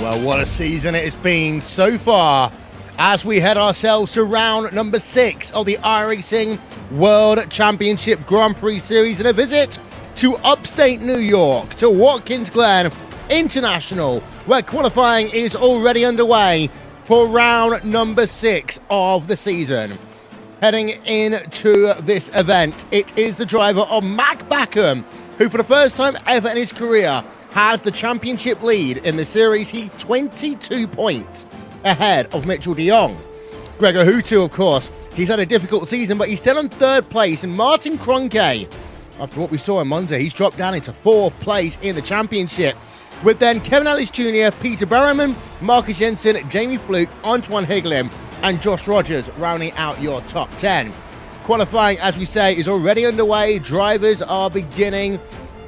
Well, what a season it has been so far as we head ourselves to round number 6 of the iRacing World Championship Grand Prix Series and a visit to upstate New York to Watkins Glen International, where qualifying is already underway for round number 6 of the season. Heading into this event, it is the driver of Mac Backham, who for the first time ever in his career has the championship lead in the series. He's 22 points ahead of Mitchell de Jong. Gregor Hutu, of course, he's had a difficult season, but he's still in 3rd place. And Martin Kroenke, after what we saw in Monza, he's dropped down into 4th place in the championship. With then Kevin Ellis Jr., Peter Berriman, Marcus Jensen, Jamie Fluke, Antoine Higlin, and Josh Rogers rounding out your top 10. Qualifying, as we say, is already underway. Drivers are beginning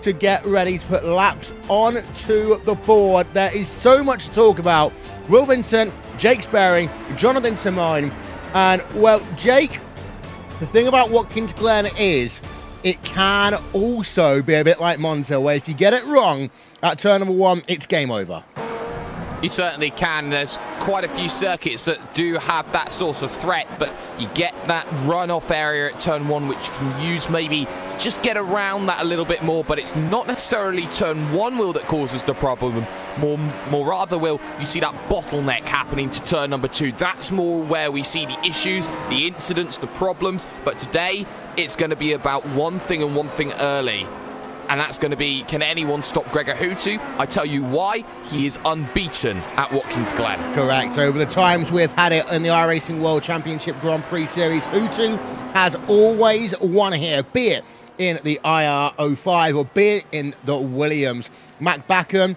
to get ready to put laps onto the board. There is so much to talk about. Will Vincent, Jake Sperry, Jonathan Simone, and, well, Jake, the thing about Watkins Glen is it can also be a bit like Monza, where if you get it wrong at turn number 1, it's game over. You certainly can. There's quite a few circuits that do have that sort of threat, but you get that runoff area at turn 1, which you can use maybe to just get around that a little bit more, but it's not necessarily turn 1 wheel that causes the problem. More rather, Will, you see that bottleneck happening to turn number 2. That's more where we see the issues, the incidents, the problems, but today it's going to be about one thing and one thing early. And that's going to be, can anyone stop Gregor Hutu? I tell you why, he is unbeaten at Watkins Glen. Correct. Over the times we've had it in the iRacing World Championship Grand Prix Series, Hutu has always won here, be it in the IR05 or be it in the Williams. Mac Backham,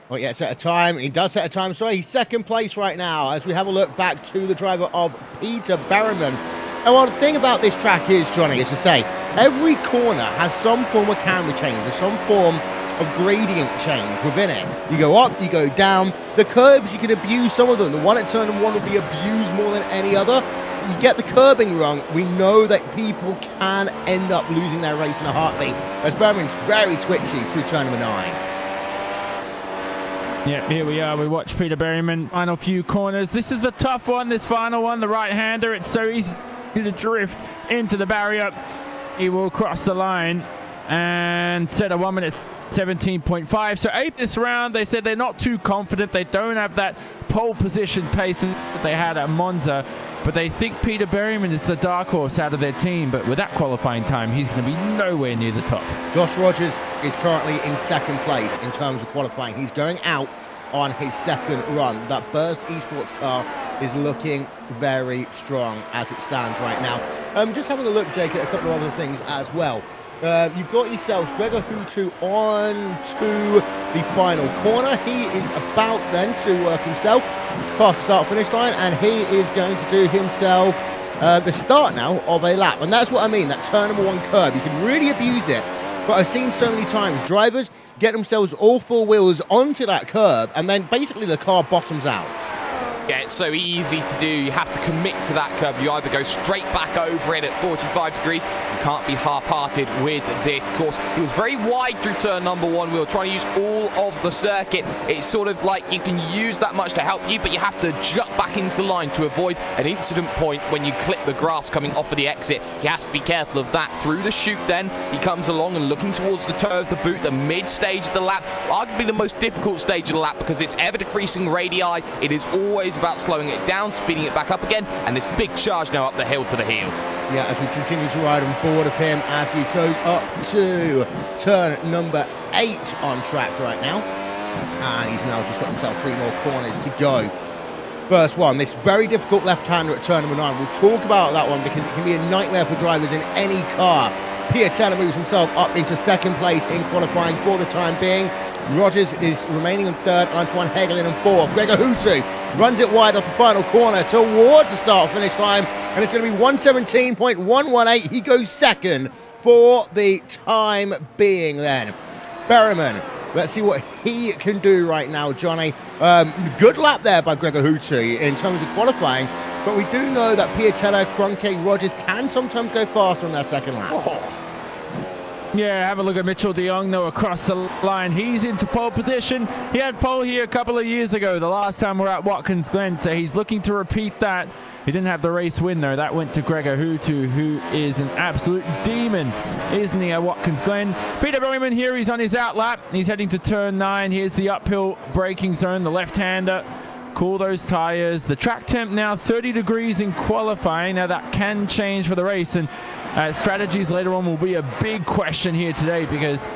well, yeah, set a time. He does set a time, sorry. He's 2nd place right now as we have a look back to the driver of Peter Berriman. And one thing about this track is, Johnny, is to say, every corner has some form of camber change or some form of gradient change within it. You go up, you go down. The curbs, you can abuse some of them. The one at turn 1 will be abused more than any other. You get the curbing wrong, we know that people can end up losing their race in a heartbeat, as Berriman's very twitchy through turn number 9. Yeah, here we are. We watch Peter Berriman. Final few corners. This is the tough one, this final one, the right-hander. It's so easy to drift into the barrier. He will cross the line and set a 1 minute 17.5. So 8 this round. They said they're not too confident. They don't have that pole position pace that they had at Monza, but they think Peter Berriman is the dark horse out of their team. But with that qualifying time, he's going to be nowhere near the top. Josh Rogers is currently in 2nd place in terms of qualifying. He's going out on his 2nd run. That Burst eSports car is looking very strong as it stands right now. Just having a look, Jake, at a couple of other things as well. You've got yourselves Gregor Hutu on to the final corner. He is about then to work himself past the start-finish line, and he is going to do himself the start now of a lap. And that's what I mean, that turn number 1 curb. You can really abuse it, but I've seen so many times drivers get themselves all 4 wheels onto that curb, and then basically the car bottoms out. Yeah, it's so easy to do. You have to commit to that curb. You either go straight back over it at 45 degrees. You can't be half-hearted with this course. It was very wide through turn number 1. We were trying to use all of the circuit. It's sort of like you can use that much to help you, but you have to jut back into line to avoid an incident point when you clip the grass coming off of the exit. You have to be careful of that. Through the chute then, he comes along and looking towards the toe of the boot, the mid-stage of the lap. Arguably the most difficult stage of the lap because it's ever-decreasing radii. It is always about slowing it down, speeding it back up again, and this big charge now up the hill to the heel. Yeah, as we continue to ride on board of him as he goes up to turn number 8 on track right now. And he's now just got himself 3 more corners to go. First one, this very difficult left-hander at turn number 9. We'll talk about that one because it can be a nightmare for drivers in any car. Piatella moves himself up into 2nd place in qualifying for the time being. Rogers is remaining in 3rd, Antoine Higlin in 4th. Gregor Hutu runs it wide off the final corner towards the start-finish line, and it's going to be 1:17.118. He goes 2nd for the time being then. Berriman, let's see what he can do right now, Johnny. Good lap there by Gregor Hutu in terms of qualifying, but we do know that Piatella, Kroenke, Rogers can sometimes go faster on their 2nd lap. Yeah, have a look at Mitchell de Jong though across the line. He's into pole position. He had pole here a couple of years ago, the last time we're at Watkins Glen, so he's looking to repeat that. He didn't have the race win though. That went to Gregor Hutu, who is an absolute demon, isn't he, at Watkins Glen? Peter Berryman here, he's on his out lap. He's heading to turn 9. Here's the uphill braking zone, the left-hander. Cool those tires. The track temp now 30 degrees in qualifying. Now that can change for the race, and strategies later on will be a big question here today because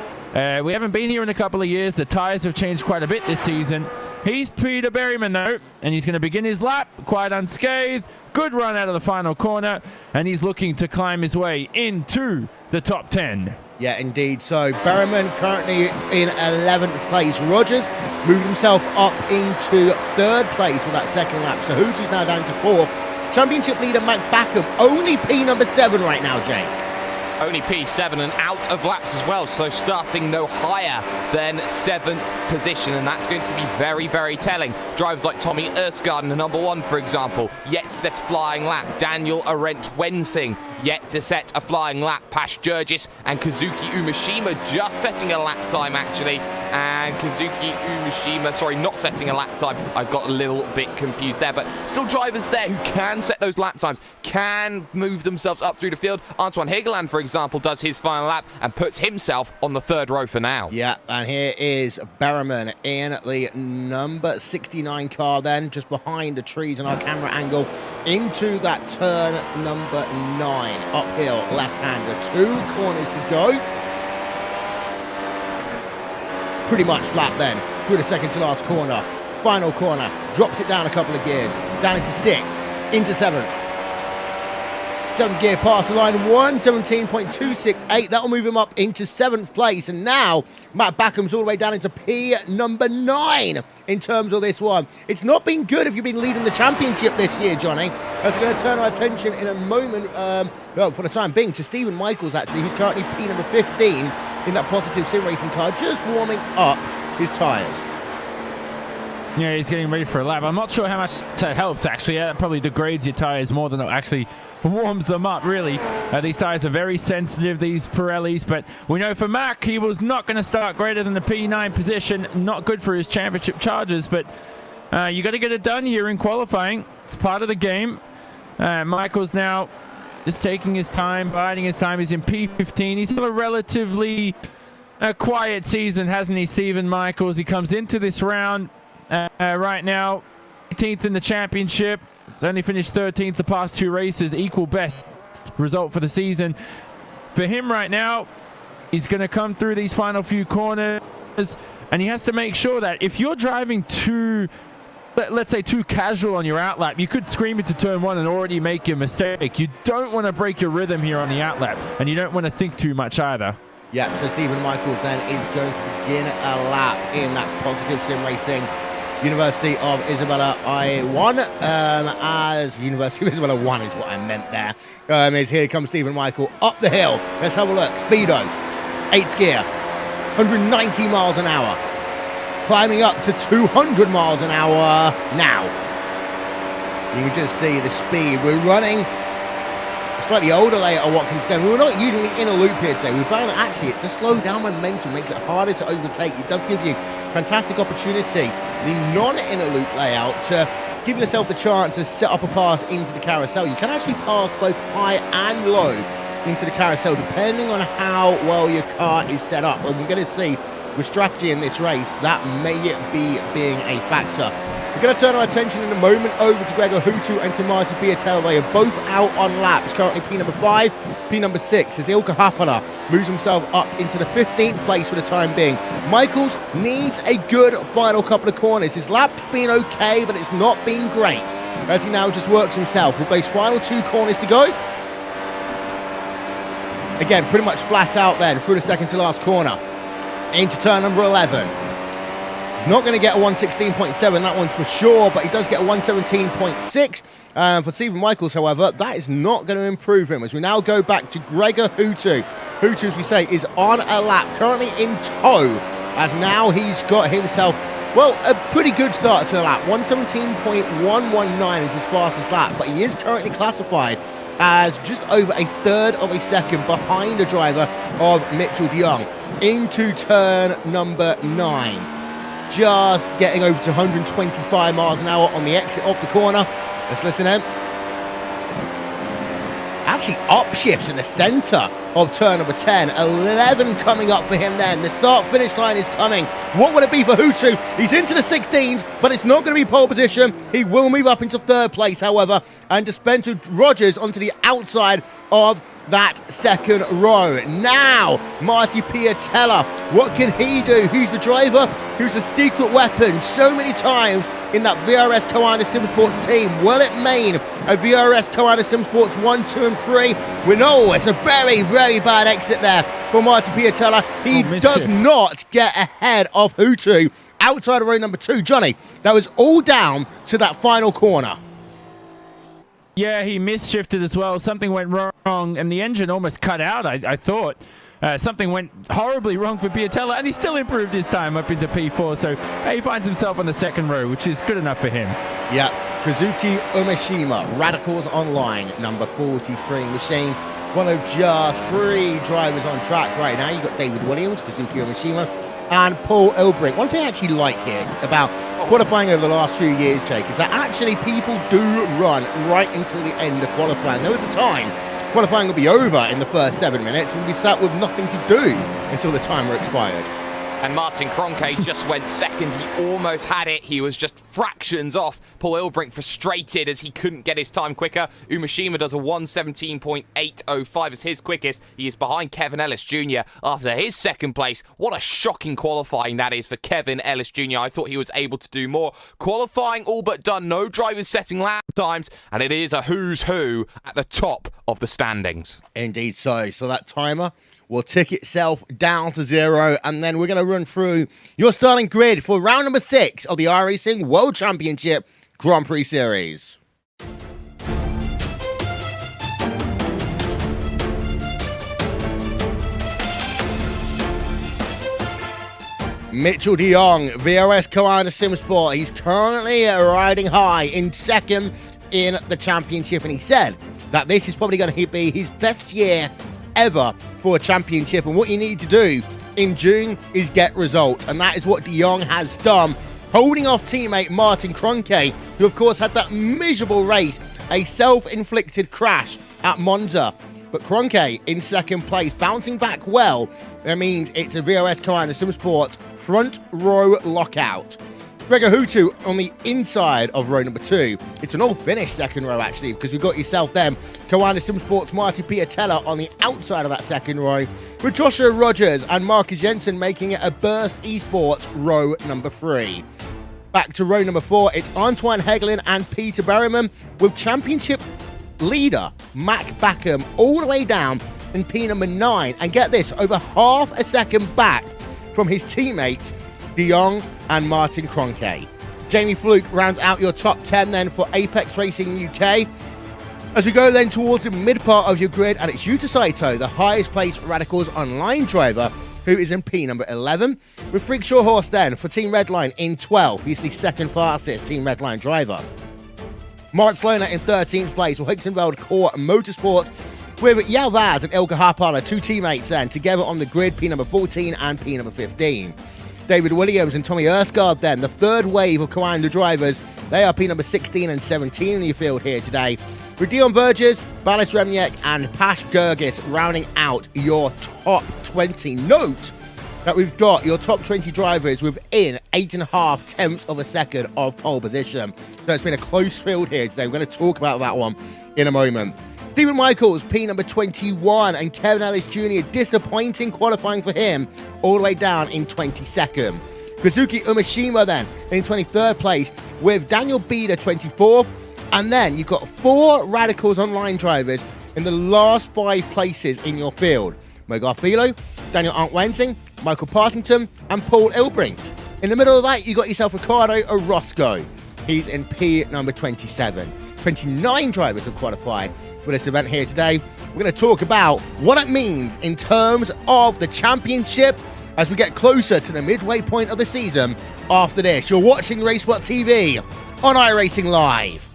we haven't been here in a couple of years. The tires have changed quite a bit this season. He's Peter Berryman though, and he's going to begin his lap quite unscathed. Good run out of the final corner, and he's looking to climb his way into the top 10. Yeah, indeed. So Berryman currently in 11th place. Rogers moved himself up into 3rd place with that second lap. So Hutu's now down to 4th. Championship leader Matt Backham, only P number 7 right now, Jake. Only P7 and out of laps as well, so starting no higher than 7th position, and that's going to be very, very telling. Drivers like Tommy Erskard, the number 1, for example, yet to set a flying lap. Daniel Arendt Wensing, yet to set a flying lap. Pash Jurgis and Kazuki Umeshima just setting a lap time, actually. And Kazuki Umeshima, sorry, not setting a lap time. I got a little bit confused there, but still drivers there who can set those lap times, can move themselves up through the field. Antoine Hegeland, for example, does his final lap and puts himself on the 3rd row for now. Yeah, and here is Berryman in the number 69 car then, just behind the trees on our camera angle, into that turn number 9. Uphill, left-hander, 2 corners to go. Pretty much flat then, through the second to last corner. Final corner, drops it down a couple of gears, down into 6th, into 7th. 7th gear past the line, 1:17.268. That'll move him up into 7th place. And now Matt Backham's all the way down into P number 9 in terms of this one. It's not been good if you've been leading the championship this year, Johnny. As we're going to turn our attention in a moment, well, for the time being, to Stephen Michaels, actually, who's currently P number 15 in that positive sim racing car, just warming up his tyres. Yeah, he's getting ready for a lap. I'm not sure how much that helps, actually. That probably degrades your tyres more than it actually warms them up, really. These tyres are very sensitive, these Pirellis, but we know for Mac, he was not going to start greater than the P9 position. Not good for his championship charges, but you got to get it done here in qualifying. It's part of the game. Michael's now just taking his time, biding his time. He's in P15. He's had a relatively quiet season, hasn't he, Stephen Michaels? He comes into this round right now 18th in the championship. He's only finished 13th the past 2 races, equal best result for the season. For him right now, he's going to come through these final few corners, and he has to make sure that if you're driving too, let's say, too casual on your outlap, you could scream into turn 1 and already make your mistake. You don't want to break your rhythm here on the outlap, and you don't want to think too much either. Yeah, so Stephen Michaels then is going to begin a lap in that positive sim racing University of Isabella I1, as University of Isabella 1 is what I meant there. Is here comes Stephen Michael up the hill. Let's have a look. Speedo, 8th gear, 190 miles an hour. Climbing up to 200 miles an hour now. You can just see the speed. We're running a slightly older layer of Watkins Glen. We're not using the inner loop here today. We found that actually to slow down momentum makes it harder to overtake. It does give you fantastic opportunity, the non-inner loop layout, to give yourself the chance to set up a pass into the carousel. You can actually pass both high and low into the carousel depending on how well your car is set up. And we're going to see with strategy in this race that may be being a factor. We're going to turn our attention in a moment over to Gregor Hutu and to Marty Piattel. They are both out on laps. Currently P number 5, P number 6 as Ilkka Happala moves himself up into the 15th place for the time being. Michaels needs a good final couple of corners. His lap's been okay, but it's not been great, as he now just works himself with those final 2 corners to go. Again, pretty much flat out then through the second to last corner into turn number 11. He's not going to get a 116.7, that one's for sure, but he does get a 117.6. For Stephen Michaels, however, that is not going to improve him, as we now go back to Gregor Hutu. Hutu, as we say, is on a lap, currently in tow, as now he's got himself, well, a pretty good start to the lap. 117.119 is his fastest lap, but he is currently classified as just over a third of a second behind the driver of Mitchell de Jong into turn number 9. Just getting over to 125 miles an hour on the exit off the corner. Let's listen in. Actually upshifts in the center of turn number 10. 11 coming up for him then. The start-finish line is coming. What will it be for Hutu? He's into the 16s, but it's not going to be pole position. He will move up into third place, however, and dispense Rogers onto the outside of that second row. Now, Marty Piatella, what can he do? He's the driver who's a secret weapon so many times in that VRS Koanda Simsports team. Will it mean a VRS Koanda Simsports 1, 2, and 3? We know it's a very, very bad exit there for Marty Piatella. He does not get ahead of Hutu outside of row number 2. Johnny, that was all down to that final corner. Yeah, he misshifted as well. Something went wrong, and the engine almost cut out, I thought. Something went horribly wrong for Piatella, and he still improved his time up into P4, so he finds himself on the second row, which is good enough for him. Yeah, Kazuki Umeshima, Radicals Online, number 43 machine. One of just 3 drivers on track right now. You've got David Williams, Kazuki Umeshima, and Paul Elbrink. One thing I actually like here about qualifying over the last few years, Jake, is that actually people do run right until the end of qualifying. There was a time qualifying would be over in the first 7 minutes and we'd be sat with nothing to do until the timer expired. And Martin Kroenke just went second. He almost had it. He was just fractions off. Paul Elbrink frustrated as he couldn't get his time quicker. Umeshima does a 1:17.805 as his quickest. He is behind Kevin Ellis Jr. after his second place. What a shocking qualifying that is for Kevin Ellis Jr. I thought he was able to do more. Qualifying all but done. No drivers setting lap times. And it is a who's who at the top of the standings. Indeed so. So that timer will tick itself down to 0, and then we're going to run through your starting grid for round number 6 of the iRacing World Championship Grand Prix Series. Mitchell de Jong, VRS Koanda Simsport. He's currently riding high in second in the championship, and he said that this is probably going to be his best year ever for a championship, and what you need to do in June is get results, and that is what de Jong has done, holding off teammate Martin Kroenke, who of course had that miserable race, a self-inflicted crash at Monza. But Kroenke in second place, bouncing back well. That means it's a VRS Koanda Simsport front row lockout. Gregor Hutu on the inside of row number 2. It's an all-finished second row, actually, because we've got yourself then Koanda Simsports Marty Piatella on the outside of that second row, with Joshua Rogers and Marcus Jensen making it a burst eSports row number 3. Back to row number 4, it's Antoine Hegelin and Peter Berryman, with championship leader Mac Backham all the way down in P number 9. And get this, over half a second back from his teammates de Jong and Martin Kroenke. Jamie Fluke rounds out your top 10 then for Apex Racing UK. As we go then towards the mid part of your grid, and it's Yuta Saito, the highest placed Radicals Online driver, who is in P number 11, with Freak Shawhorse then for Team Redline in 12th. He's the second fastest Team Redline driver. Mark Sloaner in 13th place for Hicksonveld Core Motorsport, with Yalvaz and Ilka Harpala, 2 teammates then, together on the grid, P number 14 and P number 15. David Williams and Tommy Erskard then, the third wave of Koanda drivers. They are P number 16 and 17 in your field here today, with Dion Verges, Balis Remniak and Pash Gergis rounding out your top 20. Note that we've got your top 20 drivers within 8.5 tenths of a second of pole position. So it's been a close field here today. We're going to talk about that one in a moment. Stephen Michaels, P number 21, and Kevin Ellis Jr., disappointing qualifying for him, all the way down in 22nd. Kazuki Umeshima then in 23rd place, with Daniel Bieder 24th, and then you've got 4 Radicals Online drivers in the last 5 places in your field. Mo Garfilo, Daniel Arndt-Wensing, Michael Partington, and Paul Elbrink. In the middle of that, you got yourself Ricardo Orozco. He's in P number 27. 29 drivers have qualified for this event here today. We're going to talk about what it means in terms of the championship as we get closer to the midway point of the season after this. You're watching RaceSpotTV on iRacing Live.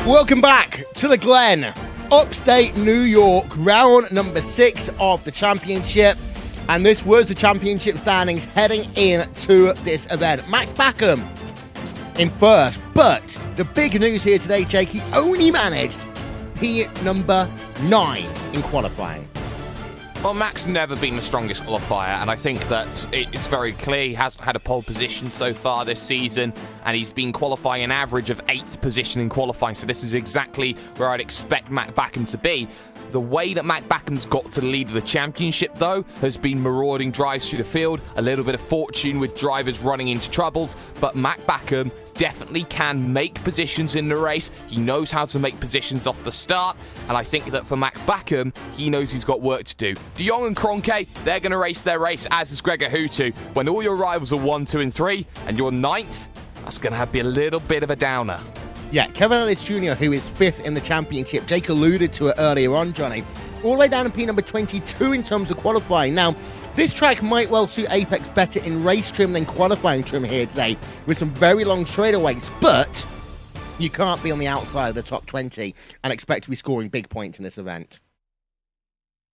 Welcome back to the Glen, upstate New York, round number 6 of the championship. And this was the championship standings heading into this event. Max Backham in first, but the big news here today, Jake, he only managed P number 9 in qualifying. Well, Mac's never been the strongest qualifier, and I think that it's very clear. He hasn't had a pole position so far this season, and he's been qualifying an average of 8th position in qualifying, so this is exactly where I'd expect Mac Backham to be. The way that Mac Backham's got to the lead of the championship, though, has been marauding drives through the field, a little bit of fortune with drivers running into troubles, but Mac Backham definitely can make positions in the race. He knows how to make positions off the start, and I think that for Mac Backham, he knows he's got work to do. De Jong and Kroenke, they're going to race their race, as is Gregor Hutu. When all your rivals are 1, 2, and 3, and you're 9th, that's going to be a little bit of a downer. Yeah, Kevin Ellis Jr., who is 5th in the championship. Jake alluded to it earlier on, Johnny. All the way down in P number 22 in terms of qualifying. Now, this track might well suit Apex better in race trim than qualifying trim here today, with some very long straightaways, but you can't be on the outside of the top 20 and expect to be scoring big points in this event.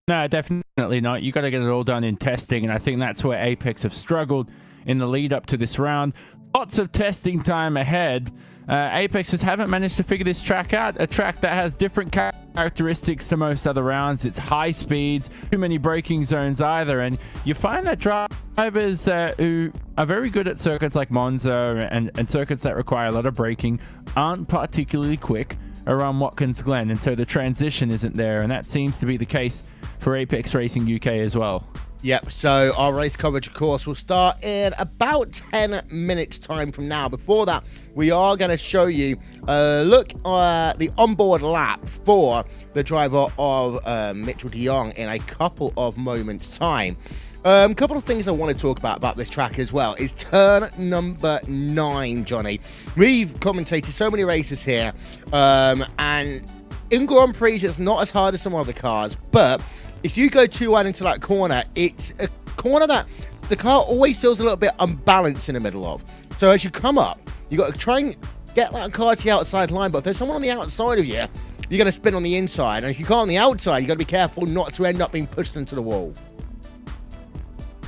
No, definitely not. You got to get it all done in testing, and I think that's where Apex have struggled in the lead up to this round. Lots of testing time ahead. Apex just haven't managed to figure this track out. A track that has different characteristics to most other rounds. It's high speeds, too many braking zones either, and you find that drivers who are very good at circuits like Monza and circuits that require a lot of braking aren't particularly quick around Watkins Glen, and so the transition isn't there, and that seems to be the case for Apex Racing UK as well. Yep, so our race coverage, of course, will start in about 10 minutes time from now. Before that, we are going to show you a look at the onboard lap for the driver of Mitchell de Jong in a couple of moments' time. A couple of things I want to talk about this track as well is turn number 9, Johnny. We've commentated so many races here, and in Grand Prix, it's not as hard as some other cars, but if you go too wide into that corner, it's a corner that the car always feels a little bit unbalanced in the middle of. So as you come up, you got to try and get that car to the outside line, but if there's someone on the outside of you, you're going to spin on the inside. And if you can't on the outside, you got to be careful not to end up being pushed into the wall.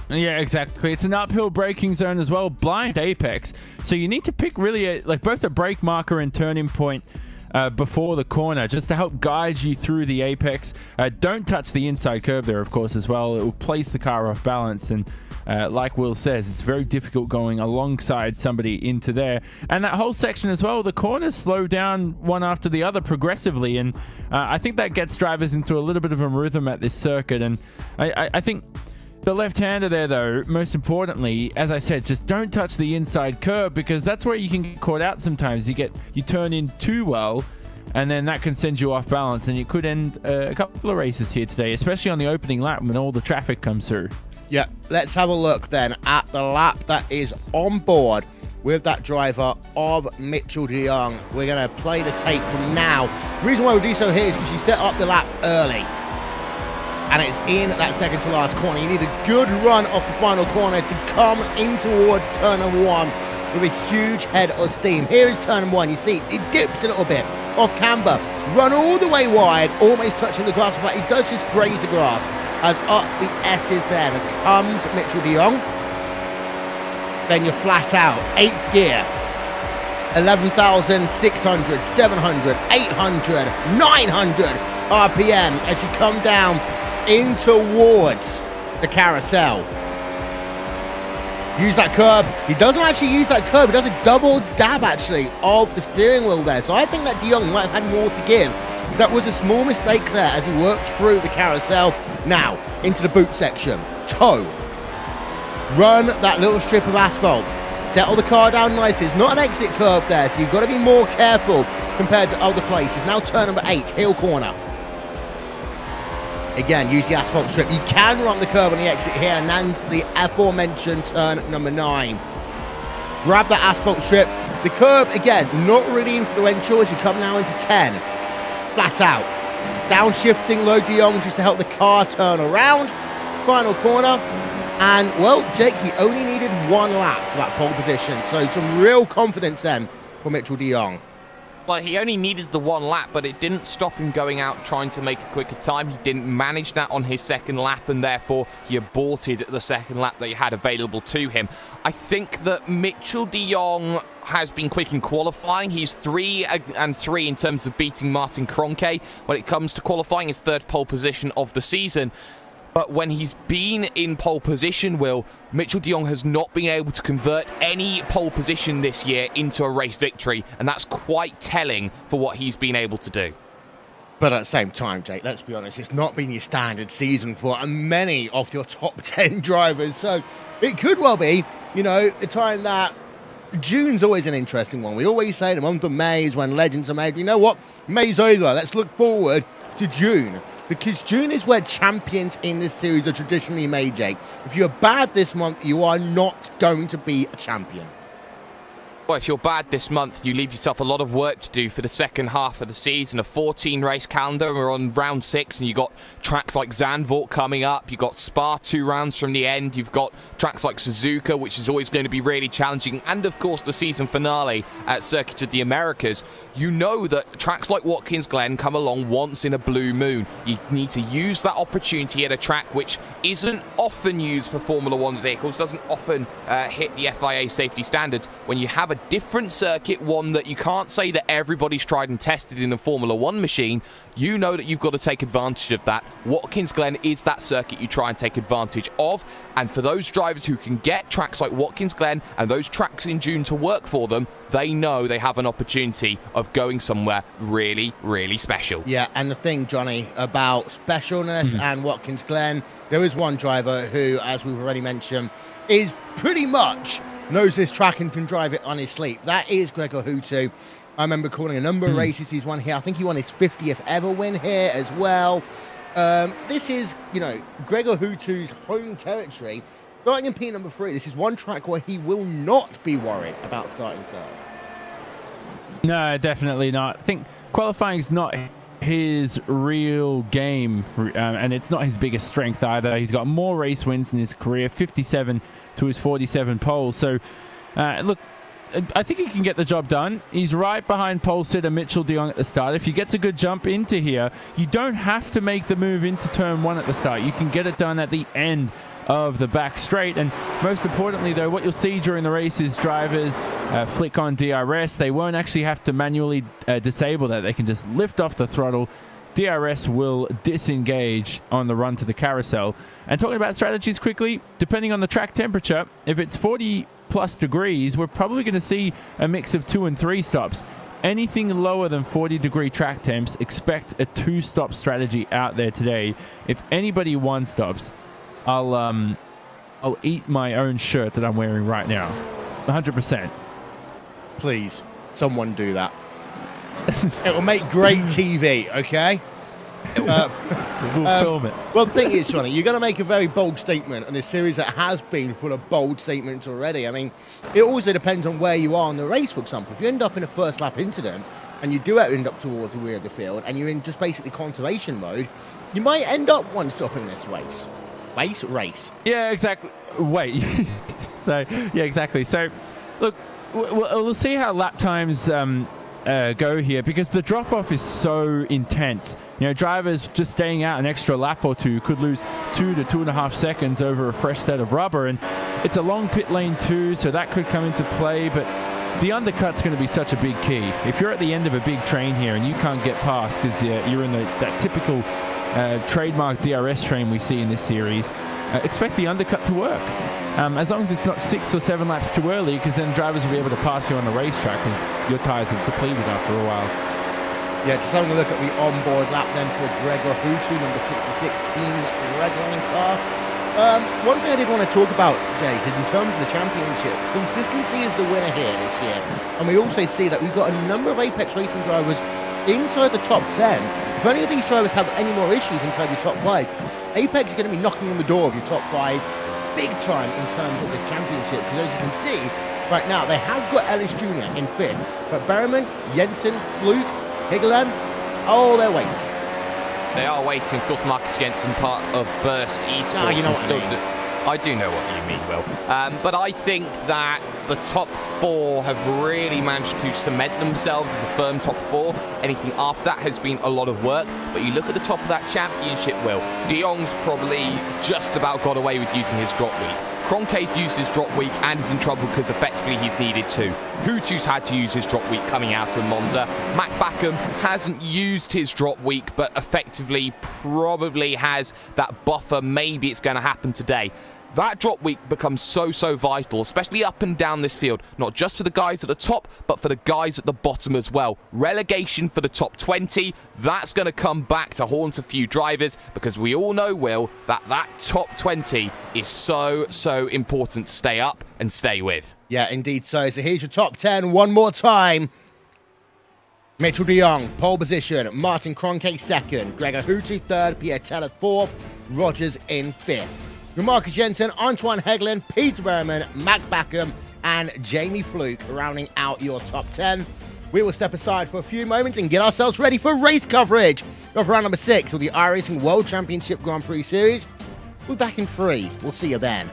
Yeah, exactly. It's an uphill braking zone as well, blind Apex. So you need to pick really both a brake marker and turning point before the corner, just to help guide you through the apex. Don't touch the inside curb there, of course, as well. It will place the car off balance, and like Will says, it's very difficult going alongside somebody into there. And that whole section as well, the corners slow down one after the other progressively, and I think that gets drivers into a little bit of a rhythm at this circuit. And I think the left-hander there, though, most importantly, as I said, just don't touch the inside curb, because that's where you can get caught out sometimes. You turn in too well, and then that can send you off balance, and it could end a couple of races here today, especially on the opening lap when all the traffic comes through. Yeah, let's have a look then at the lap that is on board with that driver of Mitchell de Jong. We're going to play the tape from now. The reason why we do so here is because she set up the lap early, and it's in that second to last corner. You need a good run off the final corner to come in towards turn number 1 with a huge head of steam. Here is turn number 1. You see, it dips a little bit off camber. Run all the way wide, almost touching the grass, but it does just graze the grass as up the S's there. And comes Mitchell de Jong. Then you're flat out. 8th gear. 11,600, 700, 800, 900 RPM as you come down in towards the carousel. Use that curb. He doesn't actually use that curb. He does a double dab, actually, of the steering wheel there. So I think that de Jong might have had more to give, because that was a small mistake there as he worked through the carousel. Now, into the boot section. Toe. Run that little strip of asphalt. Settle the car down nicely. It's not an exit curve there, so you've got to be more careful compared to other places. Now turn number 8, hill corner. Again, use the asphalt strip. You can run the curb on the exit here, and then the aforementioned turn number 9. Grab that asphalt strip. The curb, again, not really influential as you come now into 10. Flat out. Downshifting low de Jong just to help the car turn around. Final corner. And, well, Jake, he only needed 1 lap for that pole position. So some real confidence then for Mitchell de Jong. Well, he only needed the one lap, but it didn't stop him going out trying to make a quicker time. He didn't manage that on his second lap, and therefore he aborted the second lap that he had available to him. I think that Mitchell de Jong has been quick in qualifying. He's 3-3 in terms of beating Martin Kroenke. When it comes to qualifying, his third pole position of the season. But when he's been in pole position, Will, Mitchell de Jong has not been able to convert any pole position this year into a race victory, and that's quite telling for what he's been able to do. But at the same time, Jake, let's be honest, it's not been your standard season for many of your top 10 drivers. So it could well be, you know, the time that June's always an interesting one. We always say the month of May is when legends are made. You know what? May's over. Let's look forward to June. Because June is where champions in this series are traditionally made, Jake. If you're bad this month, you are not going to be a champion. Well, if you're bad this month, you leave yourself a lot of work to do for the second half of the season. A 14-race calendar. We're on round 6, and you've got tracks like Zandvoort coming up. You've got Spa 2 rounds from the end. You've got tracks like Suzuka, which is always going to be really challenging. And, of course, the season finale at Circuit of the Americas. You know that tracks like Watkins Glen come along once in a blue moon. You need to use that opportunity at a track which isn't often used for Formula 1 vehicles, doesn't often hit the FIA safety standards. When you have a different circuit, one that you can't say that everybody's tried and tested in a Formula 1 machine, you know that you've got to take advantage of that. Watkins Glen is that circuit you try and take advantage of, and for those drivers who can get tracks like Watkins Glen and those tracks in June to work for them, they know they have an opportunity of going somewhere really, really special. Yeah, and the thing, Johnny, about specialness and Watkins Glen, there is one driver who, as we've already mentioned, is pretty much knows this track and can drive it on his sleep. That is Gregor Hutu. I remember calling a number of races he's won here. I think he won his 50th ever win here as well. This is, you know, Gregor Hutu's home territory. Starting in P number 3, this is one track where he will not be worried about starting third. No, definitely not. I think qualifying is not his real game, and it's not his biggest strength either. He's got more race wins in his career, 57 to his 47 poles. So, look, I think he can get the job done. He's right behind pole sitter Mitchell de Jong at the start. If he gets a good jump into here, you don't have to make the move into turn 1 at the start. You can get it done at the end of the back straight. And most importantly, though, what you'll see during the race is drivers flick on DRS. They won't actually have to manually disable that. They can just lift off the throttle. DRS will disengage on the run to the carousel. And talking about strategies quickly, depending on the track temperature, if it's 40 plus degrees, we're probably going to see a mix of 2 and 3 stops. Anything lower than 40-degree track temps, expect a 2-stop strategy out there today. If anybody 1 stops, I'll eat my own shirt that I'm wearing right now. 100%. Please, someone do that. It will make great TV, okay? We'll film it. Well, the thing is, Johnny, you're going to make a very bold statement on a series that has been full of bold statements already. I mean, it also depends on where you are in the race, for example. If you end up in a first lap incident and you do end up towards the rear of the field and you're in just basically conservation mode, you might end up 1 stop in this race. Race. Yeah, exactly. Wait. Yeah, exactly. So, look, we'll see how lap times go here, because the drop-off is so intense. You know, drivers just staying out an extra lap or 2 could lose 2 to 2.5 seconds over a fresh set of rubber, and it's a long pit lane too, so that could come into play. But the undercut's going to be such a big key. If you're at the end of a big train here and you can't get past because you're in that typical trademark DRS train we see in this series, expect the undercut to work. As long as it's not 6 or 7 laps too early, because then drivers will be able to pass you on the racetrack because your tyres have depleted after a while. Yeah, just having a look at the onboard lap then for Gregor Hutu, number 66, Team Red Line car. One thing I did want to talk about, Jake, is in terms of the championship, consistency is the winner here this year. And we also see that we've got a number of Apex Racing drivers inside the top 10. If any of these drivers have any more issues inside your top 5, Apex is going to be knocking on the door of your top 5 big time in terms of this championship, because as you can see right now, they have got Ellis Jr. in 5th, but Berriman, Jensen, Fluke, Higeland, oh, they're waiting. They are waiting. Of course, Marcus Jensen, part of Burst eSport. You know what I mean. I do know what you mean, Will. But I think that the top 4 have really managed to cement themselves as a firm top 4. Anything after that has been a lot of work. But you look at the top of that championship, Will. De Jong's probably just about got away with using his drop week. Kroenke's used his drop week and is in trouble because effectively he's needed to. Hutu's had to use his drop week coming out of Monza. Mac Backham hasn't used his drop week, but effectively probably has that buffer. Maybe it's going to happen today. That drop week becomes so vital, especially up and down this field, not just for the guys at the top, but for the guys at the bottom as well. Relegation for the top 20, that's going to come back to haunt a few drivers, because we all know, Will, that top 20 is so important to stay up and stay with. Yeah, indeed so. So here's your top 10 one more time. Mitchell de Jong, pole position. Martin Kroenke, second. Gregor Hutu, third. Pierre Teller, fourth. Rogers in fifth. Marcus Jensen, Antoine Hegland, Peter Berman, Mac Backham, and Jamie Fluke rounding out your top 10. We will step aside for a few moments and get ourselves ready for race coverage of round number 6 of the iRacing World Championship Grand Prix Series. We're back in 3. We'll see you then.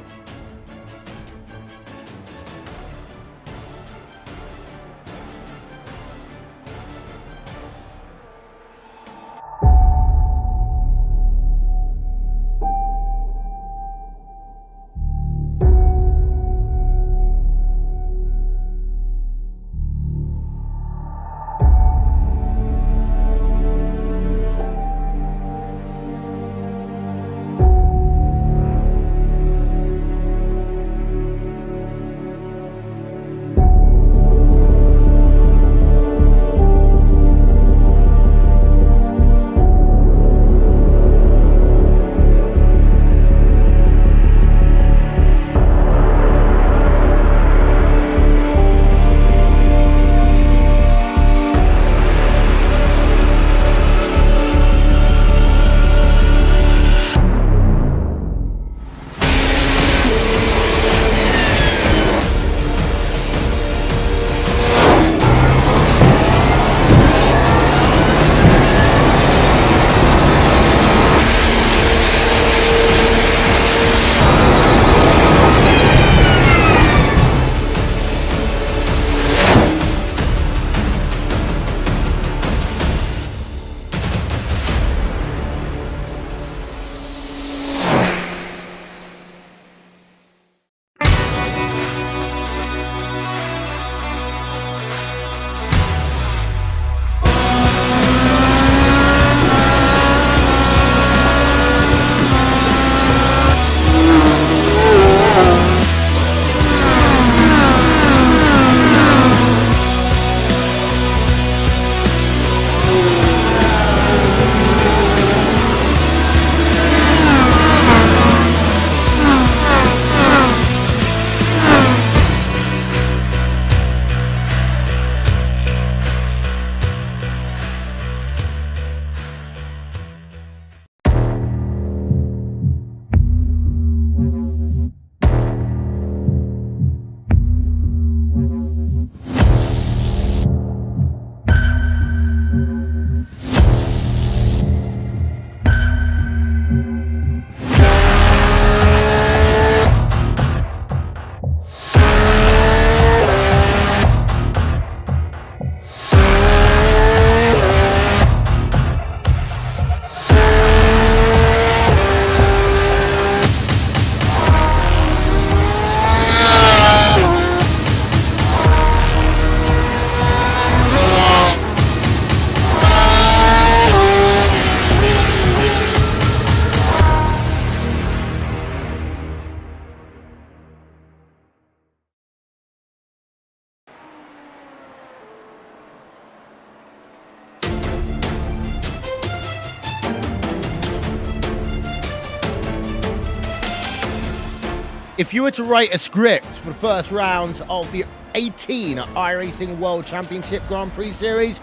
If you were to write a script for the first round of the 18 iRacing World Championship Grand Prix Series,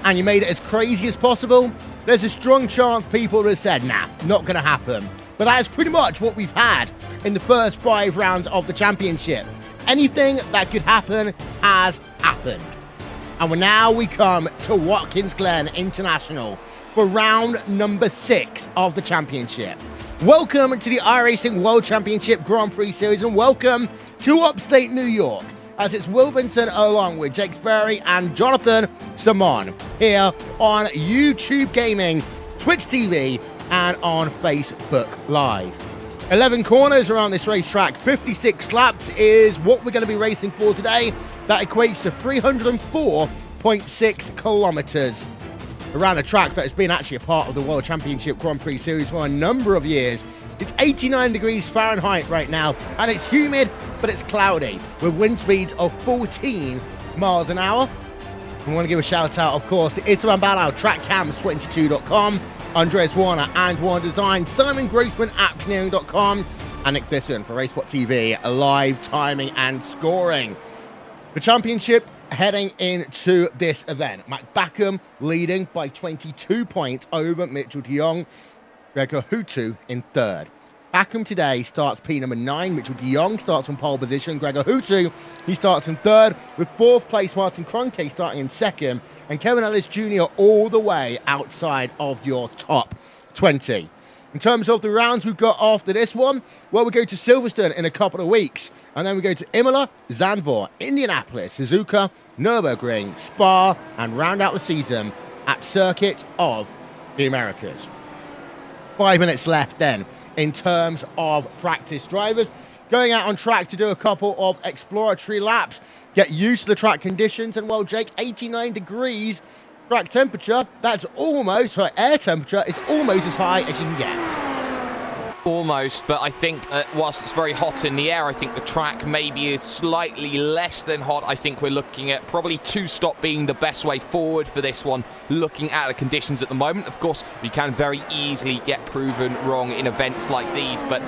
and you made it as crazy as possible, there's a strong chance people would have said, nah, not going to happen. But that is pretty much what we've had in the first 5 rounds of the championship. Anything that could happen has happened. And now we come to Watkins Glen International for round number 6 of the championship. Welcome to the iRacing World Championship Grand Prix Series, and welcome to upstate New York, as it's Will Vincent along with Jake Sperry and Jonathan Simon here on YouTube Gaming, Twitch TV, and on Facebook Live. 11 corners around this racetrack, 56 laps is what we're going to be racing for today. That equates to 304.6 kilometers around a track that has been actually a part of the World Championship Grand Prix Series for a number of years. It's 89 degrees Fahrenheit right now, and it's humid, but it's cloudy, with wind speeds of 14 miles an hour. We want to give a shout out, of course, to Islam Balau, TrackCams22.com, Andreas Warner and Warner Design, Simon Grossman, Apptioneering.com, and Nick Disson for RaceSpotTV, live timing and scoring. The championship heading into this event. Matt Backham leading by 22 points over Mitchell de Jong. Gregor Hutu in third. Backham today starts P number 9. Mitchell de Jong starts on pole position. Gregor Hutu, he starts in third, with fourth place Martin Kroenke starting in second, and Kevin Ellis Jr. all the way outside of your top 20. In terms of the rounds we've got after this one, well, we go to Silverstone in a couple of weeks, and then we go to Imola, Zandvoort, Indianapolis, Suzuka, Nürburgring, Spa, and round out the season at Circuit of the Americas. 5 minutes left then in terms of practice drivers. Going out on track to do a couple of exploratory laps, get used to the track conditions, and well, Jake, 89 degrees track temperature, that's almost, for air temperature, is almost as high as you can get. Almost, but I think whilst it's very hot in the air, I think the track maybe is slightly less than hot. I think we're looking at probably two-stop being the best way forward for this one, looking at the conditions at the moment. Of course, we can very easily get proven wrong in events like these, but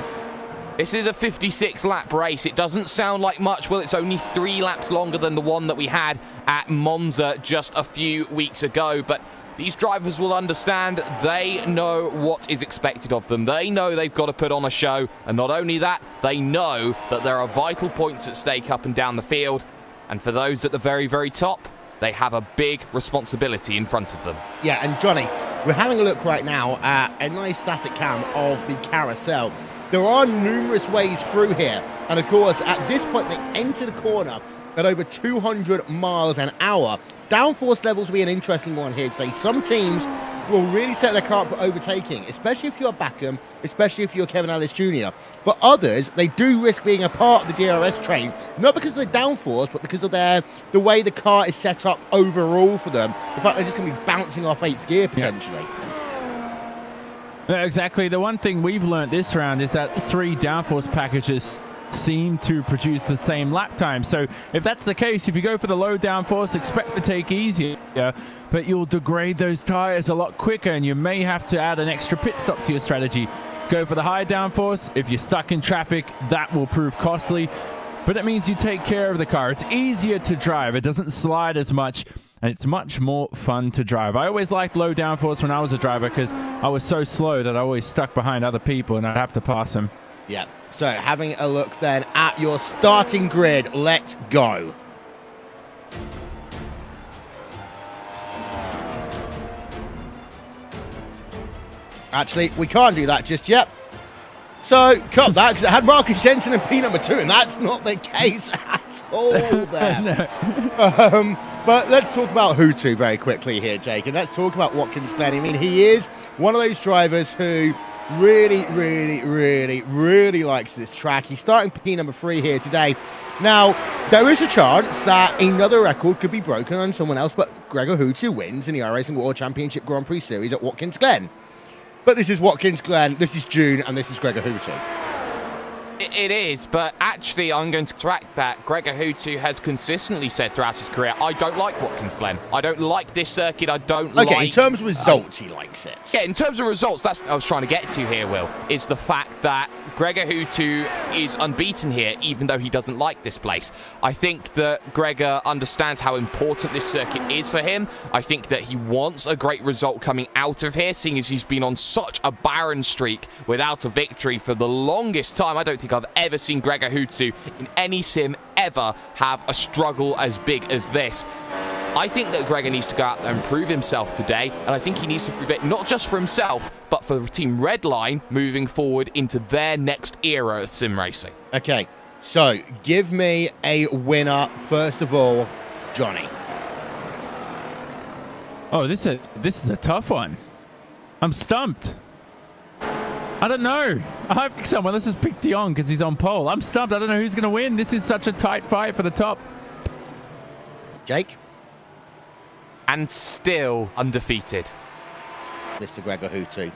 this is a 56-lap race. It doesn't sound like much. Well, it's only 3 laps longer than the one that we had at Monza just a few weeks ago, but these drivers will understand. They know what is expected of them. They know they've got to put on a show, and not only that, they know that there are vital points at stake up and down the field, and for those at the very, very top, they have a big responsibility in front of them. Yeah, and Johnny, we're having a look right now at a nice static cam of the carousel. There are numerous ways through here, and of course, at this point, they enter the corner at over 200 miles an hour. Downforce levels will be an interesting one here today. Some teams will really set their car up for overtaking, especially if you're Backham, especially if you're Kevin Ellis Jr. For others, they do risk being a part of the DRS train, not because of the downforce, but because of the way the car is set up overall for them. In fact, they're just going to be bouncing off 8th gear, potentially. Yeah, exactly. The one thing we've learned this round is that 3 downforce packages seem to produce the same lap time. So if that's the case, if you go for the low downforce, expect to take easier, but you'll degrade those tires a lot quicker, and you may have to add an extra pit stop to your strategy. Go for the high downforce. If you're stuck in traffic, that will prove costly, but it means you take care of the car. It's easier to drive. It doesn't slide as much, and it's much more fun to drive. I always liked low downforce when I was a driver because I was so slow that I always stuck behind other people and I'd have to pass them. Yeah, so having a look then at your starting grid, let's go. Actually, we can't do that just yet. So, cut that, because it had Marcus Jensen and P number 2, and that's not the case at all there. But let's talk about Hutu very quickly here, Jake, and let's talk about Watkins Glen. I mean, he is one of those drivers who really likes this track. He's starting P number 3 here today. Now, there is a chance that another record could be broken on someone else, but Gregor Hutu wins in the iRacing World Championship Grand Prix Series at Watkins Glen. But this is Watkins Glen, this is June, and this is Gregor Hutu. It is, but actually I'm going to correct that. Gregor Hutu has consistently said throughout his career, I don't like Watkins Glen. I don't like this circuit. I don't like... Okay, in terms of results, he likes it. Yeah, in terms of results, that's what I was trying to get to here, Will, is the fact that Gregor Hutu is unbeaten here, even though he doesn't like this place. I think that Gregor understands how important this circuit is for him. I think that he wants a great result coming out of here, seeing as he's been on such a barren streak without a victory for the longest time. I don't think I've ever seen Gregor Hutu in any sim ever have a struggle as big as this. I think that Gregor needs to go out there and prove himself today, and I think he needs to prove it not just for himself, but for Team Redline moving forward into their next era of sim racing. Okay, so give me a winner, first of all, Johnny. Oh, this is a tough one. I'm stumped. I don't know. I think someone else has picked Dion because he's on pole. I'm stumped. I don't know who's going to win. This is such a tight fight for the top. Jake? And still undefeated. Mr. Gregor Hutu.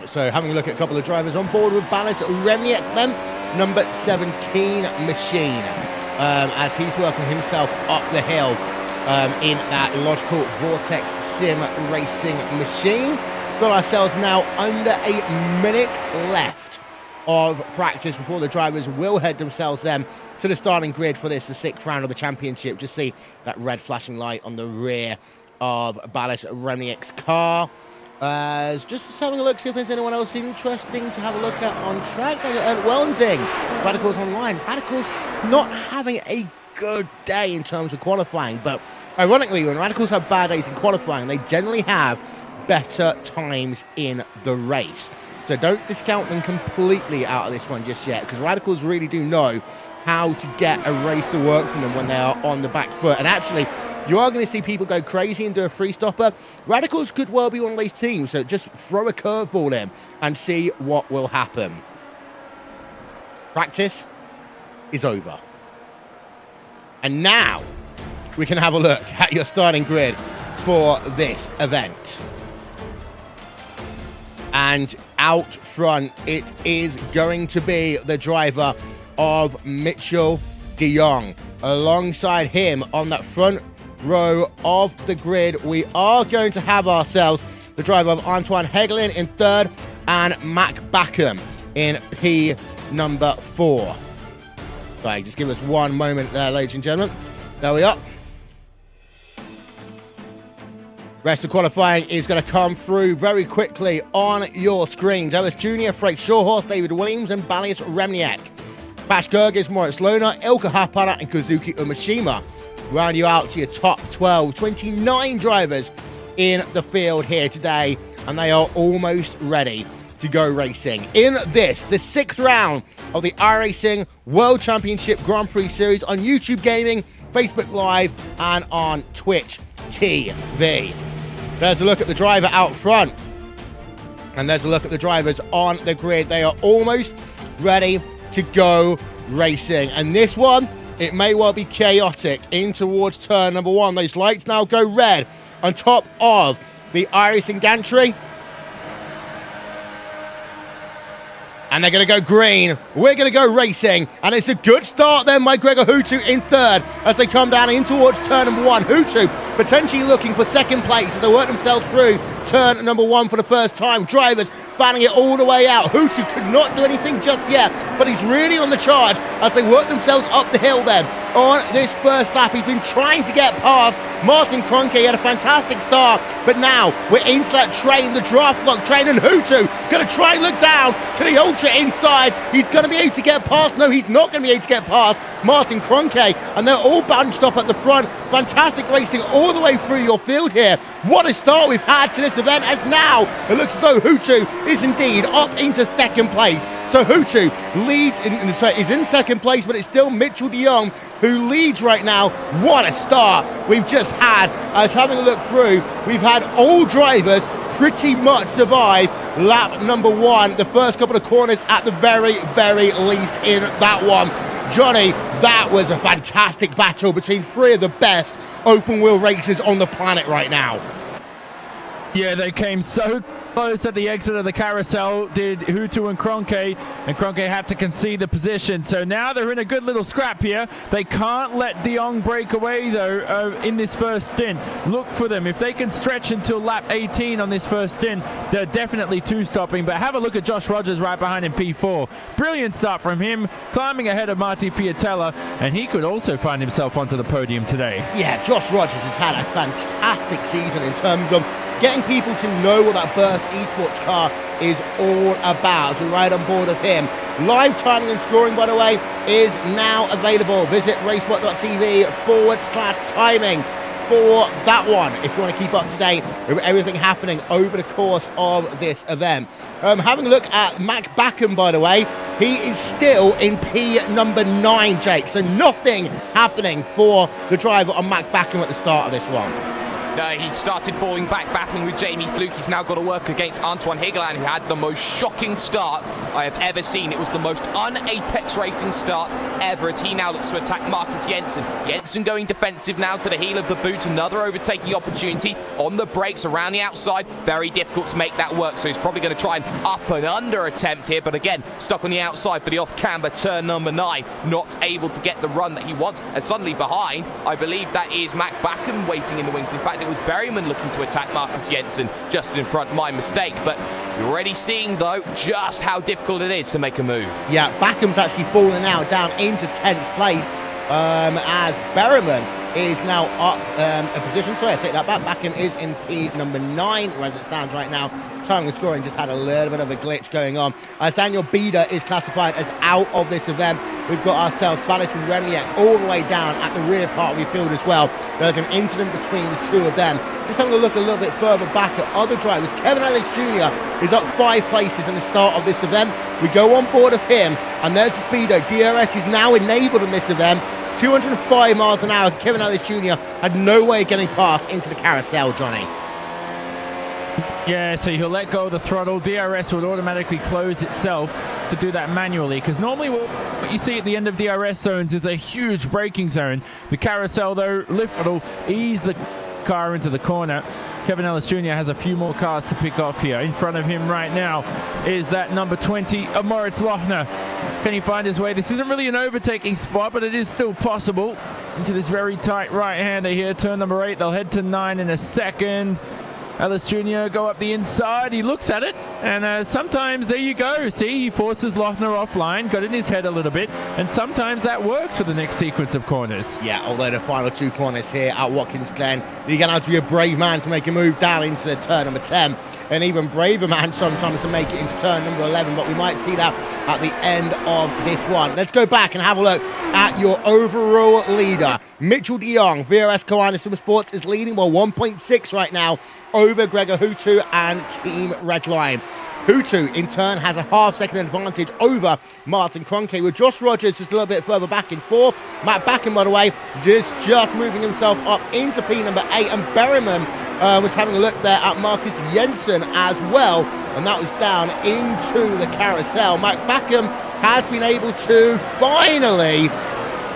So having a look at a couple of drivers on board with Ballas Remniak, then number 17 machine, as he's working himself up the hill in that logical Vortex sim racing machine. Got ourselves now under a minute left of practice before the drivers will head themselves then to the starting grid for this, the 6th round of the championship. Just see that red flashing light on the rear of Ballas Remniak's car. Just having a look, see if there's anyone else interesting to have a look at on track. Welding, Radicals online. Radicals not having a good day in terms of qualifying, but ironically, when Radicals have bad days in qualifying, they generally have better times in the race. So don't discount them completely out of this one just yet, because Radicals really do know how to get a race to work for them when they are on the back foot. And actually, you are going to see people go crazy and do a free stopper. Radicals could well be one of these teams, so just throw a curveball in and see what will happen. Practice is over. And now we can have a look at your starting grid for this event. And out front, it is going to be the driver of Mitchell de Jong. Alongside him on that front row of the grid, we are going to have ourselves the driver of Antoine Hegelin in 3rd and Mac Backham in P number 4. Right, just give us one moment there, ladies and gentlemen. There we are. Rest of qualifying is going to come through very quickly on your screens. Ellis Jr., Frank Shawhorse, David Williams, and Ballas Remniak. Pash Gergis, Moritz Lohner, Ilka Hapara, and Kazuki Umashima. Round you out to your top 12, 29 drivers in the field here today, and they are almost ready to go racing. In this, the 6th round of the iRacing World Championship Grand Prix Series on YouTube Gaming, Facebook Live, and on Twitch TV. There's a look at the driver out front, and there's a look at the drivers on the grid. They are almost ready to go racing, and this one, it may well be chaotic in towards turn number 1. Those lights now go red on top of the iRacing gantry, and they're going to go green. We're going to go racing, and it's a good start then by Gregor Hutu in 3rd as they come down in towards turn number 1. Hutu potentially looking for 2nd place as they work themselves through turn number 1 for the first time. Drivers fanning it all the way out. Hutu could not do anything just yet, but he's really on the charge as they work themselves up the hill then. On this first lap, he's been trying to get past Martin Kroenke. He had a fantastic start, but now we're into that train, the draft block train, and Hutu going to try and look down to the ultra inside. He's going to be able to get past. No, he's not going to be able to get past Martin Kroenke, and they're all bunched up at the front. Fantastic racing all the way through your field here. What a start we've had to this event, as now it looks as though Hutu is indeed up into 2nd place. So Hutu leads is in 2nd place, but it's still Mitchell de Jong who leads right now. What a start we've just had. As having a look through, we've had all drivers pretty much survive lap number 1, the first couple of corners at the very, very least in that one. Johnny, that was a fantastic battle between 3 of the best open wheel racers on the planet right now. Yeah, they came so close at the exit of the carousel, did Hutu and Kroenke had to concede the position. So now they're in a good little scrap here. They can't let de Jong break away, though, in this first stint. Look for them. If they can stretch until lap 18 on this first stint, they're definitely 2-stopping. But have a look at Josh Rogers right behind in P4. Brilliant start from him, climbing ahead of Marty Piatella, and he could also find himself onto the podium today. Yeah, Josh Rogers has had a fantastic season in terms of getting people to know what that burst eSports car is all about. So right on board of him. Live timing and scoring, by the way, is now available. Visit RaceSpotTV /timing for that one if you want to keep up to date with everything happening over the course of this event. Having a look at Mac Backham, by the way, he is still in P number 9, Jake. So nothing happening for the driver on Mac Backham at the start of this one. No, he started falling back, battling with Jamie Fluke. He's now got to work against Antoine Higgeland, who had the most shocking start I have ever seen. It was the most un-Apex Racing start ever, as he now looks to attack Marcus Jensen. Jensen going defensive now to the heel of the boot. Another overtaking opportunity on the brakes around the outside. Very difficult to make that work, so he's probably going to try an up and under attempt here. But again, stuck on the outside for the off-camber turn number 9. Not able to get the run that he wants. And suddenly behind, I believe that is Mac Backham waiting in the wings. In fact, it was Berryman looking to attack Marcus Jensen just in front. My mistake, but you're already seeing though just how difficult it is to make a move. Yeah, Backham's actually fallen now down into 10th place as Berryman is now up a position. Sorry, I take that back. Backham is in P number 9 as it stands right now. Timing and scoring just had a little bit of a glitch going on as Daniel Bieder is classified as out of this event. We've got ourselves Ballas and Remniak all the way down at the rear part of the field as well. There's an incident between the two of them. Just having a look a little bit further back at other drivers. Kevin Ellis Jr. is up 5 places in the start of this event. We go on board of him, and there's the speedo. DRS is now enabled in this event. 205 miles an hour. Kevin Ellis Jr. had no way of getting past into the carousel, Johnny. Yeah, so he'll let go of the throttle. DRS would automatically close itself to do that manually, because normally what you see at the end of DRS zones is a huge braking zone. The carousel, though, lift throttle, ease the car into the corner. Kevin Ellis Jr. has a few more cars to pick off here. In front of him right now is that number 20, Moritz Lochner. Can he find his way? This isn't really an overtaking spot, but it is still possible. Into this very tight right-hander here, turn number 8. They'll head to 9 in a second. Ellis Jr. go up the inside. He looks at it, and sometimes there you go. See, he forces Lochner offline, got in his head a little bit, and sometimes that works for the next sequence of corners. Yeah, although the final 2 corners here at Watkins Glen, you're going to have to be a brave man to make a move down into the turn number 10, and even braver man sometimes to make it into turn number 11, but we might see that at the end of this one. Let's go back and have a look at your overall leader. Mitchell de Jong, VRS Koana Supersports, is leading by 1.6 right now over Gregor Hutu and Team Redline. Hutu, in turn, has a half-second advantage over Martin Kroenke, with Josh Rogers just a little bit further back in 4th. Matt Backham, by the way, just moving himself up into P number 8, and Berryman was having a look there at Marcus Jensen as well, and that was down into the carousel. Matt Backham has been able to finally,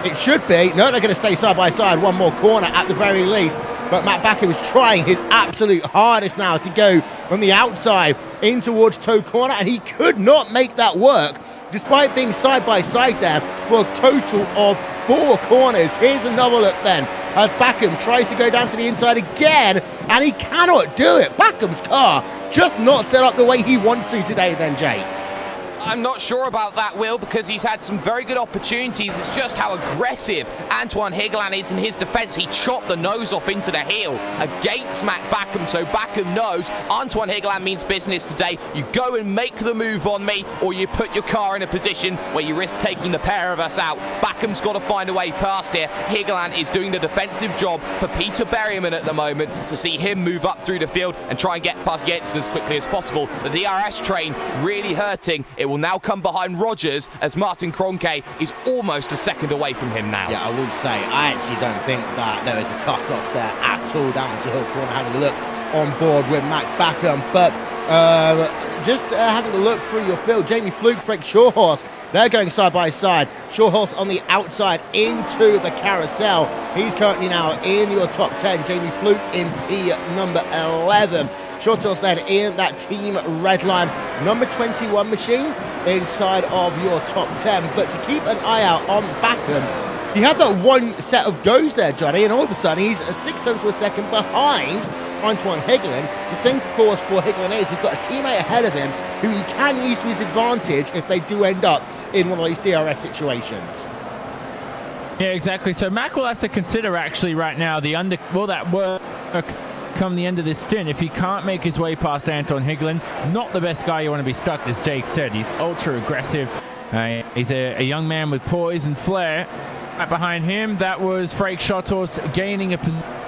it should be, no, they're going to stay side by side, one more corner at the very least. But Matt Backham was trying his absolute hardest now to go from the outside in towards toe corner, and he could not make that work, despite being side by side there for a total of 4 corners. Here's another look then, as Backham tries to go down to the inside again, and he cannot do it. Backham's car just not set up the way he wants to today then, Jake. I'm not sure about that, Will, because he's had some very good opportunities. It's just how aggressive Antoine Higgeland is in his defense. He chopped the nose off into the heel against Matt Backham, so Backham knows Antoine Higgeland means business today. You go and make the move on me, or you put your car in a position where you risk taking the pair of us out. Backham's got to find a way past here. Higgeland is doing the defensive job for Peter Berryman at the moment to see him move up through the field and try and get past Jensen as quickly as possible. The DRS train really hurting. It will now come behind Rogers as Martin Kroenke is almost a second away from him now. Yeah, I would say I actually don't think that there is a cut-off there at all down to Hill Corner. Having a look on board with Matt Backham, but just having a look through your field, Jamie Fluke, Frank Shawhorse, they're going side by side. Shawhorse on the outside into the carousel. He's currently now in your top 10. Jamie Fluke in P number 11. Shortels then in that Team Redline number 21 machine inside of your top 10. But to keep an eye out on Backham, he had that one set of goes there, Johnny, and all of a sudden he's 6 tenths of a second behind Antoine Higgeland. The thing, of course, for Higgeland is he's got a teammate ahead of him who he can use to his advantage if they do end up in one of these DRS situations. Yeah, exactly. So Mac will have to consider actually right now will that work come the end of this stint if he can't make his way past Anton Higgeland. Not the best guy you want to be stuck, as Jake said. He's ultra aggressive. He's a young man with poise and flair. Right behind him, that was Frank Shottos gaining a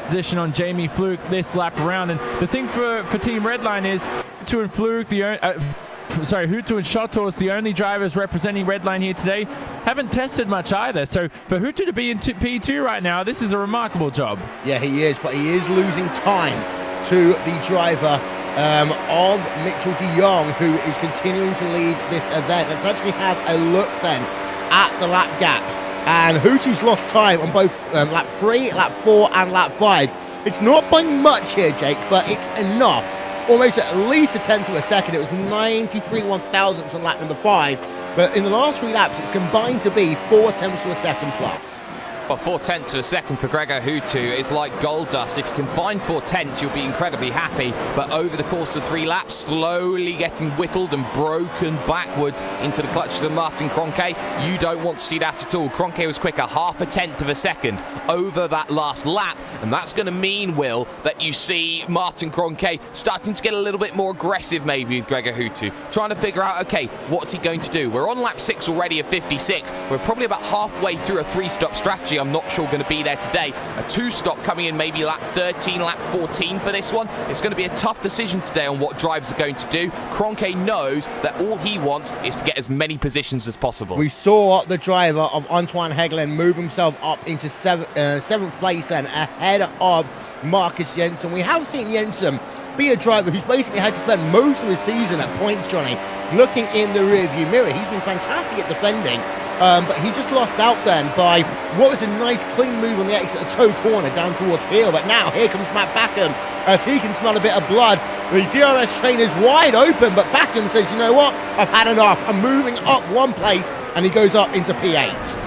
position on Jamie Fluke this lap around. And the thing for Team Redline is Hutu and Fluke, Hutu and Shotos, the only drivers representing Redline here today, haven't tested much either. So for Hutu to be in P2 right now, this is a remarkable job. Yeah, he is, but he is losing time to the driver of Mitchell de Jong, who is continuing to lead this event. Let's actually have a look then at the lap gaps. And Hutu's lost time on both lap 3, lap 4 and lap 5. It's not by much here, Jake, but it's enough. Almost at least a tenth of a second. It was 93 1/1000ths on lap number 5. But in the last 3 laps, it's combined to be 4 tenths of a second plus. Well, 4 tenths of a second for Gregor Hutu is like gold dust. If you can find 4 tenths, you'll be incredibly happy. But over the course of 3 laps, slowly getting whittled and broken backwards into the clutches of Martin Kroenke, you don't want to see that at all. Kroenke was quicker, 0.5 tenth of a second over that last lap. And that's going to mean, Will, that you see Martin Kroenke starting to get a little bit more aggressive maybe with Gregor Hutu, trying to figure out, okay, what's he going to do? We're on lap 6 already of 56. We're probably about halfway through a 3-stop strategy. I'm not sure going to be there today. A 2-stop coming in maybe lap 13, lap 14 for this one. It's going to be a tough decision today on what drivers are going to do. Kroenke knows that all he wants is to get as many positions as possible. We saw the driver of Antoine Hegelen move himself up into 7th place then, ahead of Marcus Jensen. We have seen Jensen be a driver who's basically had to spend most of his season at points, Johnny, looking in the rearview mirror. He's been fantastic at defending. But he just lost out then by what was a nice clean move on the exit of toe corner down towards heel. But now here comes Matt Backham as he can smell a bit of blood. The DRS train is wide open, but Backham says, you know what, I've had enough. I'm moving up 1 place, and he goes up into P8.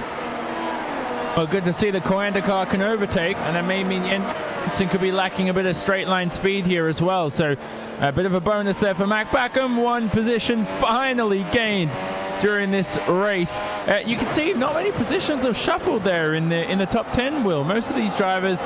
Well, good to see the Coanda car can overtake, and that may mean Jensen could be lacking a bit of straight line speed here as well. So a bit of a bonus there for Matt Backham. 1 position finally gained during this race. You can see not many positions have shuffled there in the top 10, Will. Most of these drivers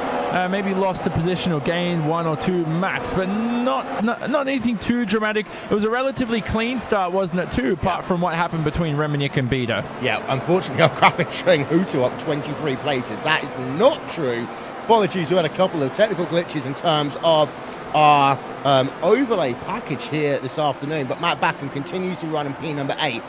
maybe lost a position or gained 1 or 2 max, but not anything too dramatic. It was a relatively clean start, wasn't it, too, apart from what happened between Remenick and Bida. Yeah, unfortunately, our graphic showing Hutu up 23 places. That is not true. Apologies, we had a couple of technical glitches in terms of our overlay package here this afternoon, but Matt Backham continues to run in P number 8.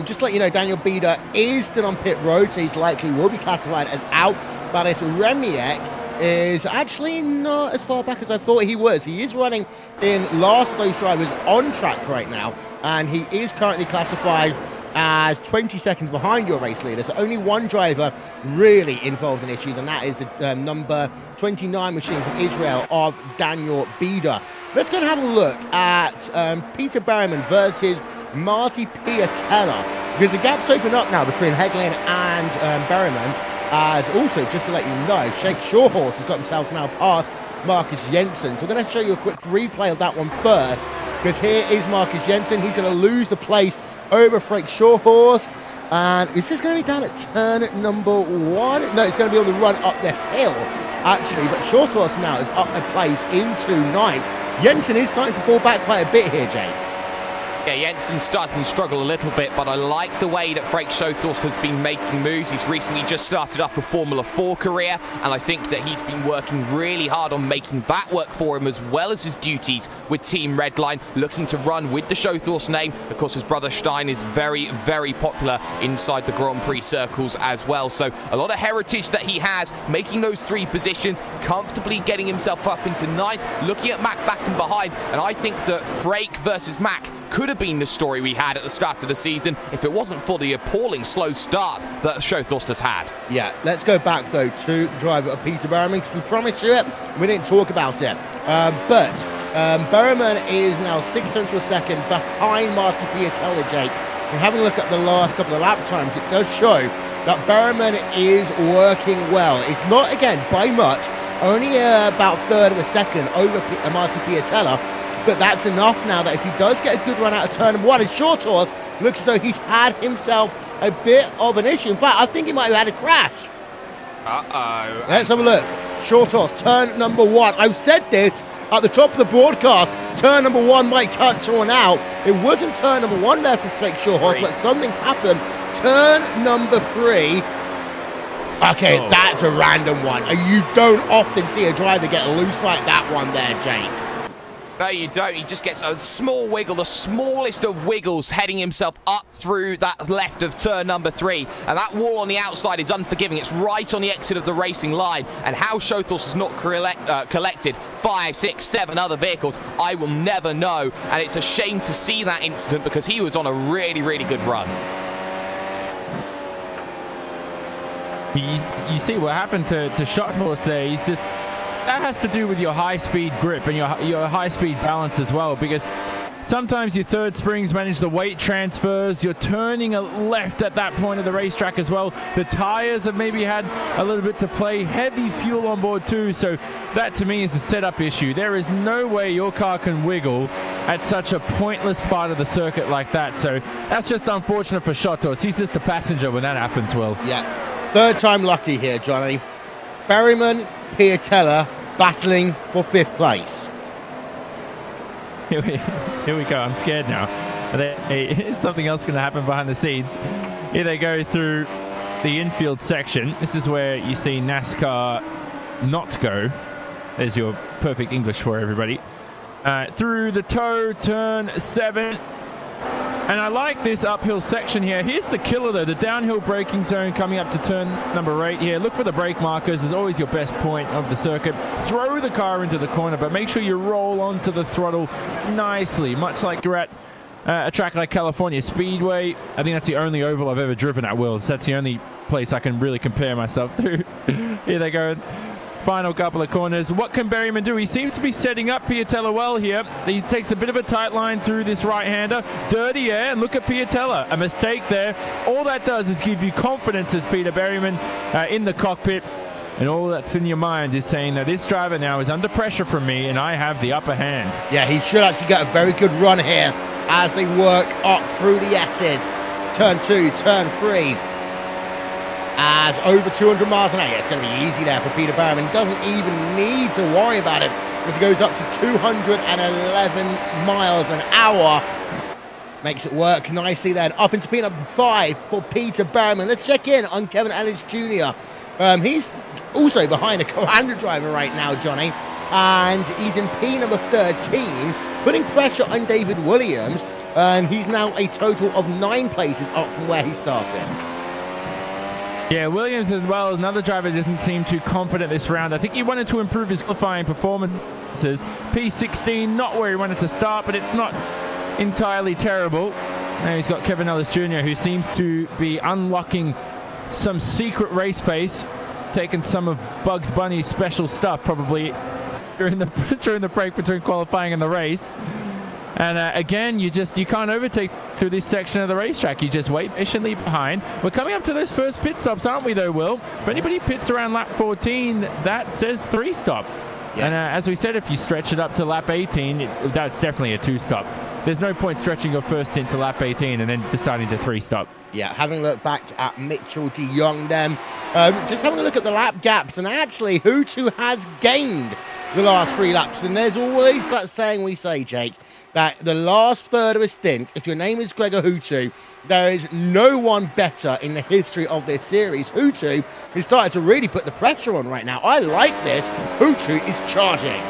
Just to let you know, Daniel Bida is still on pit road, so he's likely will be classified as out. But Remenick is actually not as far back as I thought he was. He is running in last of those drivers on track right now, and he is currently classified as 20 seconds behind your race leader. So only 1 driver really involved in issues, and that is the number 29 machine from Israel of Daniel Bida. Let's go and have a look at Peter Berryman versus Marty Piatella, because the gaps open up now between Hegelen and Berryman. As also, just to let you know, Shake Shawhorse has got himself now past Marcus Jensen. So we're going to show you a quick replay of that one first, because here is Marcus Jensen. He's going to lose the place over Frank Shawhorse. And is this going to be down at turn number 1? No, it's going to be on the run up the hill, actually. But Shawhorse now is up a place into 9th. Jensen is starting to fall back quite a bit here, Jake. Yeah, Jensen's starting to struggle a little bit, but I like the way that Frank Shawhorse has been making moves. He's recently just started up a Formula 4 career, and I think that he's been working really hard on making that work for him, as well as his duties with Team Redline, looking to run with the Shawhorse name. Of course, his brother Stein is very, very popular inside the Grand Prix circles as well. So a lot of heritage that he has, making those 3 positions, comfortably getting himself up into 9th, looking at Mac back and behind, and I think that Frake versus Mac could have been the story we had at the start of the season if it wasn't for the appalling slow start that Shawhorse has had. Yeah, let's go back though to driver Peter Berryman, because we promised you it, we didn't talk about it. But Berryman is now 6 tenths of a second behind Marty Piatella, Jake. And having a look at the last couple of lap times, it does show that Berryman is working well. It's not, again, by much, only about 1/3 of a second over Marty Piatella. But that's enough now that if he does get a good run out of turn number 1, his Shawhorse looks as though he's had himself a bit of an issue. In fact, I think he might have had a crash. Uh-oh. Let's have a look. Shawhorse, turn number 1. I've said this at the top of the broadcast. Turn number 1 might cut someone out. It wasn't turn number 1 there for Frank Shawhorse, but something's happened. Turn number 3. Okay, that's a random one. You don't often see a driver get loose like that one there, Jake. No, you don't. He just gets a small wiggle, the smallest of wiggles, heading himself up through that left of turn number 3. And that wall on the outside is unforgiving. It's right on the exit of the racing line. And how Shotos has not collected 5, 6, 7 other vehicles, I will never know. And it's a shame to see that incident because he was on a really, really good run. You see what happened to Shot Horse there. He's just... That has to do with your high-speed grip and your high-speed balance as well, because sometimes your third springs manage the weight transfers. You're turning a left at that point of the racetrack as well. The tires have maybe had a little bit to play. Heavy fuel on board too, so that to me is a setup issue. There is no way your car can wiggle at such a pointless part of the circuit like that, so that's just unfortunate for Shotos. He's just a passenger when that happens, Will. Yeah, third time lucky here, Johnny. Berryman, Piatella battling for 5th place. Here we go. I'm scared now. Is something else going to happen behind the scenes? Here they go through the infield section. This is where you see NASCAR not go. There's your perfect English for everybody. Through the toe, turn 7. And I like this uphill section here. Here's the killer, though, the downhill braking zone coming up to turn number 8 here. Look for the brake markers. Is always your best point of the circuit. Throw the car into the corner, but make sure you roll onto the throttle nicely, much like you're at a track like California Speedway. I think that's the only oval I've ever driven at, Will. So that's the only place I can really compare myself to. Here they go. Final couple of corners. What can Berryman do? He seems to be setting up Piatella well here. He takes a bit of a tight line through this right-hander. Dirty air, and look at Piatella. A mistake there. All that does is give you confidence as Peter Berryman in the cockpit. And all that's in your mind is saying that this driver now is under pressure from me and I have the upper hand. Yeah, he should actually get a very good run here as they work up through the S's. Turn 2, turn 3. As over 200 miles an hour. It's going to be easy there for Peter Berryman. Doesn't even need to worry about it as he goes up to 211 miles an hour. Makes it work nicely then. Up into P5 for Peter Berryman. Let's check in on Kevin Ellis Jr. He's also behind a co-handler driver right now, Johnny. And he's in P number 13, putting pressure on David Williams. And he's now a total of 9 places up from where he started. Yeah, Williams as well, another driver doesn't seem too confident this round. I think he wanted to improve his qualifying performances. P16, not where he wanted to start, but it's not entirely terrible. Now he's got Kevin Ellis Jr., who seems to be unlocking some secret race pace, taking some of Bugs Bunny's special stuff probably during the break between qualifying and the race. And again, you can't overtake through this section of the racetrack. You just wait patiently behind. We're coming up to those first pit stops, aren't we, though, Will? If anybody pits around lap 14, that says 3-stop. Yeah. And as we said, if you stretch it up to lap 18, that's definitely a 2-stop. There's no point stretching your first into lap 18 and then deciding to 3-stop. Yeah, having a look back at Mitchell de Jong then. Just having a look at the lap gaps. And actually, Hutu has gained the last 3 laps. And there's always that saying we say, Jake, that the last third of a stint, if your name is Gregor Hutu, there is no one better in the history of this series. Hutu is starting to really put the pressure on right now. I like this. Hutu is charging.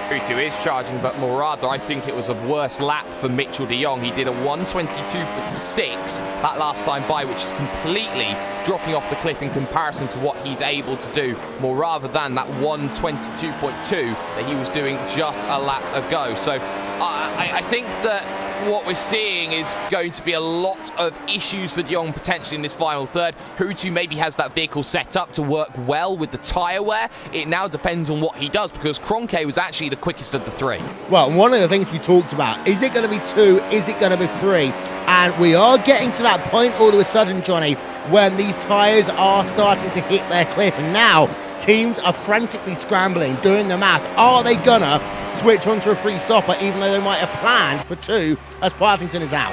Hutu is charging, but more rather, I think it was a worse lap for Mitchell de Jong. He did a 122.6 that last time by, which is completely dropping off the cliff in comparison to what he's able to do, more rather than that 122.2 that he was doing just a lap ago. So I think that what we're seeing is going to be a lot of issues for de Jong potentially in this final third. Hutu maybe has that vehicle set up to work well with the tyre wear. It now depends on what he does, because Kroenke was actually the quickest of the 3. Well, one of the things we talked about, is it going to be 2? Is it going to be 3? And we are getting to that point all of a sudden, Johnny, when these tyres are starting to hit their cliff. And now teams are frantically scrambling, doing the math. Are they gonna switch onto a 3-stopper, even though they might have planned for 2 as Partington is out?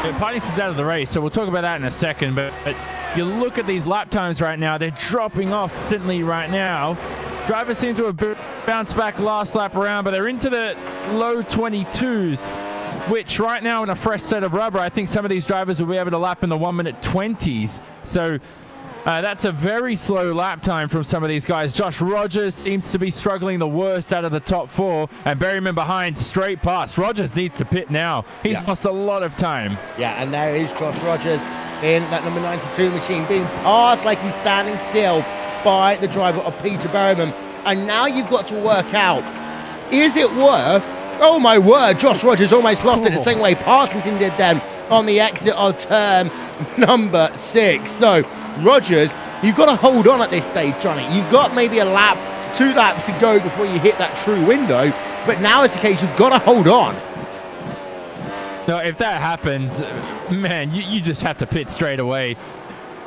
Yeah, Partington's out of the race, so we'll talk about that in a second. But you look at these lap times right now, they're dropping off instantly right now. Drivers seem to have bounced back last lap around, but they're into the low 22s, which right now in a fresh set of rubber, I think some of these drivers will be able to lap in the 1-minute 20s. So That's a very slow lap time from some of these guys. Josh Rogers seems to be struggling the worst out of the top 4, and Berryman behind straight past. Rogers needs to pit now. He's lost a lot of time. Yeah, and there is Josh Rogers in that number 92 machine being passed like he's standing still by the driver of Peter Berryman. And now you've got to work out, is it worth, oh my word, Josh Rogers almost lost it the same way Partington did then on the exit of turn number 6. So Rogers, you've got to hold on at this stage, Johnny. You've got maybe a lap, 2 laps to go before you hit that true window, but now it's the case you've got to hold on. No, if that happens, man, you just have to pit straight away.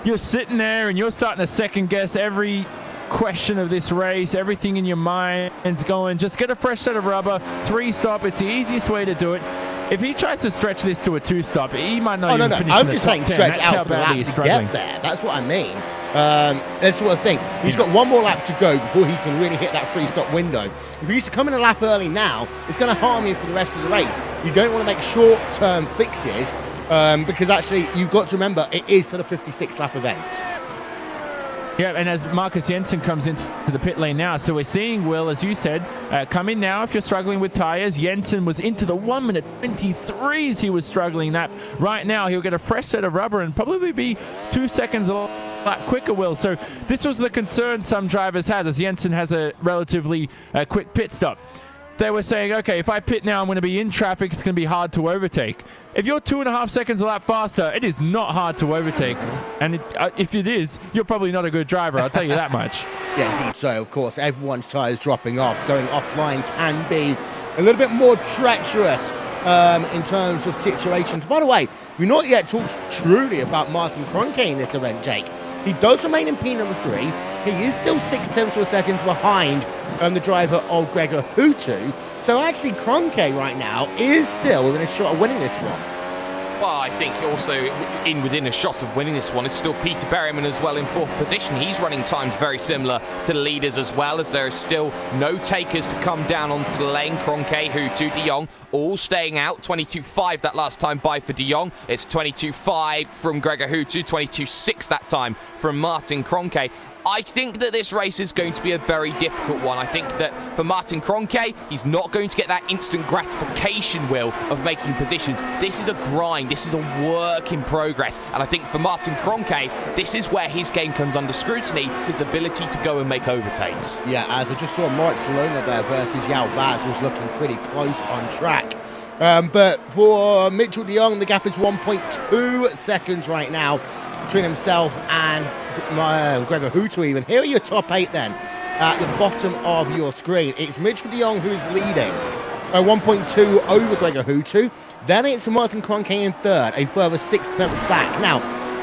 You're sitting there and you're starting to second guess every question of this race. Everything in your mind's going, just get a fresh set of rubber, 3-stop. It's the easiest way to do it. If he tries to stretch this to a 2-stop, he might not even finish I'm in just the saying top 10. stretch That's out for the lap to get there. That's what I mean. That's the sort of thing. He's got one more lap to go before he can really hit that 3-stop window. If he used to come in a lap early now, it's going to harm him for the rest of the race. You don't want to make short-term fixes because actually you've got to remember it is sort of 56 lap event. Yeah, and as Marcus Jensen comes into the pit lane now, so we're seeing Will, as you said, come in now if you're struggling with tyres. Jensen was into the 1 minute 23s. He was struggling that. Right now, he'll get a fresh set of rubber and probably be 2 seconds a lot quicker, Will. So this was the concern some drivers had, as Jensen has a relatively quick pit stop. They were saying, okay, if I pit now, I'm going to be in traffic. It's going to be hard to overtake. If you're 2.5 seconds a lap faster, it is not hard to overtake. And if it is, you're probably not a good driver. I'll tell you that much. Yeah, indeed so. Of course, everyone's tyres dropping off. Going offline can be a little bit more treacherous in terms of situations. By the way, we've not yet talked truly about Martin Kroenke in this event, Jake. He does remain in P number 3. He is still 0.6 of a second behind the driver of Gregor Hutu. So actually, Kroenke right now is still within a shot of winning this one. Well, I think also within a shot of winning this one is still Peter Berryman as well in 4th position. He's running times very similar to the leaders as well, as there is still no takers to come down onto the lane. Kroenke, Hutu, De Jong all staying out. 22.5 that last time by for De Jong. It's 22.5 from Gregor Hutu, 22.6 that time from Martin Kroenke. I think that this race is going to be a very difficult one. I think that for Martin Kroenke, he's not going to get that instant gratification, Will, of making positions. This is a grind. This is a work in progress. And I think for Martin Kroenke, this is where his game comes under scrutiny, his ability to go and make overtakes. Yeah, as I just saw Moritz Lona there versus Yao Vaz was looking pretty close on track. But for Mitchell de Jong, the gap is 1.2 seconds right now between himself and Gregor Hutu even. Here are your top 8 then at the bottom of your screen. It's Mitchell de Jong who is leading by 1.2 over Gregor Hutu. Then it's Martin Kroenke in 3rd, a further 6 tenths back. Now,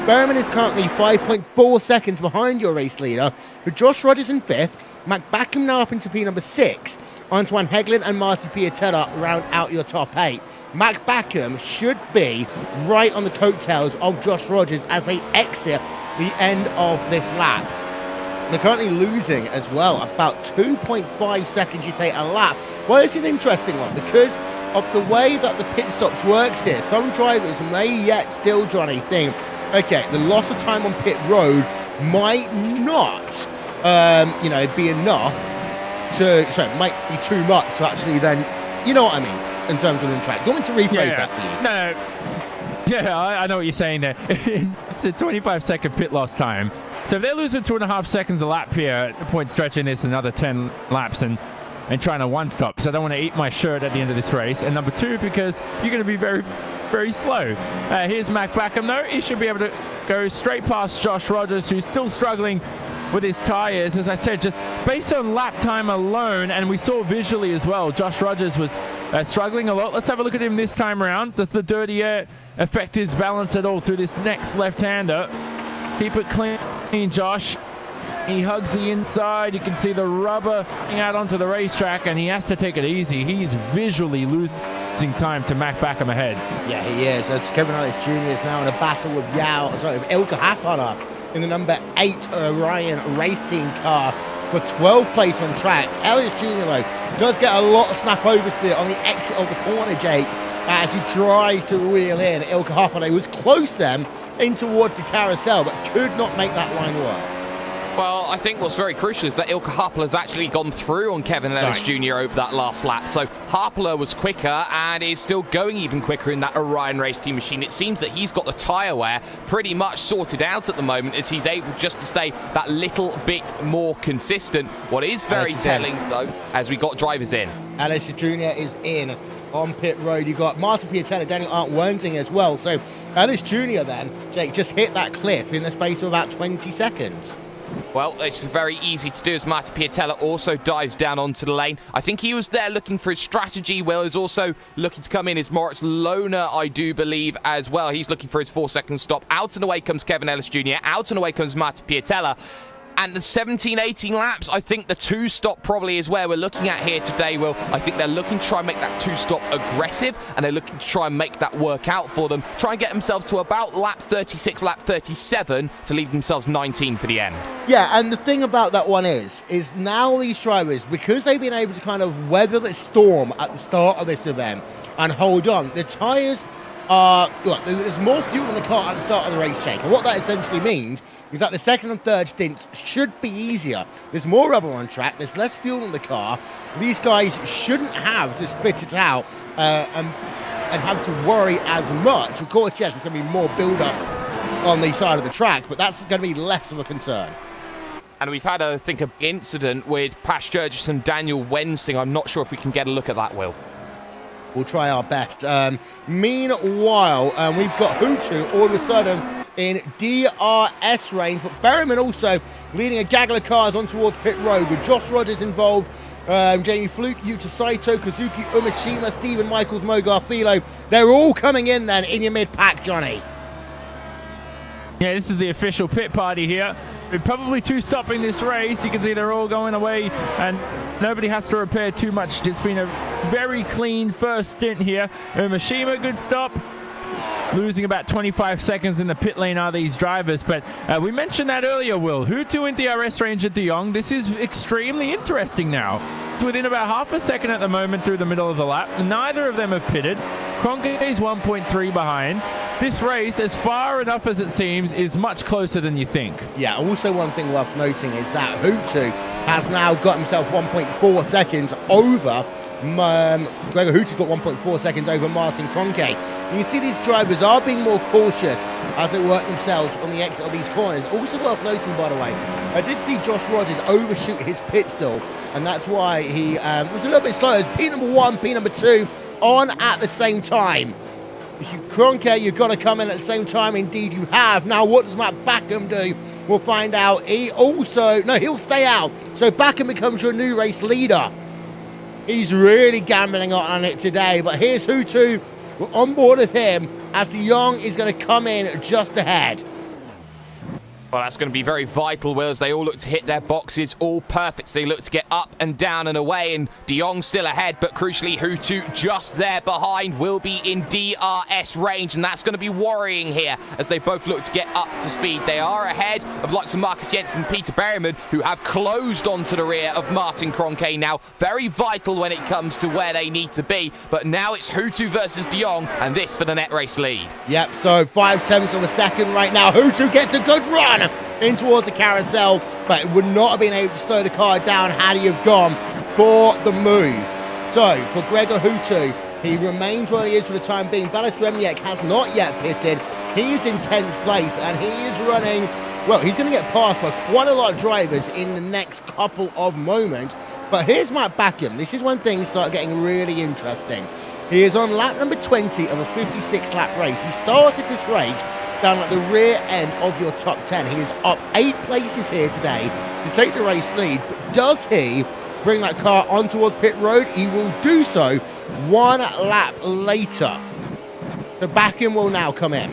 Berryman is currently 5.4 seconds behind your race leader, with Josh Rogers in 5th, Mac Backham now up into P number 6. Antoine Heglin and Marty Piatella round out your top 8. Mac Backham should be right on the coattails of Josh Rogers as they exit the end of this lap. They're currently losing as well, about 2.5 seconds, you say, a lap. Well, this is an interesting one because of the way that the pit stops works here. Some drivers may yet still, Johnny, think, okay, the loss of time on pit road might not, be enough to, it might be too much to actually then, you know what I mean, in terms of the track. Do you want me to rephrase that for you? No. Yeah, I know what you're saying there. It's a 25-second pit loss time. So if they're losing 2.5 seconds a lap here, point stretching this another 10 laps and trying to one-stop. So I don't want to eat my shirt at the end of this race. And number 2, because you're going to be very, very slow. Here's Mac Backham, though. He should be able to go straight past Josh Rogers, who's still struggling with his tyres. As I said, just based on lap time alone, and we saw visually as well, Josh Rogers was struggling a lot. Let's have a look at him this time around. Does the dirty air affect his balance at all through this next left-hander? Keep it clean, Josh. He hugs the inside. You can see the rubber out onto the racetrack, and he has to take it easy. He's visually losing time to Mac Backham ahead. Yeah, he is. As Kevin Ellis Jr. is now in a battle with Ilka Happana in the number 8 Orion race team car for 12th place on track. Ellis Jr. though does get a lot of snap oversteer on the exit of the corner, Jake, as he tries to reel in Ilka Happana, who was close then. in towards the carousel that could not make that line work. Well, I think what's very crucial is that Ilka Harpala has actually gone through on Kevin Ellis Jr. over that last lap. So Harpala was quicker and is still going even quicker in that Orion Race Team machine. It seems that he's got the tyre wear pretty much sorted out at the moment, as he's able just to stay that little bit more consistent. What is very telling, though, as we got drivers in. Ellis Jr. is in on pit road. You got Martin Piatella, Daniel Arndt-Wernting as well. So Ellis Jr. then, Jake, just hit that cliff in the space of about 20 seconds. Well, it's very easy to do as Martin Piatella also dives down onto the lane. I think he was there looking for his strategy. Will is also looking to come in as Moritz Lohner, I do believe, as well. He's looking for his 4-second stop. Out and away comes Kevin Ellis Jr. Out and away comes Martin Piatella. And the 17, 18 laps, I think the 2-stop probably is where we're looking at here today, Will. I think they're looking to try and make that 2-stop aggressive, and they're looking to try and make that work out for them. Try and get themselves to about lap 36, lap 37 to leave themselves 19 for the end. Yeah, and the thing about that one is now these drivers, because they've been able to kind of weather the storm at the start of this event and hold on, the tyres are, look, there's more fuel in the car at the start of the race, Jake. And what that essentially means is that the second and third stints should be easier. There's more rubber on track, there's less fuel in the car. These guys shouldn't have to spit it out and have to worry as much. Of course, yes, there's going to be more build-up on the side of the track, but that's going to be less of a concern. And we've had, I think, an incident with Pas Jurgis and Daniel Wensing. I'm not sure if we can get a look at that, Will. We'll try our best. Meanwhile, we've got Hutu all of a sudden in DRS range, but Berryman also leading a gaggle of cars on towards pit road with Josh Rogers involved, Jamie Fluke, Yuta Saito, Kazuki Umeshima, Stephen Michaels, Mo Garfilo. They're all coming in then in your mid-pack, Johnny. Yeah, this is the official pit party here. We're probably two-stopping this race. You can see they're all going away and nobody has to repair too much. It's been a very clean first stint here. Umeshima, good stop. Losing about 25 seconds in the pit lane are these drivers, but we mentioned that earlier, Will. Hutu in DRS range at De Jong. This is extremely interesting now. It's within about half a second at the moment through the middle of the lap. Neither of them have pitted. Kroenke is 1.3 behind. This race, as far enough as it seems, is much closer than you think. Yeah, also one thing worth noting is that Hutu has now got himself 1.4 seconds over Gregor Hutu's got 1.4 seconds over Martin Kroenke. You see these drivers are being more cautious as they work themselves on the exit of these corners. Also worth noting, by the way, I did see Josh Rogers overshoot his pit stall, and that's why he was a little bit slow. As P number 1, P number 2 on at the same time. Kroenke, you've got to come in at the same time. Indeed, you have. Now, what does Matt Backham do? We'll find out. He'll stay out. So Backham becomes your new race leader. He's really gambling on it today, but here's Hutu. We're on board with him as De Jong is going to come in just ahead. Well, that's going to be very vital, Will, as they all look to hit their boxes, all perfect. They look to get up and down and away, and De Jong still ahead, but crucially, Hutu just there behind will be in DRS range, and that's going to be worrying here as they both look to get up to speed. They are ahead of likes of Marcus Jensen and Peter Berryman, who have closed onto the rear of Martin Kroenke now. Very vital when it comes to where they need to be, but now it's Hutu versus De Jong, and this for the net race lead. Yep, so 5/10 of a second right now. Hutu gets a good run in towards the carousel, but it would not have been able to slow the car down had he have gone for the move. So for Gregor Hutu, he remains where he is for the time being. Balas Remniak has not yet pitted. He is in 10th place and he is running, well, he's going to get passed by quite a lot of drivers in the next couple of moments. But here's Matt Backham. This is when things start getting really interesting. He is on lap number 20 of a 56 lap race. He started this race down at the rear end of your top 10. He is up 8 places here today to take the race lead. But does he bring that car on towards pit road? He will do so 1 lap later. The Backham will now come in.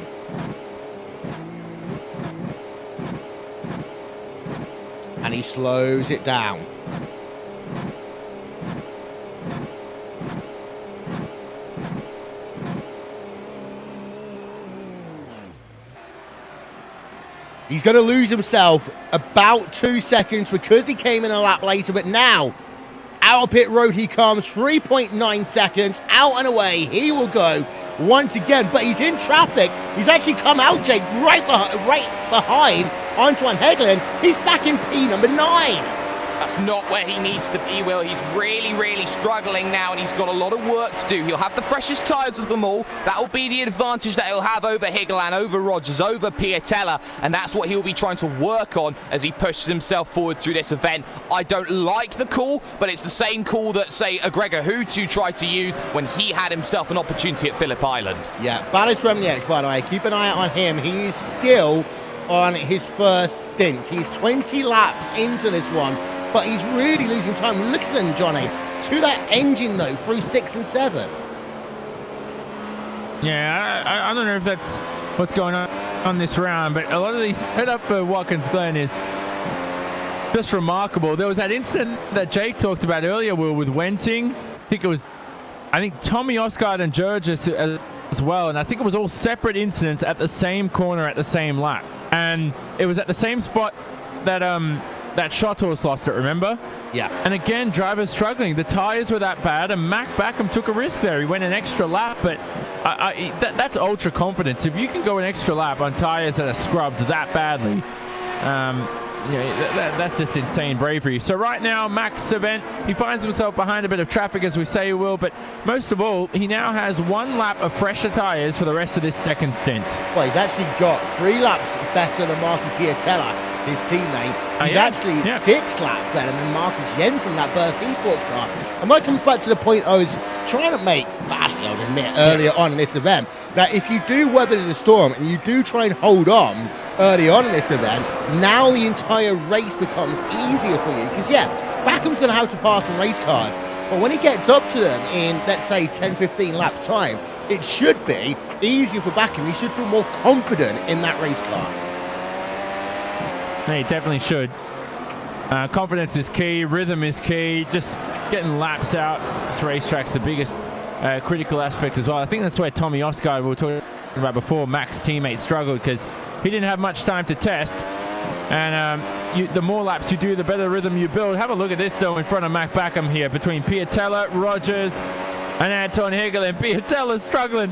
And he slows it down. He's going to lose himself about 2 seconds because he came in a lap later, but now out of pit road he comes, 3.9 seconds, out and away he will go once again, but he's in traffic. He's actually come out, Jake, right behind Antoine Hegelen. He's back in P number 9. That's not where he needs to be, Will. He's really, really struggling now, and he's got a lot of work to do. He'll have the freshest tyres of them all. That'll be the advantage that he'll have over Hegelen, over Rogers, over Piatella, and that's what he'll be trying to work on as he pushes himself forward through this event. I don't like the call, but it's the same call that, say, Gregor Hutu tried to use when he had himself an opportunity at Phillip Island. Yeah, Balis Remniak, by the way, keep an eye on him. He is still on his first stint. He's 20 laps into this one, but he's really losing time. Listen, Johnny, to that engine though through 6 and 7. Yeah, I don't know if that's what's going on this round, but a lot of these setup for Watkins Glen is just remarkable. There was that incident that Jake talked about earlier, Will, with Wensing. I think Tommy Oscar and Georges as well, and I think it was all separate incidents at the same corner at the same lap, and it was at the same spot that that Schottor's lost it, remember? Yeah. And again, drivers struggling. The tyres were that bad, and Mac Backham took a risk there. He went an extra lap, but that's ultra confidence. If you can go an extra lap on tyres that are scrubbed that badly, that's just insane bravery. So right now, Mac's event, he finds himself behind a bit of traffic, as we say he will, but most of all, he now has 1 lap of fresher tyres for the rest of this second stint. Well, he's actually got 3 laps better than Martin Piatella, his teammate. He's actually 6 laps better than Marcus Jensen, that burst eSports car. And that comes back to the point I was trying to make, I would admit, earlier on in this event, that if you do weather the storm and you do try and hold on early on in this event, now the entire race becomes easier for you. Because, Backham's going to have to pass some race cars, but when he gets up to them in, let's say, 10-15 laps time, it should be easier for Backham. He should feel more confident in that race car. He definitely should. Confidence is key, rhythm is key, just getting laps out. This racetrack's the biggest critical aspect as well. I think that's where Tommy Oscar, we were talking about before, Mac's teammate, struggled because he didn't have much time to test. And the more laps you do, the better rhythm you build. Have a look at this, though, in front of Mac Backham here, between Piatella, Rogers, and Anton Hegelen. Piatella's struggling.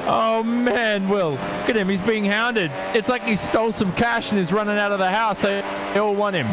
Oh, man, Will. Look at him. He's being hounded. It's like he stole some cash and is running out of the house. They all want him.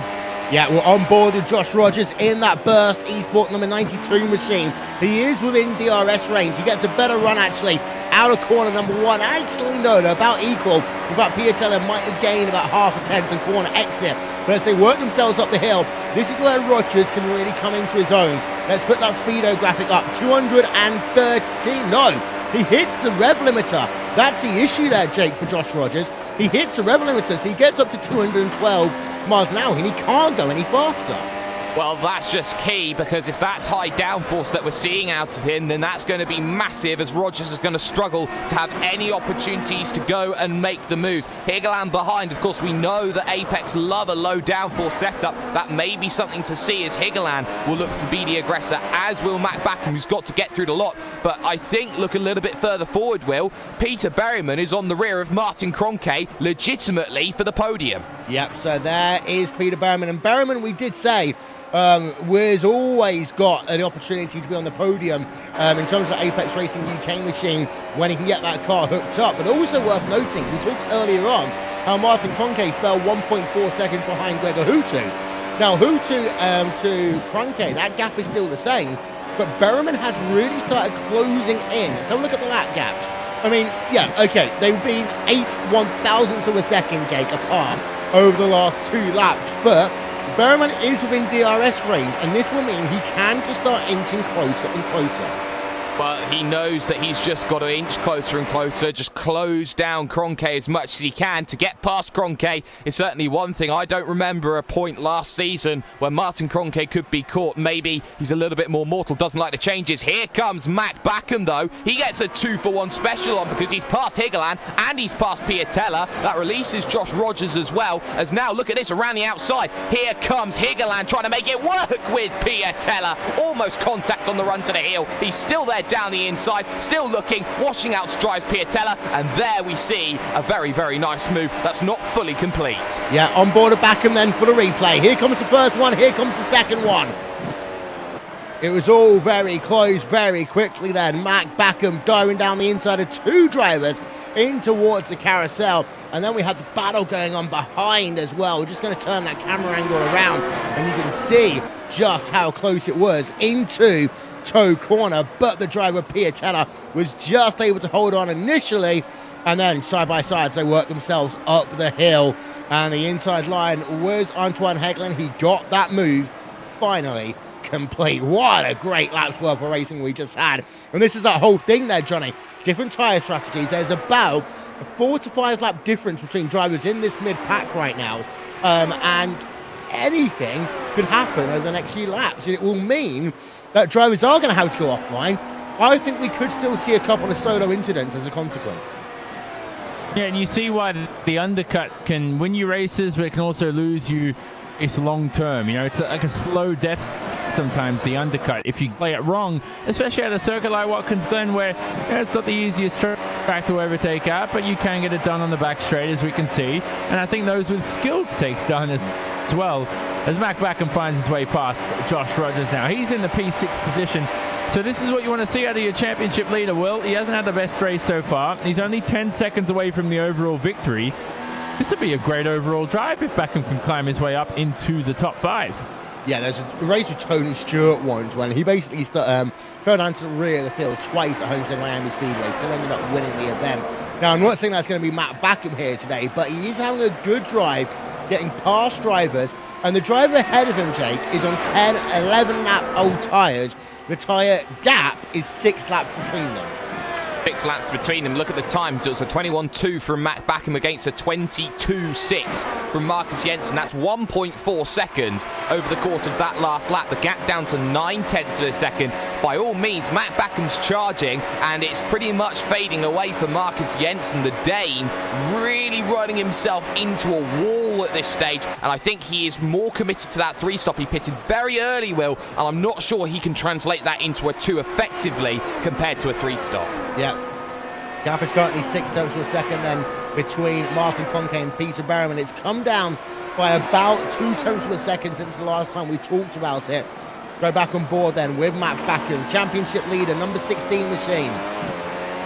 Yeah, we're on board with Josh Rogers in that burst eSport number 92 machine. He is within DRS range. He gets a better run, actually, out of corner number 1. Actually, no, they're about equal. In fact, Piatella might have gained about half a tenth of corner exit. But as they work themselves up the hill, this is where Rogers can really come into his own. Let's put that speedo graphic up. 230. No. He hits the rev limiter. That's the issue there, Jake, for Josh Rogers. He hits the rev limiter, so he gets up to 212 miles an hour, and he can't go any faster. Well, that's just key, because if that's high downforce that we're seeing out of him, then that's going to be massive, as Rogers is going to struggle to have any opportunities to go and make the moves. Hegelen behind, of course, we know that Apex love a low downforce setup. That may be something to see, as Hegelen will look to be the aggressor, as will Mac Backham, who's got to get through the lot. But I think, look a little bit further forward, Will, Peter Berryman is on the rear of Martin Kroenke, legitimately for the podium. Yep, so there is Peter Berryman. And Berryman, we did say, Weir's always got an opportunity to be on the podium in terms of the Apex Racing UK machine when he can get that car hooked up. But also worth noting, we talked earlier on how Martin Kroenke fell 1.4 seconds behind Gregor Hutu. Now, Hutu to Kroenke, that gap is still the same, but Berryman had really started closing in. Let's have a look at the lap gaps. I mean, they've been 8 1,000ths of a second, Jake, apart over the last 2 laps, but Berryman is within DRS range, and this will mean he can just start inching closer and closer. Well, he knows that he's just got to inch closer and closer, just close down Kroenke as much as he can. To get past Kroenke is certainly one thing. I don't remember a point last season where Martin Kroenke could be caught. Maybe he's a little bit more mortal, doesn't like the changes. Here comes Mac Backham, though. He gets a 2-for-1 special on because he's past Hegelen and he's past Piatella. That releases Josh Rogers as well, as now, look at this, around the outside. Here comes Hegelen trying to make it work with Piatella. Almost contact on the run to the heel. He's still there down the inside, still looking, washing out strides Piatella, and there we see a very, very nice move that's not fully complete. Yeah, on board of Backham then for the replay. Here comes the first one, here comes the second one. It was all very close very quickly then. Mac Backham diving down the inside of two drivers in towards the carousel. And then we had the battle going on behind as well. We're just going to turn that camera angle around and you can see just how close it was into toe corner. But the driver, Piatella, was just able to hold on initially. And then side by side, they worked themselves up the hill. And the inside line was Antoine Hegland. He got that move finally complete. What a great lap's worth of racing we just had. And this is that whole thing there, Johnny. Different tyre strategies. There's about a 4 to 5 lap difference between drivers in this mid-pack right now. And anything could happen over the next few laps. And it will mean that drivers are going to have to go offline. I think we could still see a couple of solo incidents as a consequence. Yeah, and you see why the undercut can win you races, but it can also lose you. It's long term. You know, it's like a slow death sometimes, the undercut, if you play it wrong, especially at a circuit like Watkins Glen, where it's not the easiest track to overtake at, but you can get it done on the back straight, as we can see. And I think those with skill takes done as well, as Mac Backham finds his way past Josh Rogers now. He's in the P6 position. So this is what you want to see out of your championship leader, Will. He hasn't had the best race so far. He's only 10 seconds away from the overall victory. This would be a great overall drive if Backham can climb his way up into the top 5. Yeah, there's a race with Tony Stewart once when he basically fell down to the rear of the field twice at Homestead Miami Speedway, still ended up winning the event. Now, I'm not saying that's going to be Matt Backham here today, but he is having a good drive, getting past drivers, and the driver ahead of him, Jake, is on 10, 11 lap old tyres. The tyre gap is 6 laps between them. 6 laps between them. Look at the times. It was a 21.2 from Mac Backham against a 22.6 from Marcus Jensen. That's 1.4 seconds over the course of that last lap. The gap down to 9/10 of a second. By all means, Mac Backham's charging, and it's pretty much fading away for Marcus Jensen, the Dane, really running himself into a wall at this stage. And I think he is more committed to that 3-stop. He pitted very early, Will, and I'm not sure he can translate that into a 2 effectively compared to a 3-stop. Yeah. Gap is currently 6 tenths of a second then between Martin Conke and Peter Berriman. It's come down by about 2 tenths of a second since the last time we talked about it. Go back on board then with Matt Backham, championship leader, number 16 machine.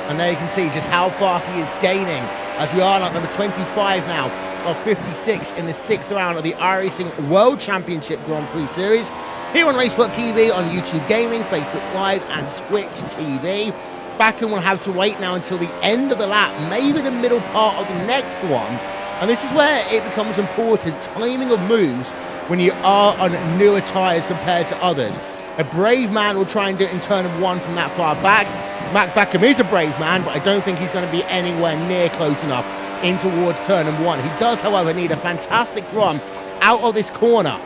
And there you can see just how fast he is gaining as we are at number 25 now of 56 in the 6th round of the iRacing World Championship Grand Prix Series. Here on RaceSpotTV on YouTube Gaming, Facebook Live and Twitch TV. Backham will have to wait now until the end of the lap, maybe the middle part of the next one. And this is where it becomes important, timing of moves when you are on newer tyres compared to others. A brave man will try and do it in turn of 1 from that far back. Mac Backham is a brave man, but I don't think he's going to be anywhere near close enough in towards turn of 1. He does, however, need a fantastic run out of this corner.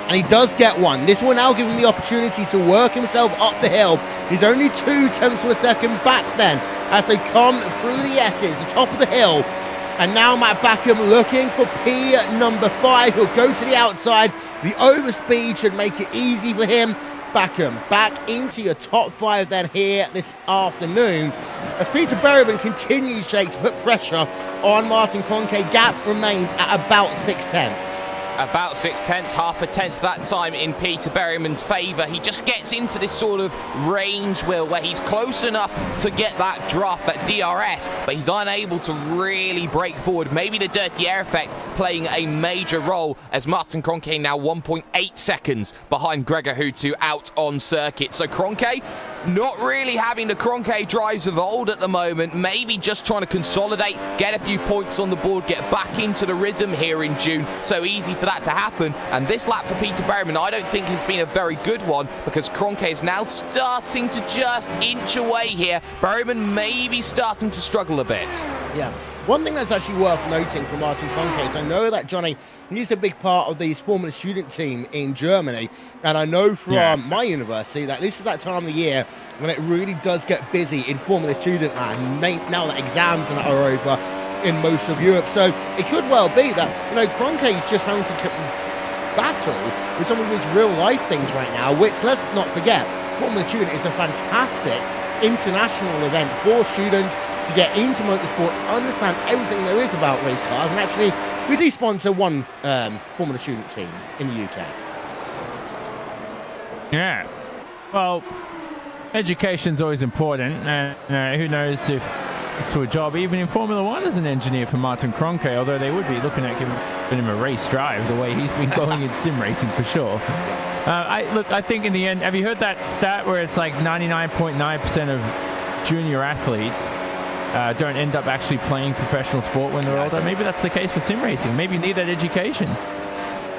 And he does get one. This will now give him the opportunity to work himself up the hill. He's only 2 tenths of a second back then as they come through the S's, the top of the hill. And now Matt Backham looking for P number 5. He'll go to the outside. The overspeed should make it easy for him. Backham back into your top 5 then here this afternoon. As Peter Berriman continues, Jake, to put pressure on Martin Conke. Gap remains at about 6 tenths. About 6 tenths, half a tenth that time in Peter Berriman's favour. He just gets into this sort of range, Will, where he's close enough to get that draft, that DRS, but he's unable to really break forward. Maybe the dirty air effect playing a major role as Martin Conke now 1.8 seconds behind Gregor Hutu out on circuit. So Conke not really having the Conke drives of old at the moment, maybe just trying to consolidate, get a few points on the board, get back into the rhythm here in June. So easy for that to happen. And this lap for Peter Berriman, I don't think has been a very good one because Conke is now starting to just inch away here. Berriman maybe starting to struggle a bit. Yeah. One thing that's actually worth noting from Martin Conke is I know that Johnny, he's a big part of the Formula Student team in Germany, and I know from my university that this is that time of the year when it really does get busy in Formula Student land, now that exams and that are over in most of Europe. So it could well be that, you know, Conke is just having to battle with some of his real life things right now, which, let's not forget, Formula Student is a fantastic international event for students to get into motorsports, understand everything there is about race cars, and actually we do sponsor one Formula Student team in the UK. Yeah. Well, education's always important, and who knows if it's to a job, even in Formula One as an engineer for Martin Kroenke, although they would be looking at giving him a race drive the way he's been going in sim racing for sure. I think in the end, have you heard that stat where it's like 99.9% of junior athletes don't end up actually playing professional sport when they're older? Maybe that's the case for sim racing. Maybe you need that education.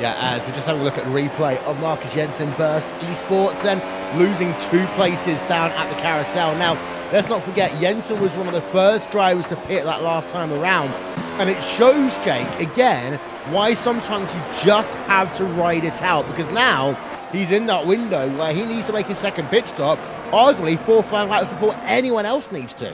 Yeah, as we just have a look at the replay of Marcus Jensen burst eSports, then losing 2 places down at the carousel. Now, let's not forget, Jensen was one of the first drivers to pit that last time around. And it shows, Jake, again, why sometimes you just have to ride it out. Because now he's in that window where he needs to make his second pit stop, arguably 4 or 5 laps before anyone else needs to.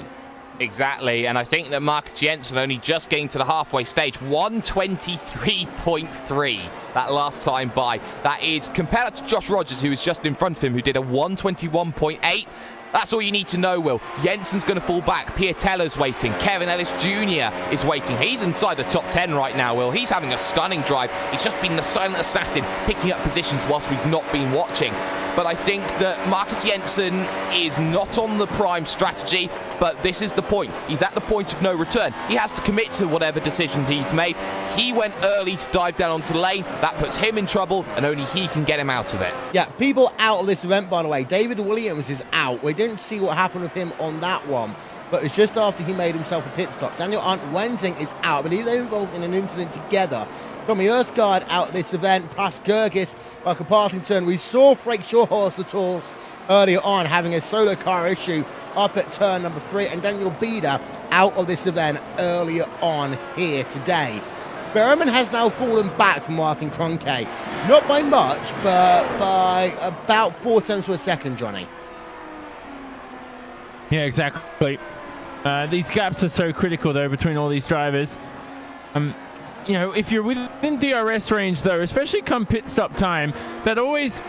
Exactly, and I think that Marcus Jensen only just getting to the halfway stage, 123.3 that last time by. That is compared to Josh Rogers, who was just in front of him, who did a 121.8. That's all you need to know, Will. Jensen's going to fall back. Piatella's waiting. Kevin Ellis Jr. is waiting. He's inside the top 10 right now, Will. He's having a stunning drive. He's just been the silent assassin, picking up positions whilst we've not been watching. But I think that Marcus Jensen is not on the prime strategy, but this is the point. He's at the point of no return. He has to commit to whatever decisions he's made. He went early to dive down onto the lane. That puts him in trouble, and only he can get him out of it. Yeah, people out of this event, by the way. David Williams is out. We didn't see what happened with him on that one, but it's just after he made himself a pit stop. Daniel Arndt Wensing is out, but he's involved in an incident together. Tommy Erskard out this event, past Gergis, like a parting turn. We saw Frank Shawhorst the Tools earlier on having a solo car issue up at turn number 3, and Daniel Bieder out of this event earlier on here today. Berman has now fallen back from Martin Kroenke. Not by much, but by about 4 tenths of a second, Johnny. Yeah, exactly. These gaps are so critical, though, between all these drivers. You know, if you're within DRS range, though, especially come pit stop time, it always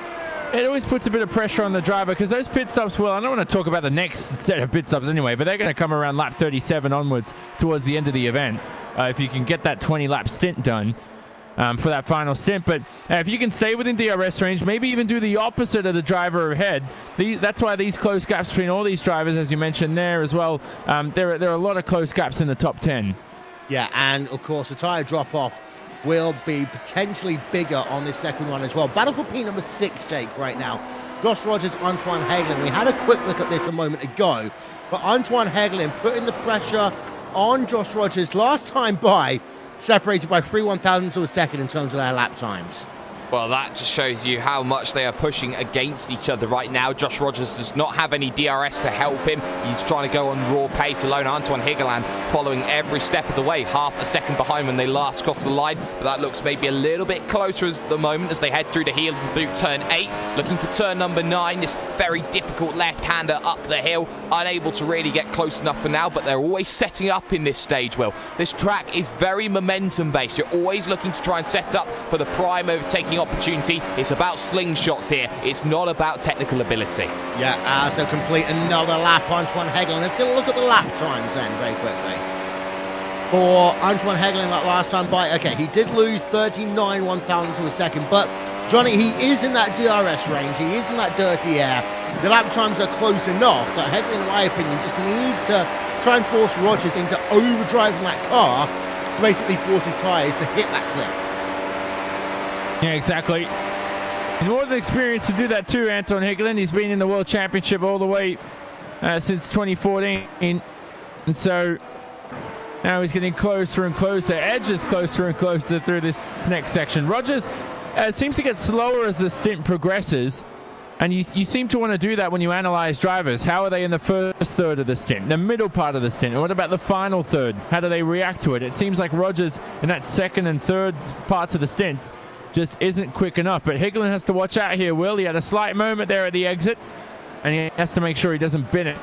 puts a bit of pressure on the driver, because those pit stops, well, I don't want to talk about the next set of pit stops anyway, but they're going to come around lap 37 onwards towards the end of the event, if you can get that 20-lap stint done for that final stint. But if you can stay within DRS range, maybe even do the opposite of the driver ahead. That's why these close gaps between all these drivers, as you mentioned there as well, there are a lot of close gaps in the top 10. Yeah, and of course the tyre drop-off will be potentially bigger on this second one as well. Battle for P number 6, Jake, right now. Josh Rogers, Antoine Hagelin. We had a quick look at this a moment ago, but Antoine Hagelin putting the pressure on Josh Rogers last time by, separated by 3 1,000ths of a second in terms of their lap times. Well, that just shows you how much they are pushing against each other right now. Josh Rogers does not have any DRS to help him. He's trying to go on raw pace alone. Antoine Higeland following every step of the way, half a second behind when they last crossed the line. But that looks maybe a little bit closer at the moment as they head through the heel of the boot, turn 8. Looking for turn number 9, this very difficult left-hander up the hill. Unable to really get close enough for now, but they're always setting up in this stage, Will. This track is very momentum-based. You're always looking to try and set up for the prime overtaking opportunity. It's about slingshots here. It's not about technical ability. Yeah, so complete another lap, Antoine Hagelin. Let's get a look at the lap times then very quickly. For Antoine Hagelin that last time by, okay, he did lose 39 1,000ths of a second, but Johnny, he is in that DRS range. He is in that dirty air. The lap times are close enough that Hagelin, in my opinion, just needs to try and force Rogers into overdriving that car to basically force his tyres to hit that cliff. Yeah, exactly. He's more than experienced to do that too, Anton Higelin. He's been in the World Championship all the way since 2014. And so now he's getting closer and closer. Edges closer and closer through this next section. Rogers seems to get slower as the stint progresses. And you seem to want to do that when you analyze drivers. How are they in the first third of the stint, the middle part of the stint? And what about the final third? How do they react to it? It seems like Rogers in that second and third parts of the stints just isn't quick enough. But Higelin has to watch out here, Will. He had a slight moment there at the exit, and he has to make sure he doesn't bin it,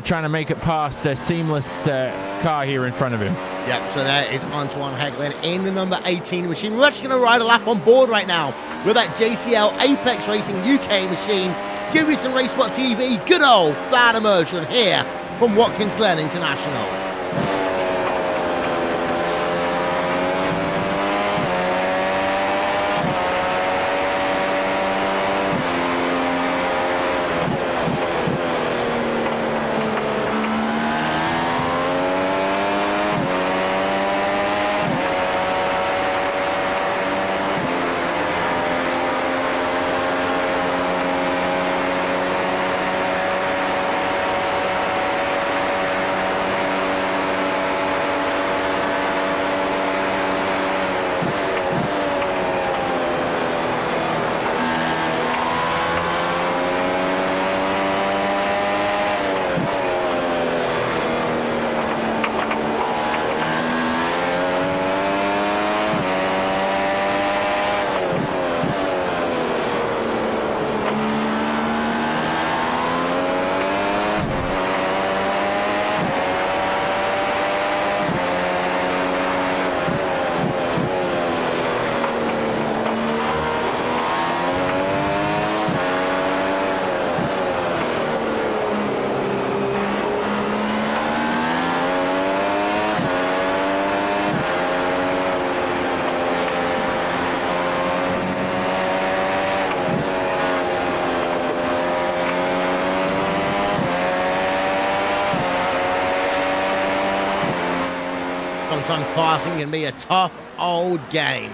trying to make it past a seamless car here in front of him. Yep, so there is Antoine Hagelin in the number 18 machine. We're actually going to ride a lap on board right now with that JCL Apex Racing UK machine. Give me some RaceSpotTV, good old fan immersion here from Watkins Glen International. Sometimes passing can be a tough old game.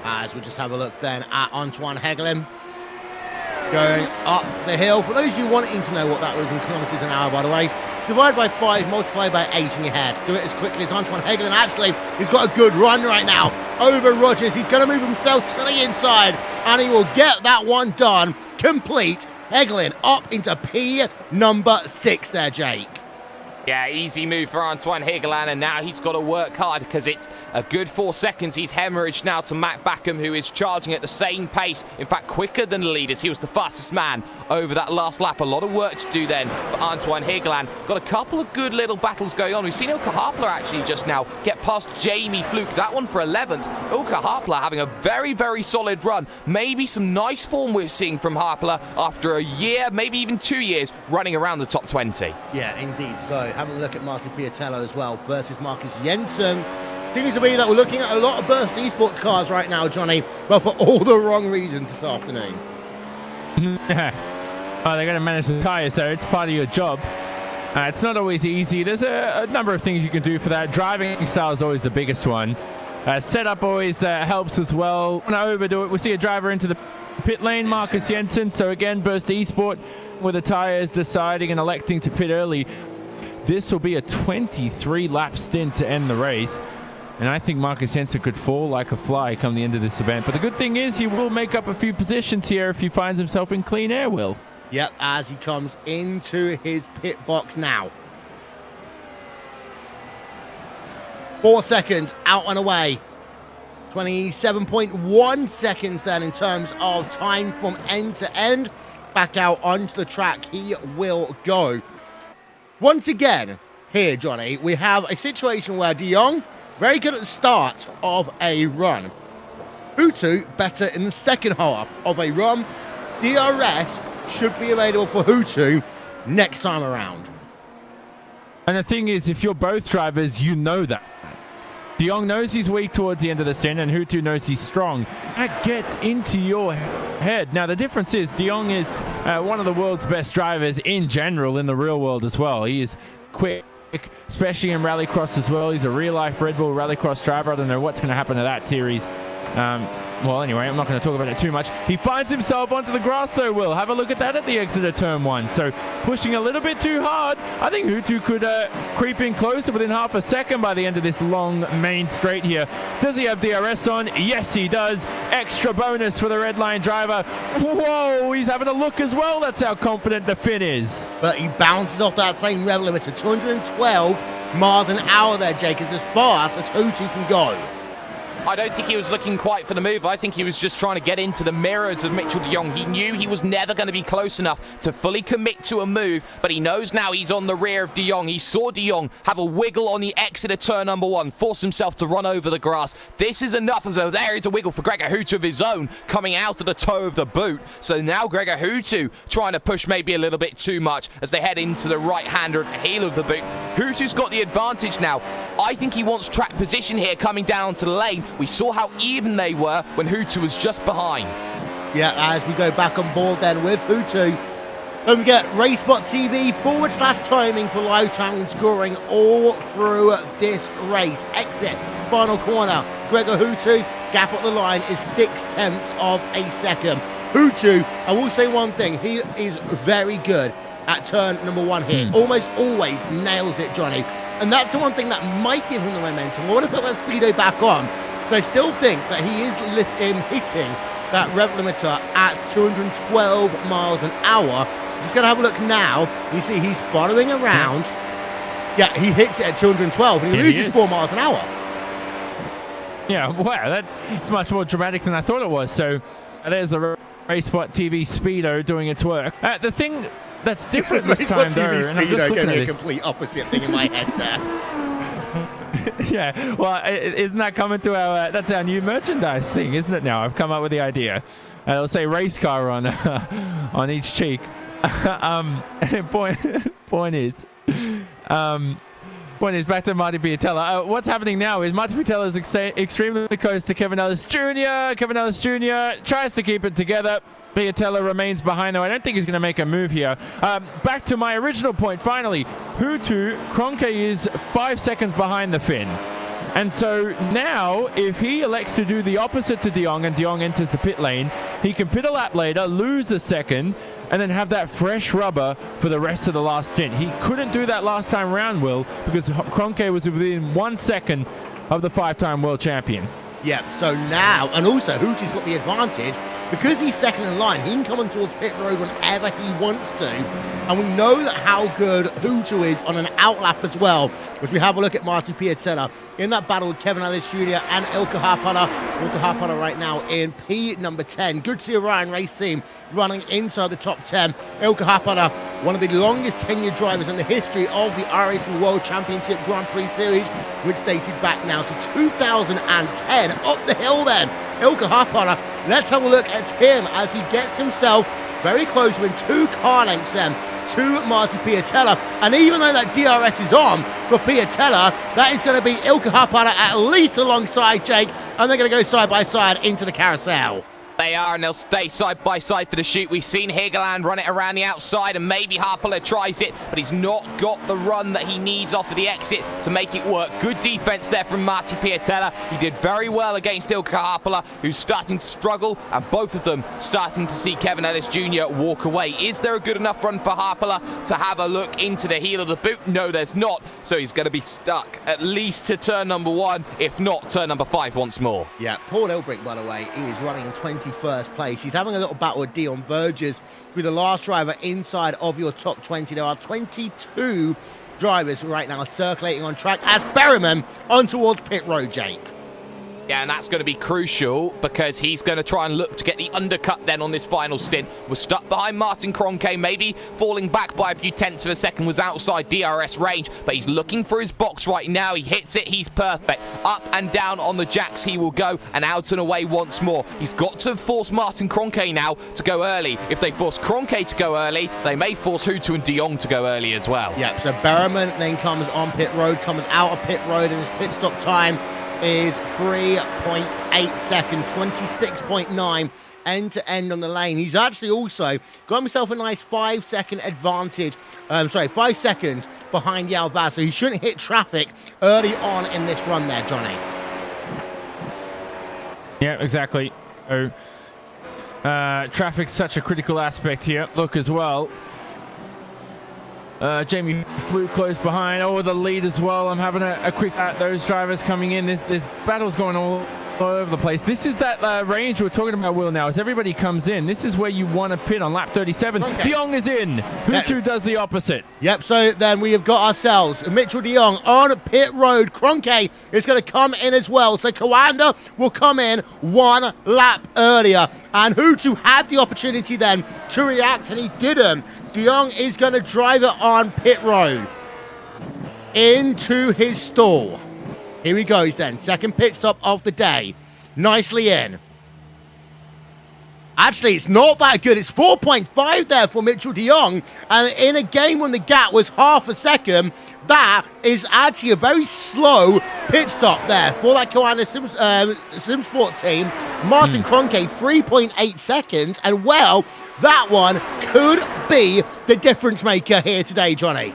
As we just have a look then at Antoine Hegelen going up the hill. For those of you wanting to know what that was in kilometers an hour, by the way, divide by 5, multiply by 8 in your head. Do it as quickly as Antoine Hegelen. Actually, he's got a good run right now over Rogers. He's going to move himself to the inside, and he will get that one done, complete. Hegelen up into P number 6 there, Jake. Yeah, easy move for Antoine Hegelen, and now he's got to work hard because it's a good 4 seconds. He's hemorrhaged now to Matt Backham, who is charging at the same pace, in fact quicker than the leaders. He was the fastest man over that last lap. A lot of work to do then for Antoine Hegelen. Got a couple of good little battles going on. We've seen Ilka Harpler actually just now get past Jamie Fluke, that one for 11th. Ilka Harpler having a very, very solid run. Maybe some nice form we're seeing from Harpler after a year, maybe even 2 years, running around the top 20. Yeah, indeed. So having a look at Martin Piatello as well versus Marcus Jensen. Seems to be that we're looking at a lot of Burst eSports cars right now, Johnny, but for all the wrong reasons this afternoon. Oh, they're going to manage the tyres, so it's part of your job. It's not always easy. There's a number of things you can do for that. Driving style is always the biggest one. Setup always helps as well. When I overdo it, we see a driver into the pit lane, Marcus Jensen. So again, Burst eSport with the tyres deciding and electing to pit early. This will be a 23-lap stint to end the race. And I think Marcus Jensen could fall like a fly come the end of this event. But the good thing is he will make up a few positions here if he finds himself in clean air, Will. Yep, as he comes into his pit box now. 4 seconds out and away. 27.1 seconds then in terms of time from end to end. Back out onto the track he will go. Once again, here, Johnny, we have a situation where De Jong, very good at the start of a run. Hutu, better in the second half of a run. DRS should be available for Hutu next time around. And the thing is, if you're both drivers, you know that. De Jong knows he's weak towards the end of the stint, and Hutu knows he's strong. That gets into your head. Now, the difference is De Jong is one of the world's best drivers in general in the real world as well. He is quick, especially in Rallycross as well. He's a real-life Red Bull Rallycross driver. I don't know what's going to happen to that series. Well, anyway, I'm not going to talk about it too much. He finds himself onto the grass, though, Will. Have a look at that at the exit of turn 1. So pushing a little bit too hard. I think Hutu could creep in closer within half a second by the end of this long main straight here. Does he have DRS on? Yes, he does. Extra bonus for the red line driver. Whoa, he's having a look as well. That's how confident the Finn is. But he bounces off that same rev limiter, 212 miles an hour there, Jake, is as fast as Hutu can go. I don't think he was looking quite for the move. I think he was just trying to get into the mirrors of Mitchell de Jong. He knew he was never going to be close enough to fully commit to a move, but he knows now he's on the rear of de Jong. He saw de Jong have a wiggle on the exit of turn number 1, force himself to run over the grass. This is enough, as though there is a wiggle for Gregor Hutu of his own coming out of the toe of the boot. So now Gregor Hutu trying to push maybe a little bit too much as they head into the right-hander at the heel of the boot. Hutu's got the advantage now. I think he wants track position here coming down to the lane. We saw how even they were when Hutu was just behind. Yeah, as we go back on board then with Hutu. Don't forget, RaceSpotTV /timing for live timing and scoring all through this race. Exit, final corner. Gregor Hutu, gap at the line is 0.6 of a second. Hutu, I will say one thing, he is very good at turn number 1 here. Almost always nails it, Johnny. And that's the one thing that might give him the momentum. I want to put that speedo back on. So I still think that he is hitting that rev limiter at 212 miles an hour. Just going to have a look now. You see he's following around. Yeah, he hits it at 212 and he loses 4 miles an hour. Yeah, wow, that's much more dramatic than I thought it was. So there's the RaceSpotTV speedo doing its work. The thing that's different this time, though, and I'm just looking at a complete opposite thing in my head there. Yeah, well, isn't that coming to our? That's our new merchandise thing, isn't it? Now I've come up with the idea. It'll say race car on on each cheek. Point is back to Marty Piatella. What's happening now is Marty Piatella is extremely close to Kevin Ellis Jr. Kevin Ellis Jr. tries to keep it together. Piatella remains behind, though. I don't think he's going to make a move here. Back to my original point, finally. Hutu, Kroenke is 5 seconds behind the Finn. And so now, if he elects to do the opposite to De Jong and De Jong enters the pit lane, he can pit a lap later, lose a second, and then have that fresh rubber for the rest of the last stint. He couldn't do that last time round, Will, because Kroenke was within 1 second of the 5-time world champion. Yeah, so now, and also Hooty's got the advantage because he's second in line. He can come on towards pit road whenever he wants to, and we know that how good Hutu is on an outlap as well. If we have a look at Martin Piatella in that battle with Kevin Ellis Jr. and Ilkka Haapala. Ilkka Haapala right now in P number 10. Good to see Orion Race Team running inside the top 10. Ilkka Haapala, one of the longest tenured drivers in the history of the iRacing World Championship Grand Prix Series, which dated back now to 2010. Up the hill then, Ilkka Haapala. Let's have a look at him as he gets himself very close within 2 car lengths then to Martin Piatella. And even though that DRS is on for Piatella, that is going to be Ilkka Haapala at least alongside Jake, and they're going to go side by side into the carousel. They are, and they'll stay side by side for the shoot. We've seen Higeland run it around the outside, and maybe Haapala tries it, but he's not got the run that he needs off of the exit to make it work. Good defense there from Martin Piatella. He did very well against Ilkka Haapala, who's starting to struggle, and both of them starting to see Kevin Ellis Jr. walk away. Is there a good enough run for Haapala to have a look into the heel of the boot? No, there's not. So he's going to be stuck at least to turn number 1, if not turn number 5 once more. Yeah, Paul Elbrick, by the way, he is running in 21st place. He's having a little battle with Dion Verges, with the last driver inside of your top 20. There are 22 drivers right now circulating on track as Berryman on towards pit road, Jake. Yeah, and that's going to be crucial because he's going to try and look to get the undercut then on this final stint. We're stuck behind Martin Kroenke, maybe falling back by a few tenths of a second, was outside DRS range, but he's looking for his box right now. He hits it, he's perfect. Up and down on the jacks he will go, and out and away once more. He's got to force Martin Kroenke now to go early. If they force Kroenke to go early, they may force Hutu and De Jong to go early as well. Yeah, so Berryman then comes on pit road, comes out of pit road, and his pit stop time is 3.8 seconds, 26.9 end to end on the lane. He's actually also got himself a nice 5-second advantage, 5 seconds behind Yao Vaz, so he shouldn't hit traffic early on in this run there, Johnny. Yeah, exactly. Oh, traffic's such a critical aspect here. Look as well. Jamie flew close behind. Oh, the lead as well. I'm having a quick at those drivers coming in. There's battles going all over the place. This is that range we're talking about, Will, now. As everybody comes in, this is where you want to pit on lap 37. Okay. De Jong is in. Hutu does the opposite. Yep, so then we have got ourselves Mitchell De Jong on pit road. Kroenke is going to come in as well. So Kawanda will come in 1 lap earlier. And Hutu had the opportunity then to react, and he didn't. De Jong is going to drive it on pit road into his stall. Here he goes then. Second pit stop of the day. Nicely in. Actually, it's not that good. It's 4.5 there for Mitchell De Jong. And in a game when the gap was half a second, that is actually a very slow pit stop there for that Koana SimSport team. Martin Kroenke, 3.8 seconds. And, well, that one could be the difference maker here today, Johnny.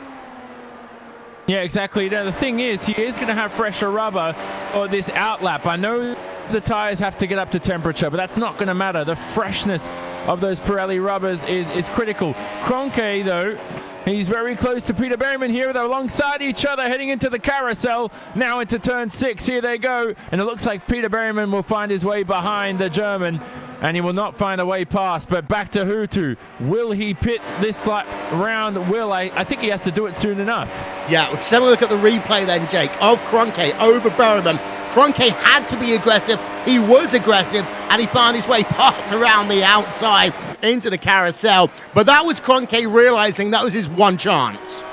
Yeah, exactly. Now, the thing is, he is going to have fresher rubber or this outlap. I know the tires have to get up to temperature, but that's not going to matter. The freshness of those Pirelli rubbers is critical. Kroenke, though, he's very close to Peter Berryman here. They're alongside each other heading into the carousel. Now into turn 6. Here they go. And it looks like Peter Berryman will find his way behind the German, and he will not find a way past. But back to Hutu. Will he pit this round? I think he has to do it soon enough. Yeah, let's have a look at the replay then, Jake, of Kroenke over Berryman. Kroenke had to be aggressive. He was aggressive, and he found his way past around the outside into the carousel. But that was Kroenke realizing that was his one chance.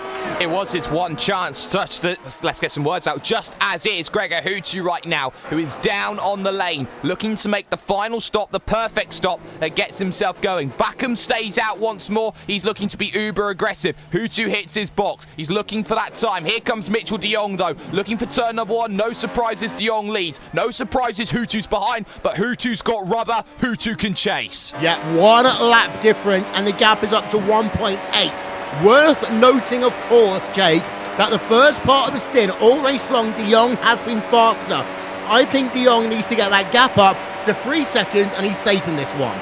It was his one chance. Let's get some words out. Just as it is Gregor Hutu right now, who is down on the lane, looking to make the final stop, the perfect stop that gets himself going. Backham stays out once more. He's looking to be uber aggressive. Hutu hits his box. He's looking for that time. Here comes Mitchell de Jong, though, looking for turn number 1. No surprises, de Jong leads. No surprises, Hutu's behind, but Hutu's got rubber. Hutu can chase. Yeah, 1 lap difference, and the gap is up to 1.8. Worth noting, of course, Jake, that the first part of the stint, all race long, de Jong has been faster. I think de Jong needs to get that gap up to 3 seconds, and he's safe in this one.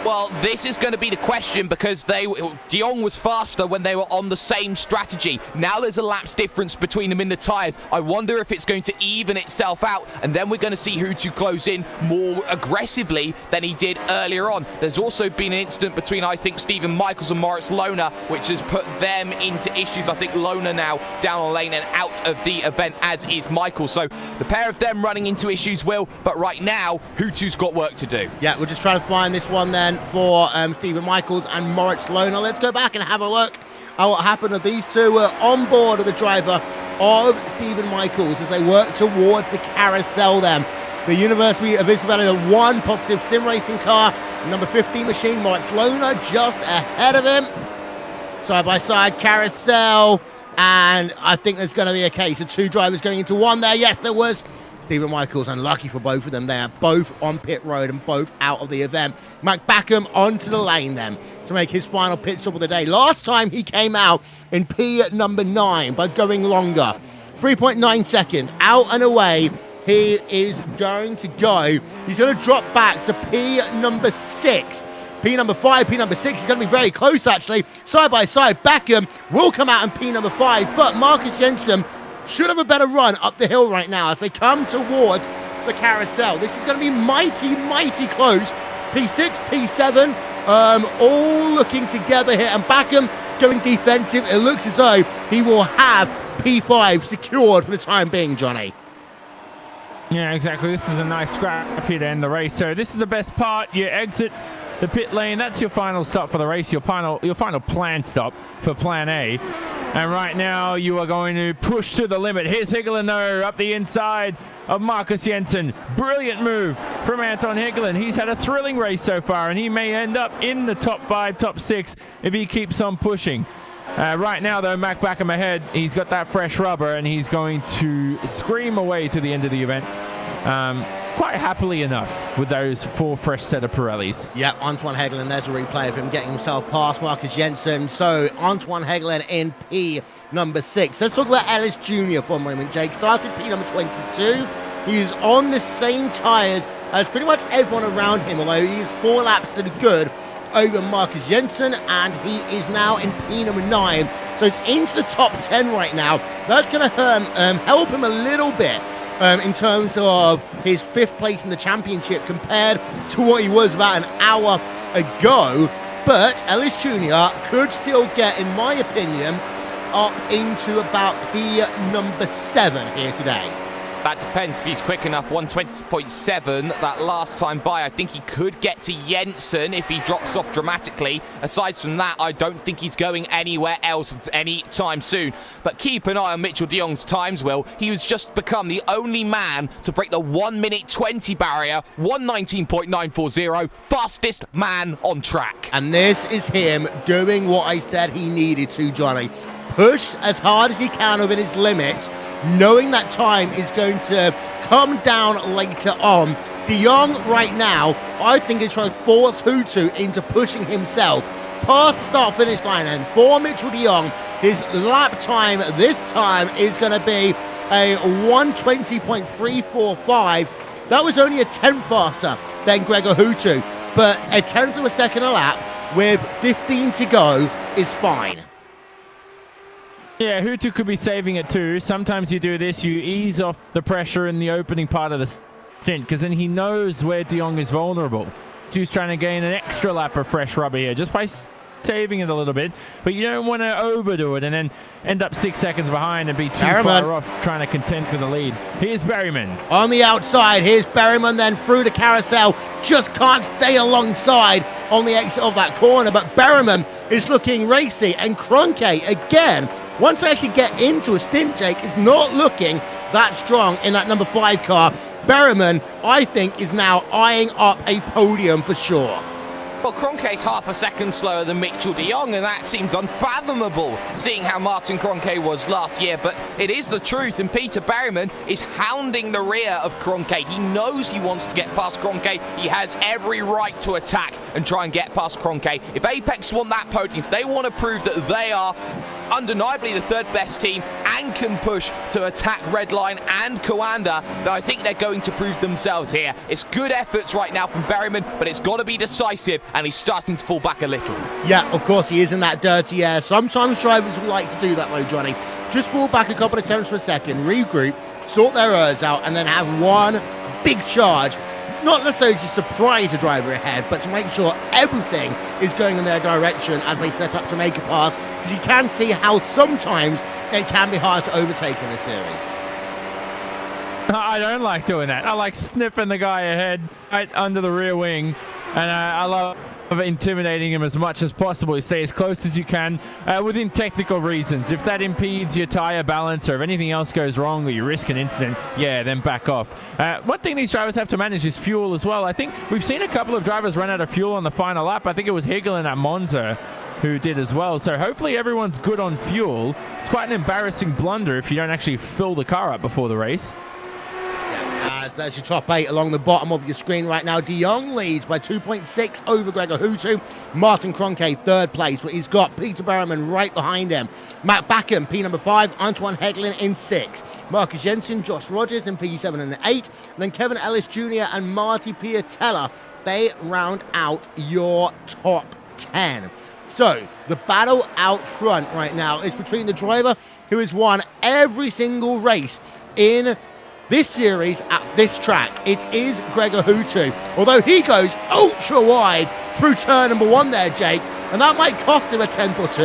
Well, this is going to be the question, because de Jong was faster when they were on the same strategy. Now there's a lapse difference between them in the tyres. I wonder if it's going to even itself out, and then we're going to see Hutu close in more aggressively than he did earlier on. There's also been an incident between, I think, Stephen Michaels and Moritz Lohner, which has put them into issues. I think Lohner now down on lane and out of the event, as is Michaels. So the pair of them running into issues, Will, but right now, Hutu's got work to do. Yeah, we're just trying to find this one then for Stephen Michaels and Moritz Lohner. Let's go back and have a look at what happened. These two were on board of the driver of Stephen Michaels as they work towards the carousel then. The University of Isabella, 1 positive sim racing car, number 15 machine, Moritz Lohner just ahead of him. Side by side carousel, and I think there's going to be a case of 2 drivers going into 1 there. Yes, there was. Stephen Michaels, unlucky for both of them. They are both on pit road and both out of the event. Mac Backham onto the lane then to make his final pit stop of the day. Last time he came out in P number 9 by going longer. 3.9 second, out and away. He is going to go. He's going to drop back to P number 6. P number 5, P number 6 is going to be very close actually. Side by side, Backham will come out in P number 5, but Marcus Jensen should have a better run up the hill right now as they come towards the carousel. This is going to be mighty, mighty close. P6, P7, all looking together here. And Backham going defensive. It looks as though he will have P5 secured for the time being, Johnny. Yeah, exactly. This is a nice scrap here to end the race. So this is the best part. You exit the pit lane. That's your final stop for the race, your final planned stop for plan A. And right now you are going to push to the limit. Here's Higgelen up the inside of Marcus Jensen. Brilliant move from Anton Higgelen. He's had a thrilling race so far, and he may end up in the top 5, top 6 if he keeps on pushing. Right now, though, Mac Backham ahead. He's got that fresh rubber, and he's going to scream away to the end of the event. Quite happily enough with those 4 fresh set of Pirellis. Yeah, Antoine Higgelen, there's a replay of him getting himself past Marcus Jensen. So Antoine Higgelen in P number 6. Let's talk about Ellis Jr. for a moment, Jake. Started P number 22. He's on the same tyres as pretty much everyone around him, although he is 4 laps to the good over Marcus Jensen, and he is now in P number 9. So he's into the top 10 right now. That's going to help him a little bit in terms of his 5th place in the championship compared to what he was about an hour ago. But Ellis Jr. could still get, in my opinion, up into about P number 7 here today. That depends if he's quick enough. 120.7 that last time by. I think he could get to Jensen if he drops off dramatically. Aside from that, I don't think he's going anywhere else anytime soon. But keep an eye on Mitchell de Jong's times, Will. He has just become the only man to break the 1 minute 20 barrier. 119.940. Fastest man on track. And this is him doing what I said he needed to, Johnny. Push as hard as he can within his limits, knowing that time is going to come down later on. De Jong right now, I think, is trying to force Hutu into pushing himself past the start-finish line. And for Mitchell de Jong, his lap time this time is going to be a 120.345. That was only a 10th faster than Gregor Hutu, but a 10th of a second a lap with 15 to go is fine. Yeah, Hutu could be saving it too. Sometimes you do this, you ease off the pressure in the opening part of the stint, because then he knows where de Jong is vulnerable. He's trying to gain an extra lap of fresh rubber here just by saving it a little bit, but you don't want to overdo it and then end up 6 seconds behind and be too far off trying to contend for the lead. Here's Berryman. On the outside, here's Berryman then through the carousel. Just can't stay alongside on the exit of that corner, but Berryman is looking racy, and Kroenke again once they actually get into a stint, Jake, it's not looking that strong in that number 5 car. Berryman, I think, is now eyeing up a podium for sure. Well, Kroenke's half a second slower than Mitchell de Jong, and that seems unfathomable, seeing how Martin Kroenke was last year. But it is the truth, and Peter Berryman is hounding the rear of Kroenke. He knows he wants to get past Kroenke. He has every right to attack and try and get past Kroenke. If Apex want that podium, if they want to prove that they are undeniably the third best team and can push to attack Redline and Coanda, then I think they're going to prove themselves here. It's good efforts right now from Berryman, but it's got to be decisive, and he's starting to fall back a little. Yeah, of course he is in that dirty air. Sometimes drivers will like to do that though, Johnny. Just fall back a couple of attempts for a second, regroup, sort their errors out, and then have one big charge. Not necessarily to surprise the driver ahead, but to make sure everything is going in their direction as they set up to make a pass. Because you can see how sometimes it can be hard to overtake in this series. I don't like doing that. I like sniffing the guy ahead right under the rear wing, and I love intimidating him as much as possible. You stay as close as you can within technical reasons. If that impedes your tire balance or if anything else goes wrong or you risk an incident, yeah, then back off. One thing these drivers have to manage is fuel as well. I think we've seen a couple of drivers run out of fuel on the final lap. I think it was Higgelen at Monza who did as well. So hopefully everyone's good on fuel. It's quite an embarrassing blunder if you don't actually fill the car up before the race. There's your top 8 along the bottom of your screen right now. De Jong leads by 2.6 over Gregor Hutu. Martin Kroenke, 3rd place, but he's got Peter Berryman right behind him. Matt Backham, P number 5. Antoine Hegelin in 6. Marcus Jensen, Josh Rogers in P7 and 8. And then Kevin Ellis Jr. and Marty Piatella, they round out your top 10. So, the battle out front right now is between the driver who has won every single race in this series at this track. It is Gregor Hutu, although he goes ultra wide through turn number 1 there, Jake, and that might cost him a 10th or 2.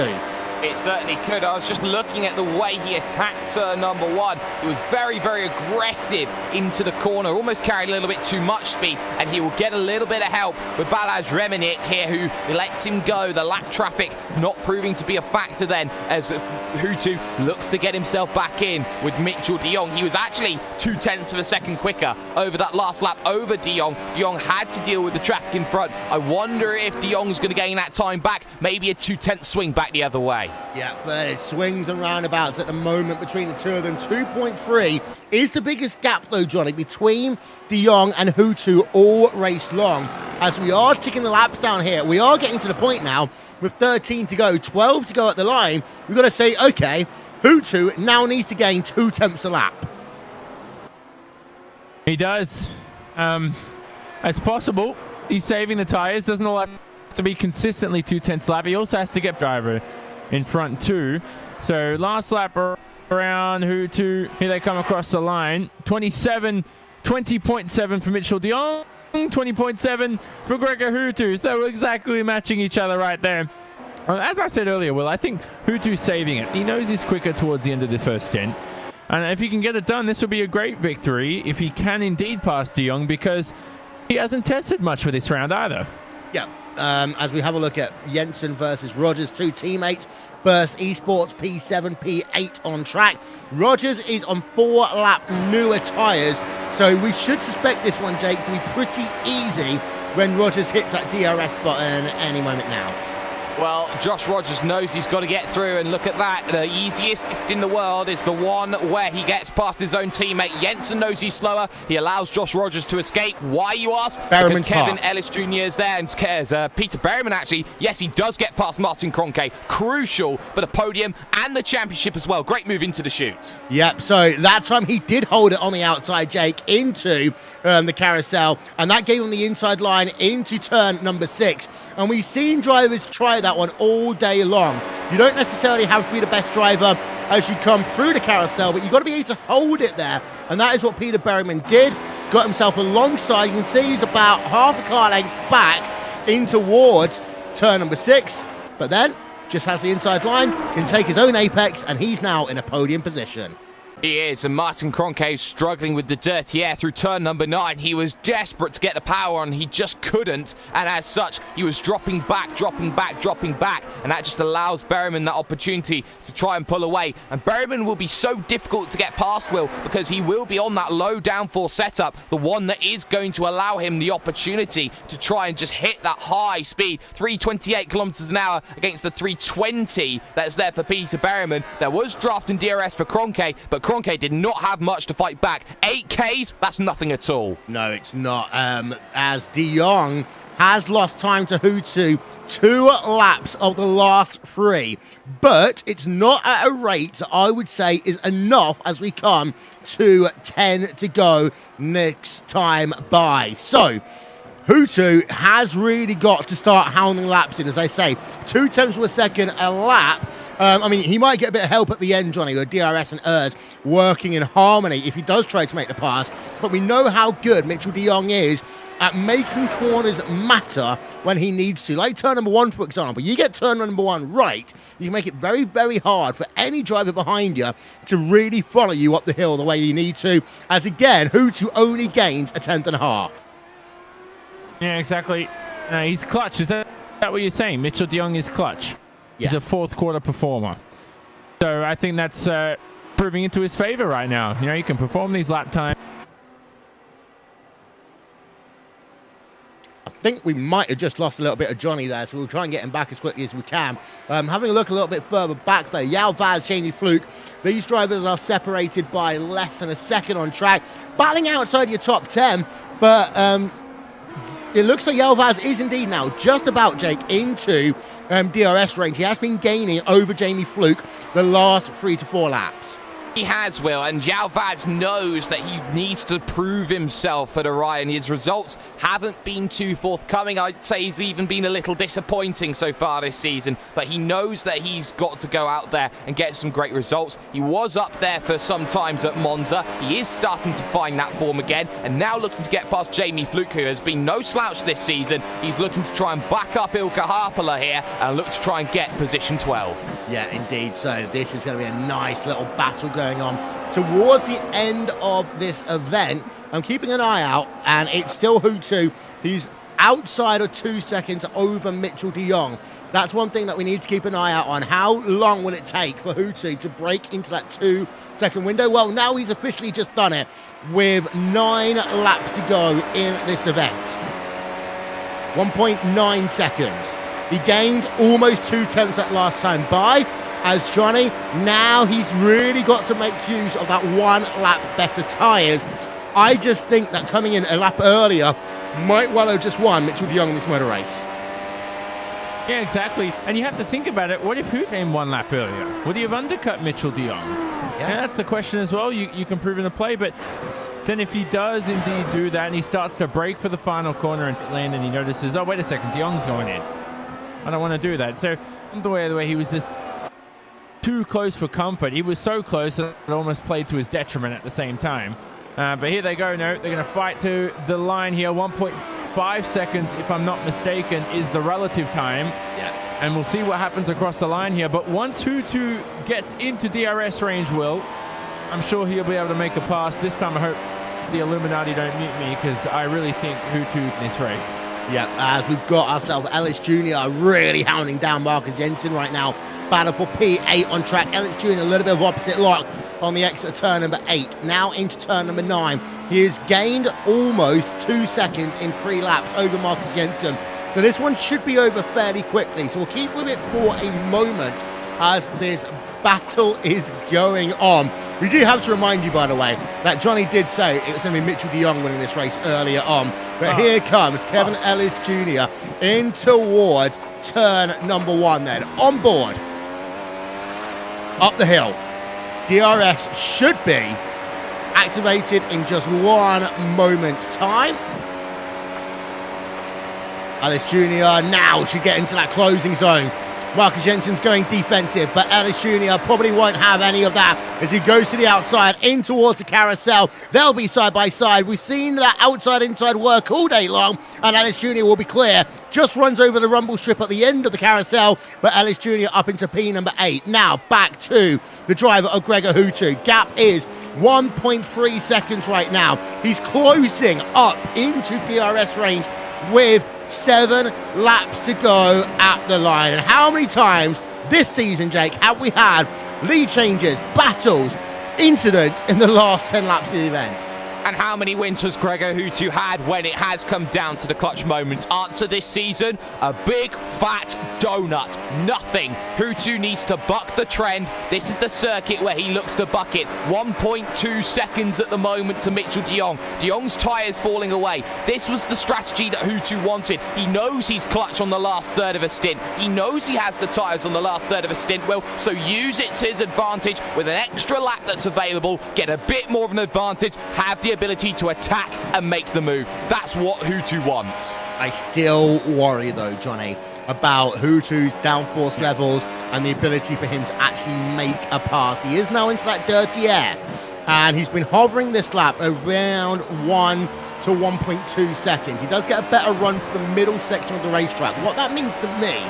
It certainly could. I was just looking at the way he attacked turn number 1. He was very, very aggressive into the corner, almost carried a little bit too much speed, and he will get a little bit of help with Balazs Remenik here, who lets him go. The lap traffic not proving to be a factor then, as Hutu looks to get himself back in with Mitchell de Jong. He was actually 0.2 of a second quicker over that last lap over de Jong. De Jong had to deal with the traffic in front. I wonder if de Jong's going to gain that time back, maybe a 0.2 swing back the other way. Yeah, but it swings and roundabouts at the moment between the two of them. 2.3 is the biggest gap, though, Johnny, between de Jong and Hutu all race long. As we are ticking the laps down here, we are getting to the point now with 13 to go, 12 to go at the line. We've got to say, okay, Hutu now needs to gain 0.2 a lap. He does. It's possible. He's saving the tires. Doesn't all have to be consistently 0.2 lap. He also has to get driver in front too. So last lap around Hutu. Here they come across the line. 20.7 for Mitchell de Jong. 20.7 for Gregor Hutu. So exactly matching each other right there. As I said earlier, Will, I think Hutu's saving it. He knows he's quicker towards the end of the first stint. And if he can get it done, this will be a great victory if he can indeed pass de Jong, because he hasn't tested much for this round either. Yeah. As we have a look at Jensen versus Rogers, 2 teammates. Burst eSports P7, P8 on track. Rogers is on 4-lap newer tyres, so we should suspect this one, Jake, to be pretty easy when Rogers hits that DRS button any moment now. Well, Josh Rogers knows he's got to get through, and look at that. The easiest lift in the world is the one where he gets past his own teammate. Jensen knows he's slower. He allows Josh Rogers to escape. Why, you ask? Because Kevin Ellis Jr. is there, and cares. Peter Berryman, actually, yes, he does get past Martin Kroenke. Crucial for the podium and the championship as well. Great move into the chute. Yep, so that time he did hold it on the outside, Jake, into the carousel, and that gave him the inside line into turn number 6. And we've seen drivers try that one all day long. You don't necessarily have to be the best driver as you come through the carousel, but you've got to be able to hold it there. And that is what Peter Berryman did. Got himself alongside. You can see he's about half a car length back in towards turn number 6. But then, just has the inside line, can take his own apex, and he's now in a podium position. He is, and Martin Kroenke is struggling with the dirty air through turn number 9. He was desperate to get the power on, he just couldn't, and as such, he was dropping back, and that just allows Berryman that opportunity to try and pull away. And Berryman will be so difficult to get past, Will, because he will be on that low downforce setup, the one that is going to allow him the opportunity to try and just hit that high speed, 328 kilometers an hour against the 320 that's there for Peter Berryman. There was draft and DRS for Kroenke, but Kroenke did not have much to fight back. 8Ks, that's nothing at all. No, it's not. As De Jong has lost time to Hutu 2 laps of the last 3, but it's not at a rate that I would say is enough as we come to 10 to go next time by. So Hutu has really got to start hounding laps in, as I say, 2 tenths of a second a lap. I mean, he might get a bit of help at the end, Johnny, with DRS and ERS working in harmony if he does try to make the pass. But we know how good Mitchell de Jong is at making corners matter when he needs to. Like turn number 1, for example. You get turn number 1 right, you can make it very, very hard for any driver behind you to really follow you up the hill the way you need to. As again, Hutu only gains a tenth and a half. Yeah, exactly. He's clutch. Is that what you're saying? Mitchell de Jong is clutch. Yeah. He's a fourth quarter performer. So I think that's proving into his favor right now. You know, you can perform these lap times. I think we might have just lost a little bit of Johnny there, so we'll try and get him back as quickly as we can. Having a look a little bit further back though, Yao Vaz, Jamie Fluke, these drivers are separated by less than a second on track, battling outside your top 10, but it looks like Yao Vaz is indeed now just about, Jake, into DRS range. He has been gaining over Jamie Fluke the last 3 to 4 laps. He has, Will, and Yao Vaz knows that he needs to prove himself at Orion. His results haven't been too forthcoming. I'd say he's even been a little disappointing so far this season, but he knows that he's got to go out there and get some great results. He was up there for some times at Monza. He is starting to find that form again, and now looking to get past Jamie Fluke, who has been no slouch this season. He's looking to try and back up Ilkka Harpala here and look to try and get position 12. Yeah, indeed. So this is going to be a nice little battle going on towards the end of this event. I'm keeping an eye out, and it's still Hutu. He's outside of 2 seconds over Mitchell de Jong. That's one thing that we need to keep an eye out on. How long will it take for Hutu to break into that 2-second window? Well, now he's officially just done it with 9 laps to go in this event. 1.9 seconds. He gained almost 2 tenths that last time by. As Johnny, now he's really got to make use of that 1 lap better tyres. I just think that coming in a lap earlier might well have just won Mitchell de Jong in this motor race. Yeah, exactly. And you have to think about it. What if Hoot came 1 lap earlier? Would he have undercut Mitchell de Jong? Yeah, that's the question as well. You can prove in the play, but then if he does indeed do that and he starts to brake for the final corner and land and he notices, oh, wait a second, de Jong's going in. I don't want to do that. So the way he was just too close for comfort. He was so close that it almost played to his detriment at the same time. But here they go. No, they're going to fight to the line here. 1.5 seconds, if I'm not mistaken, is the relative time. Yeah. And we'll see what happens across the line here. But once Hutu gets into DRS range, Will, I'm sure he'll be able to make a pass. This time I hope the Illuminati don't mute me, because I really think Hutu in this race. Yeah, as we've got ourselves Ellis Jr. really hounding down Marcus Jensen right now. Battle for P8 on track. Ellis Jr. a little bit of opposite lock on the exit of turn number 8. Now into turn number 9. He has gained almost 2 seconds in 3 laps over Marcus Jensen. So this one should be over fairly quickly. So we'll keep with it for a moment as this battle is going on. We do have to remind you, by the way, that Johnny did say it was going to be Mitchell de Jong winning this race earlier on. But here comes Kevin Ellis Jr. in towards turn number 1 then. On board. Up the hill. DRS should be activated in just 1 moment's time. Ellis Jr. now should get into that closing zone. Marcus Jensen's going defensive, but Ellis Jr. probably won't have any of that as he goes to the outside in towards the carousel. They'll be side by side. We've seen that outside-inside work all day long, and Ellis Jr. will be clear. Just runs over the rumble strip at the end of the carousel, but Ellis Jr. up into P number 8. Now back to the driver of Gregor Hutu. Gap is 1.3 seconds right now. He's closing up into DRS range with 7 laps to go at the line. And how many times this season, Jake, have we had lead changes, battles, incidents in the last 10 laps of the event? And how many wins has Gregor Hutu had when it has come down to the clutch moments? Answer this season, a big fat donut. Nothing. Hutu needs to buck the trend. This is the circuit where he looks to buck it. 1.2 seconds at the moment to Mitchell de Jong. De Jong's tyres falling away. This was the strategy that Hutu wanted. He knows he's clutch on the last third of a stint. He knows he has the tyres on the last third of a stint. Well, so use it to his advantage with an extra lap that's available. Get a bit more of an advantage. Have the ability to attack and make the move. That's what Hutu wants. I still worry though, Johnny, about Hutu's downforce levels and the ability for him to actually make a pass. He is now into that dirty air, and he's been hovering this lap around 1 to 1.2 seconds. He does get a better run for the middle section of the racetrack. What that means to me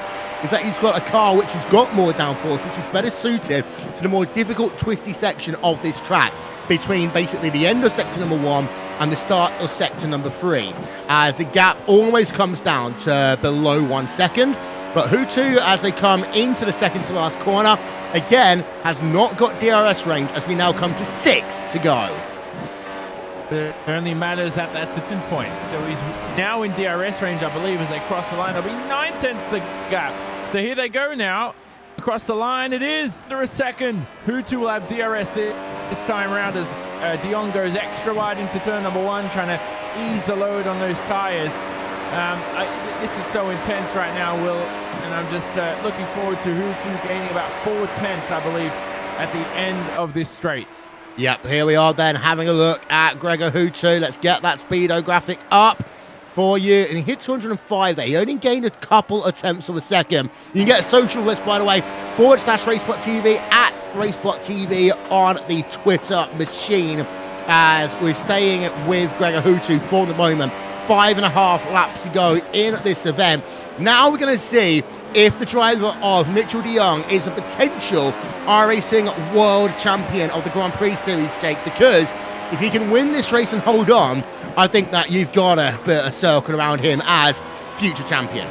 is that he's got a car which has got more downforce, which is better suited to the more difficult, twisty section of this track, between basically the end of sector number 1 and the start of sector number 3, as the gap almost comes down to below 1 second. But Hutu, as they come into the second to last corner, again, has not got DRS range as we now come to 6 to go. But it only matters at that tipping point. So he's now in DRS range, I believe, as they cross the line. It'll be 9 tenths the gap. So here they go now. Across the line it is under a second. Hutu will have DRS this time around as de Jong goes extra wide into turn number 1, trying to ease the load on those tires. This is so intense right now, Will, and I'm just looking forward to Hutu gaining about 4 tenths, I believe, at the end of this straight. Yep, here we are then having a look at Gregor Hutu. Let's get that speedo graphic up for you. And he hit 205 there. He only gained a couple attempts of a second. You can get a social list, by the way, /RaceSpotTV at RaceSpotTV on the Twitter machine, as we're staying with Gregor Hutu for the moment. 5.5 laps to go in this event. Now we're going to see if the driver of Mitchell de Jong is a potential iRacing World Champion of the Grand Prix Series, Jake, because if he can win this race and hold on, I think that you've got a bit of a circle around him as future champion.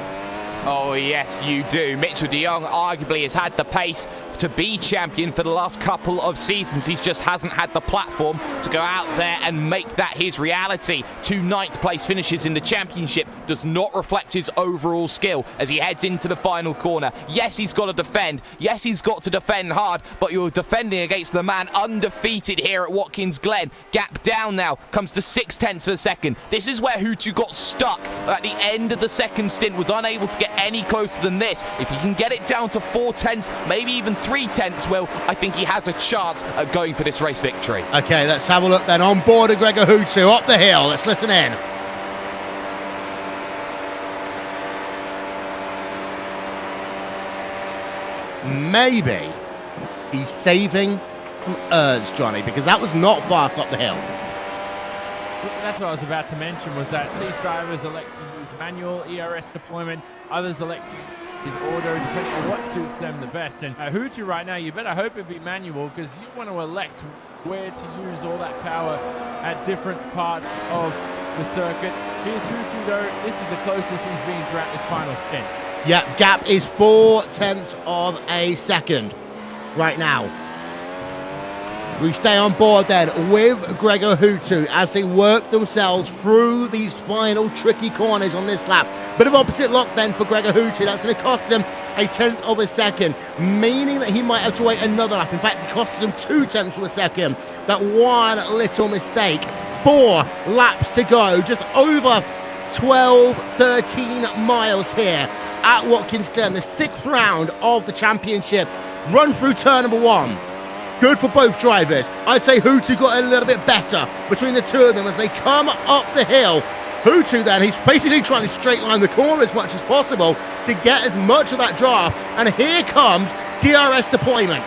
Oh, yes, you do. Mitchell de Jong arguably has had the pace to be champion for the last couple of seasons. He just hasn't had the platform to go out there and make that his reality. 2 ninth place finishes in the championship does not reflect his overall skill as he heads into the final corner. Yes, he's got to defend. Yes, he's got to defend hard, but you're defending against the man undefeated here at Watkins Glen. Gap down now, comes to 6 tenths of a second. This is where Hutu got stuck at the end of the second stint, was unable to get any closer than this. If he can get it down to 4 tenths, maybe even 3 tenths, Will, I think he has a chance at going for this race victory. Okay, let's have a look then on board of Gregor Hutu up the hill. Let's listen in. Maybe he's saving some urge, Johnny, because that was not fast up the hill. That's what I was about to mention, was that these drivers elect to use manual ERS deployment, others elect to use auto, depending on what suits them the best. And Hutu right now, you better hope it be manual, because you want to elect where to use all that power at different parts of the circuit. Here's Hutu though, this is the closest he's been throughout this final stint. Yep, gap is 4 tenths of a second right now. We stay on board then with Gregor Hutu as they work themselves through these final tricky corners on this lap. Bit of opposite lock then for Gregor Hutu. That's going to cost him 1/10 of a second, meaning that he might have to wait another lap. In fact, it costs him 2 tenths of a second. That one little mistake. 4 laps to go, just over 12, 13 miles here at Watkins Glen, the 6th round of the championship. Run through turn number 1. Good for both drivers. I'd say Hutu got a little bit better between the two of them as they come up the hill. Hutu then, he's basically trying to straight line the corner as much as possible to get as much of that draft. And here comes DRS deployment.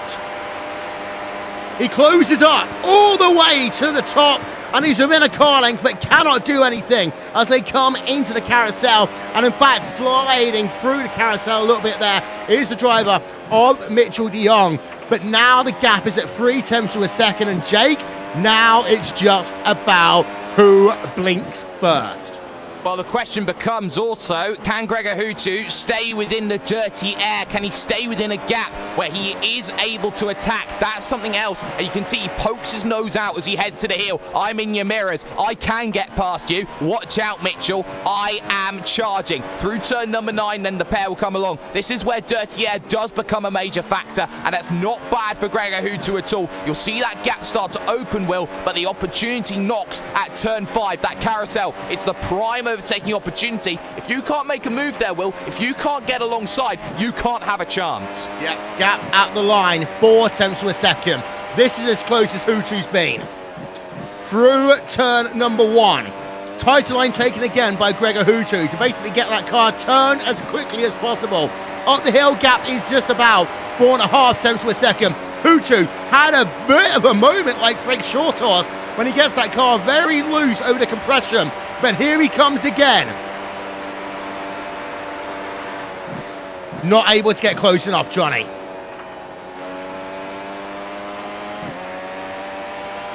He closes up all the way to the top, and he's within a car length but cannot do anything as they come into the carousel. And in fact, sliding through the carousel a little bit there is the driver of Mitchell de Jong. But now the gap is at 3 tenths of a second, and Jake, now it's just about who blinks first. Well, the question becomes also, can Gregor Hutu stay within the dirty air? Can he stay within a gap where he is able to attack? That's something else. And you can see he pokes his nose out as he heads to the hill. I'm in your mirrors. I can get past you. Watch out, Mitchell. I am charging. Through turn number 9, then the pair will come along. This is where dirty air does become a major factor, and that's not bad for Gregor Hutu at all. You'll see that gap start to open, Will, but the opportunity knocks at turn 5. That carousel, it's the prime overtaking opportunity. If you can't make a move there, Will, if you can't get alongside, you can't have a chance. Yeah, gap at the line, 4 tenths of a second. This is as close as Hutu's been. Through turn number 1. Title line taken again by Gregor Hutu to basically get that car turned as quickly as possible. Up the hill, gap is just about 4.5 tenths of a second. Hutu had a bit of a moment like Frank Shorthorse when he gets that car very loose over the compression. But here he comes again. Not able to get close enough, Johnny.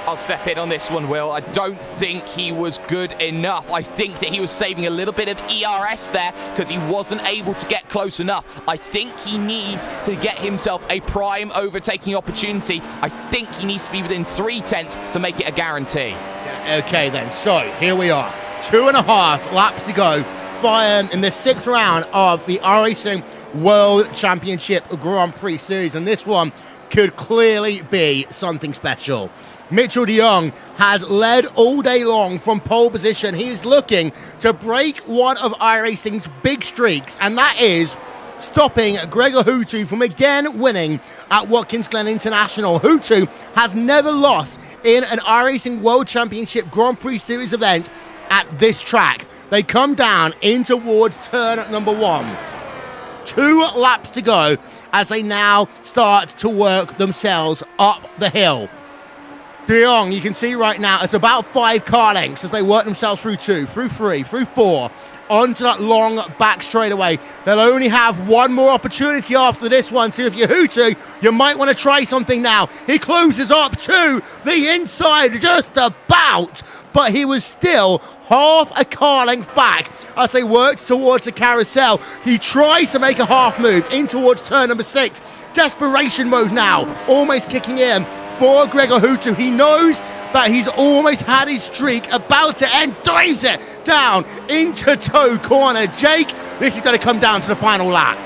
I'll step in on this one, Will. I don't think he was good enough. I think that he was saving a little bit of ERS there because he wasn't able to get close enough. I think he needs to get himself a prime overtaking opportunity. I think he needs to be within 3 tenths to make it a guarantee. Yeah, okay then, so here we are. 2.5 laps to go in the 6th round of the iRacing World Championship Grand Prix Series, and this one could clearly be something special. Mitchell de Jong has led all day long from pole position. He is looking to break one of iRacing's big streaks, and that is stopping Gregor Hutu from again winning at Watkins Glen International. Hutu has never lost in an iRacing World Championship Grand Prix Series event at this track. They come down in towards turn number 1. 2 laps to go as they now start to work themselves up the hill. De Jong, you can see right now, it's about 5 car lengths as they work themselves through 2, through 3, through 4, onto that long back straightaway. They'll only have one more opportunity after this one, so if you're Hutu, you might want to try something now. He closes up to the inside, just about, but he was still half a car length back as they worked towards the carousel. He tries to make a half move in towards turn number 6. Desperation mode now, almost kicking in for Gregor Hutu. He knows that he's almost had his streak about to end, dives it down into toe corner. Jake, this is going to come down to the final lap.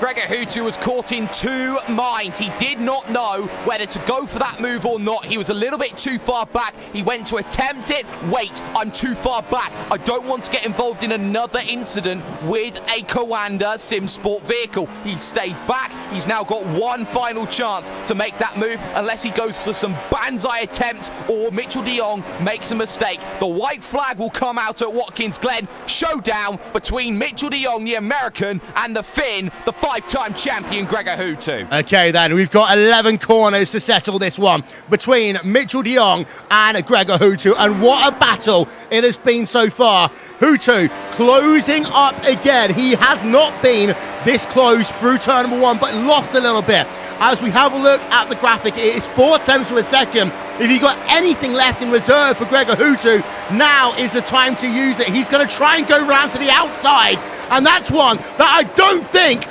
Gregor Hutu was caught in 2 minds. He did not know whether to go for that move or not. He was a little bit too far back. He went to attempt it. Wait, I'm too far back. I don't want to get involved in another incident with a Coanda SimSport vehicle. He stayed back. He's now got one final chance to make that move unless he goes for some banzai attempts or Mitchell de Jong makes a mistake. The white flag will come out at Watkins Glen. Showdown between Mitchell de Jong, the American, and the Finn, the 5-time champion Gregor Hutu. Okay then, we've got 11 corners to settle this one between Mitchell de Jong and Gregor Hutu, and what a battle it has been so far. Hutu closing up again. He has not been this close through turn number 1, but lost a little bit. As we have a look at the graphic, it is 4 tenths of a second. If you've got anything left in reserve for Gregor Hutu, now is the time to use it. He's going to try and go round to the outside, and that's one that I don't think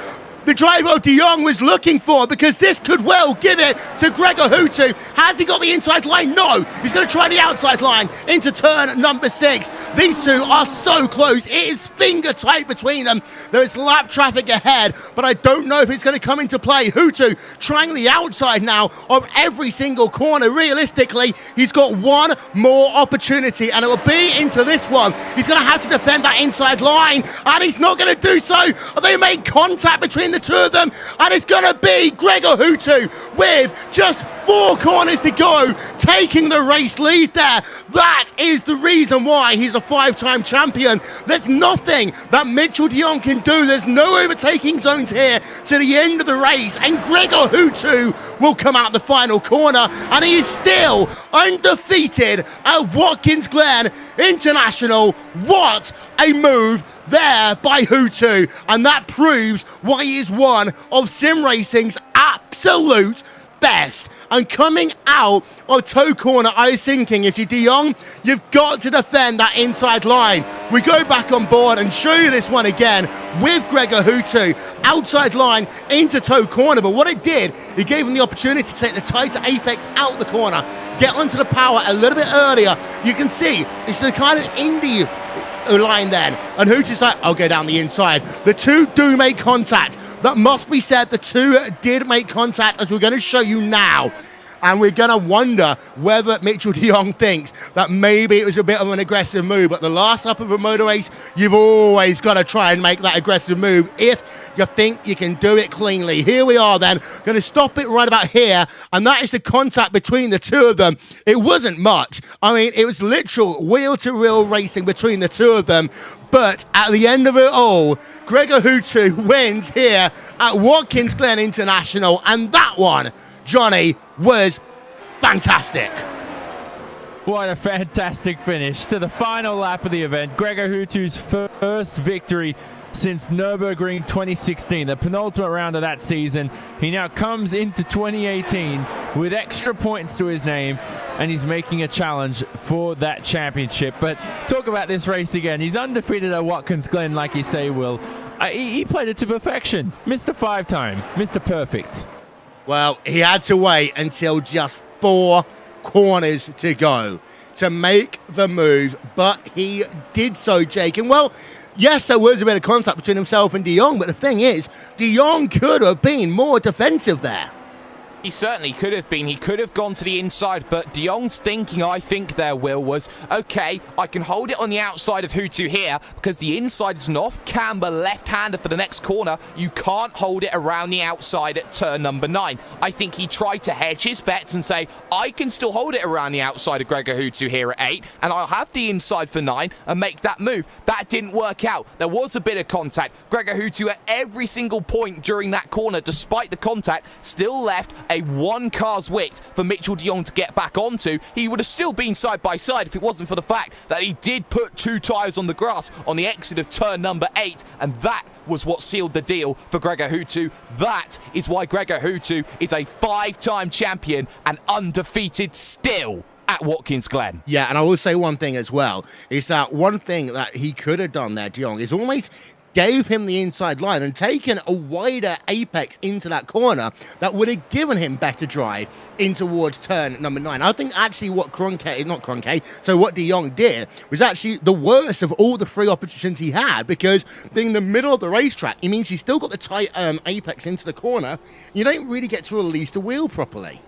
the driver de Jong was looking for, because this could well give it to Gregor Hutu. Has he got the inside line? No. He's going to try the outside line into turn number 6. These two are so close. It is finger tight between them. There is lap traffic ahead, but I don't know if it's going to come into play. Hutu trying the outside now of every single corner. Realistically, he's got one more opportunity, and it will be into this one. He's going to have to defend that inside line, and he's not going to do so. They made contact between the two of them, and it's going to be Gregor Hutu with just 4 corners to go, taking the race lead there. That is the reason why he's a 5-time champion. There's nothing that Mitchell de Jong can do. There's no overtaking zones here to the end of the race, and Gregor Hutu will come out the final corner, and he is still undefeated at Watkins Glen International. What a move there by Hutu, and that proves why he is one of sim racing's absolute best. And coming out of toe corner, I was thinking, if you're de Jong, you've got to defend that inside line. We go back on board and show you this one again with Gregor Hutu, outside line into toe corner. But what it did, it gave him the opportunity to take the tighter apex out the corner, get onto the power a little bit earlier. You can see it's the kind of indie line then, and Hutu's like, I'll go down the inside. The two do make contact. That must be said, the two did make contact, as we're going to show you now. And we're going to wonder whether Mitchell de Jong thinks that maybe it was a bit of an aggressive move. But the last lap of a motor race, you've always got to try and make that aggressive move if you think you can do it cleanly. Here we are then, going to stop it right about here. And that is the contact between the two of them. It wasn't much. I mean, it was literal wheel-to-wheel racing between the two of them. But at the end of it all, Gregor Hutu wins here at Watkins Glen International. And that one, Johnny, was fantastic. What a fantastic finish to the final lap of the event. Gregor Hutu's first victory since Nürburgring 2016, the penultimate round of that season. He now comes into 2018 with extra points to his name, and he's making a challenge for that championship. But talk about this race again. He's undefeated at Watkins Glen, like you say, Will. He played it to perfection. Mr. 5-time, Mr. Perfect. Well, he had to wait until just 4 corners to go to make the move, but he did so, Jake. And well, yes, there was a bit of contact between himself and de Jong, but the thing is, de Jong could have been more defensive there. He certainly could have been. He could have gone to the inside, but de Jong's thinking, I think there, Will, was, okay, I can hold it on the outside of Hutu here because the inside is an off-camber left-hander for the next corner. You can't hold it around the outside at turn number 9. I think he tried to hedge his bets and say, I can still hold it around the outside of Gregor Hutu here at 8, and I'll have the inside for 9 and make that move. That didn't work out. There was a bit of contact. Gregor Hutu at every single point during that corner, despite the contact, still left a 1 car's width for Mitchell de Jong to get back onto. He would have still been side by side if it wasn't for the fact that he did put 2 tyres on the grass on the exit of turn number 8, and that was what sealed the deal for Gregor Hutu. That is why Gregor Hutu is a 5-time champion and undefeated still at Watkins Glen. Yeah, and I will say one thing as well, is that one thing that he could have done there, de Jong, is almost gave him the inside line and taken a wider apex into that corner that would have given him better drive in towards turn number 9. I think actually what what de Jong did was actually the worst of all the 3 options he had, because being in the middle of the racetrack, it means he's still got the tight apex into the corner. You don't really get to release the wheel properly.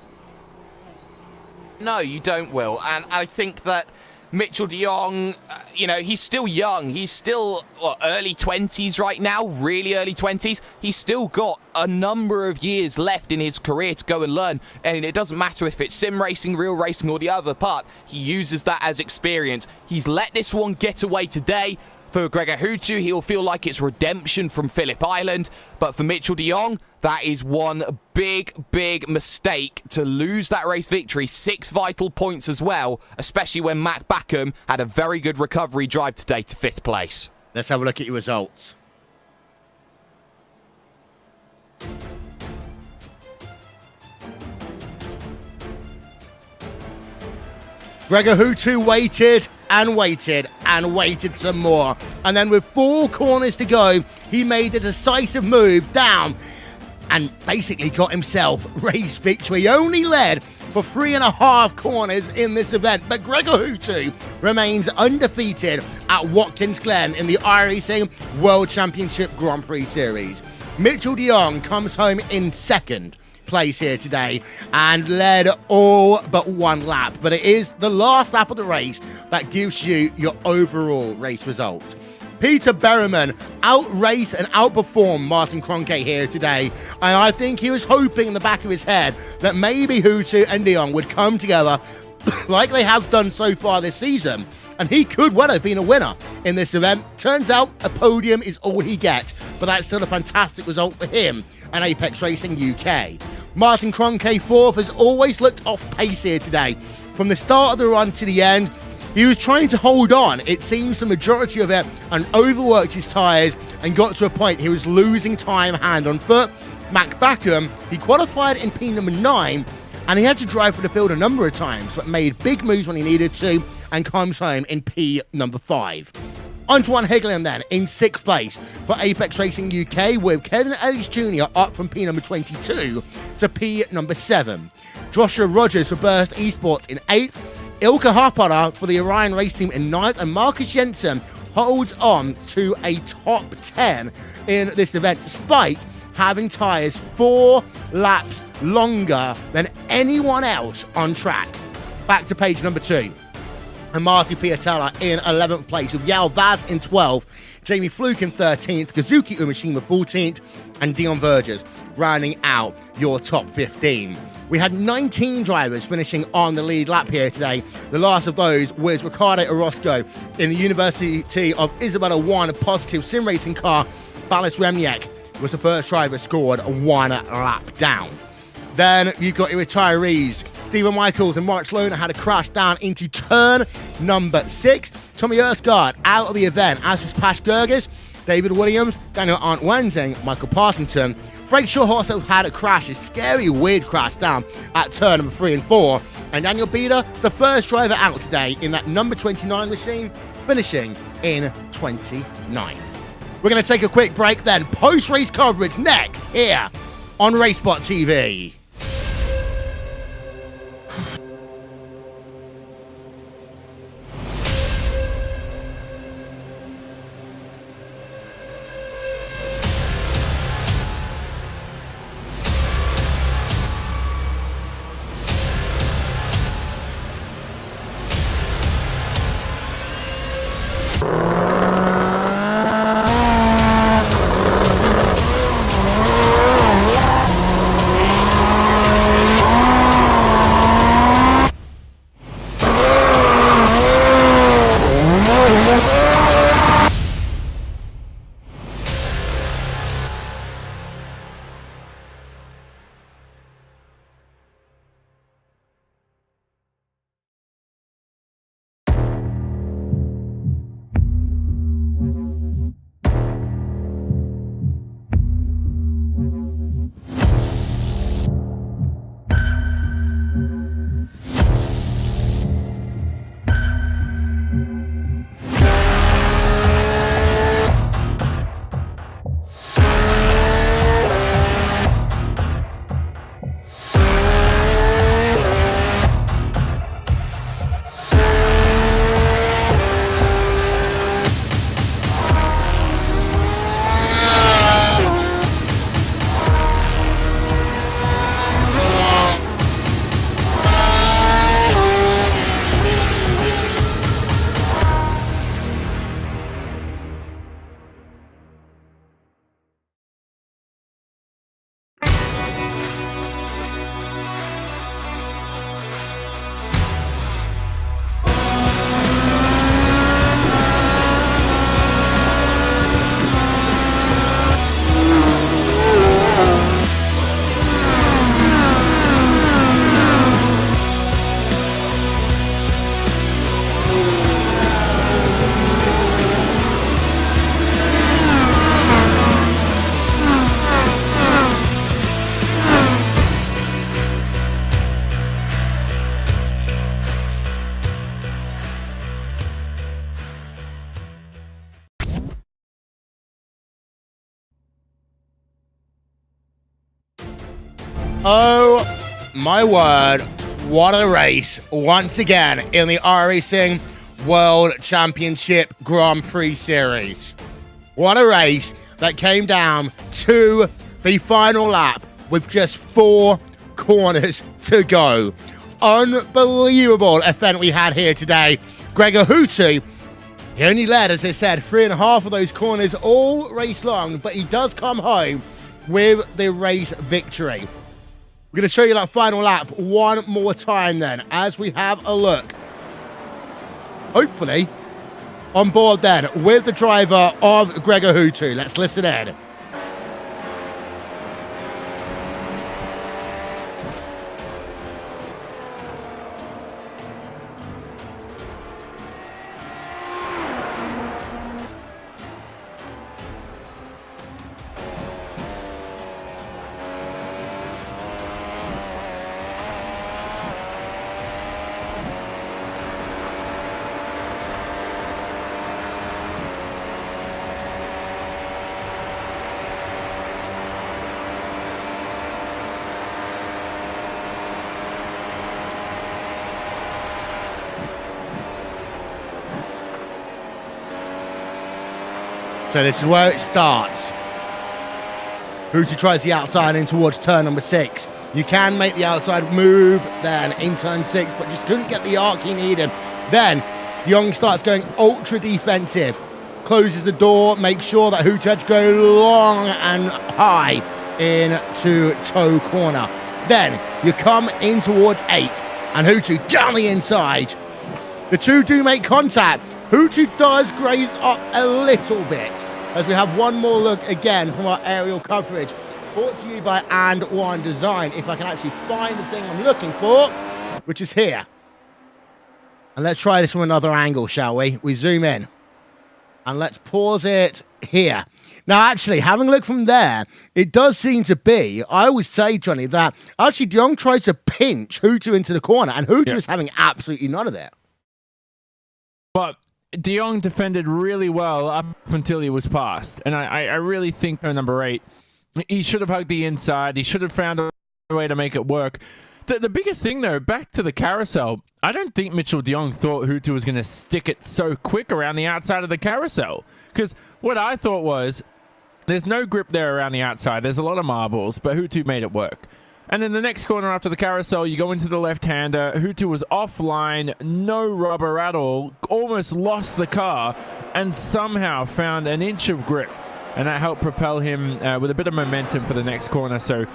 No, you don't, Will. And I think that Mitchell de Jong, you know, he's still young. He's still early 20s right now, really early 20s. He's still got a number of years left in his career to go and learn. And it doesn't matter if it's sim racing, real racing, or the other part. He uses that as experience. He's let this one get away today. For Gregor Hutu, he'll feel like it's redemption from Phillip Island. But for Mitchell de Jong, that is one big, big mistake to lose that race victory. 6 vital points as well, especially when Matt Backham had a very good recovery drive today to 5th place. Let's have a look at your results. Gregor Hutu waited and waited and waited some more. And then with 4 corners to go, he made a decisive move down and basically got himself race victory. He only led for 3.5 corners in this event, but Gregor Hutu remains undefeated at Watkins Glen in the iRacing World Championship Grand Prix Series. Mitchell de Jong comes home in 2nd place here today and led all but 1 lap, but it is the last lap of the race that gives you your overall race result. Peter Berryman outraced and outperformed Martin Kroenke here today. And I think he was hoping in the back of his head that maybe Hutu and Dion would come together like they have done so far this season. And he could well have been a winner in this event. Turns out a podium is all he gets, but that's still a fantastic result for him and Apex Racing UK. Martin Kroenke, fourth, has always looked off pace here today. From the start of the run to the end, he was trying to hold on, it seems, the majority of it, and overworked his tyres and got to a point he was losing time hand on foot. Mac Backham, he qualified in P number 9, and he had to drive for the field a number of times, but made big moves when he needed to, and comes home in P number 5. Antoine Higglin then in 6th place for Apex Racing UK, with Kevin Ellis Jr. up from P number 22 to P number 7. Joshua Rogers for Burst Esports in 8th. Ilka Harpada for the Orion race team in 9th, and Marcus Jensen holds on to a top 10 in this event, despite having tyres 4 laps longer than anyone else on track. Back to page number 2. And Marty Piatella in 11th place, with Yao Vaz in 12th, Jamie Fluke in 13th, Kazuki Umeshima 14th, and Dion Vergers rounding out your top 15. We had 19 drivers finishing on the lead lap here today. The last of those was Ricardo Orozco in the University of Isabella 1 positive sim racing car. Balas Remniak was the first driver, scored 1 lap down. Then you've got your retirees. Stephen Michaels and Mark Sloan had a crash down into turn number 6. Tommy Erskard out of the event, as was Pash Gergis, David Williams, Daniel Arndt Wensing, Michael Partington. Frank Shaw also had a crash, a scary, weird crash down at turn number 3 and 4. And Daniel Bieder, the first driver out today in that number 29 machine, finishing in 29th. We're going to take a quick break then. Post-race coverage next here on RaceSpotTV. Oh my word, what a race once again in the iRacing World Championship Grand Prix Series. What a race that came down to the final lap with just 4 corners to go. Unbelievable event we had here today. Gregor Hutu He only led, as I said, 3.5 of those corners all race long, but he does come home with the race victory. We're going to show you that final lap one more time then, as we have a look. Hopefully, on board then with the driver of Gregor Hutu. Let's listen in. So this is where it starts. Hutu tries the outside in towards turn number 6. You can make the outside move then in turn 6, but just couldn't get the arc he needed. Then de Jong starts going ultra defensive. Closes the door, makes sure that Hutu had to go long and high into toe corner. Then you come in towards 8, and Hutu down the inside. The two do make contact. Hutu does graze up a little bit, as we have one more look again from our aerial coverage. Brought to you by And One Design, if I can actually find the thing I'm looking for, which is here. And let's try this from another angle, shall we? We zoom in. And let's pause it here. Now, actually, having a look from there, it does seem to be, I would say, Johnny, that actually de Jong tries to pinch Hutu into the corner, and Hutu is having absolutely none of it. But de Jong defended really well up until he was passed. And I really think number 8, he should have hugged the inside. He should have found a way to make it work. The biggest thing, though, back to the carousel, I don't think Mitchell de Jong thought Hutu was going to stick it so quick around the outside of the carousel. Because what I thought was, there's no grip there around the outside. There's a lot of marbles, but Hutu made it work. And then the next corner after the carousel, you go into the left-hander. Hutu was offline, no rubber at all, almost lost the car, and somehow found an inch of grip. And that helped propel him with a bit of momentum for the next corner. So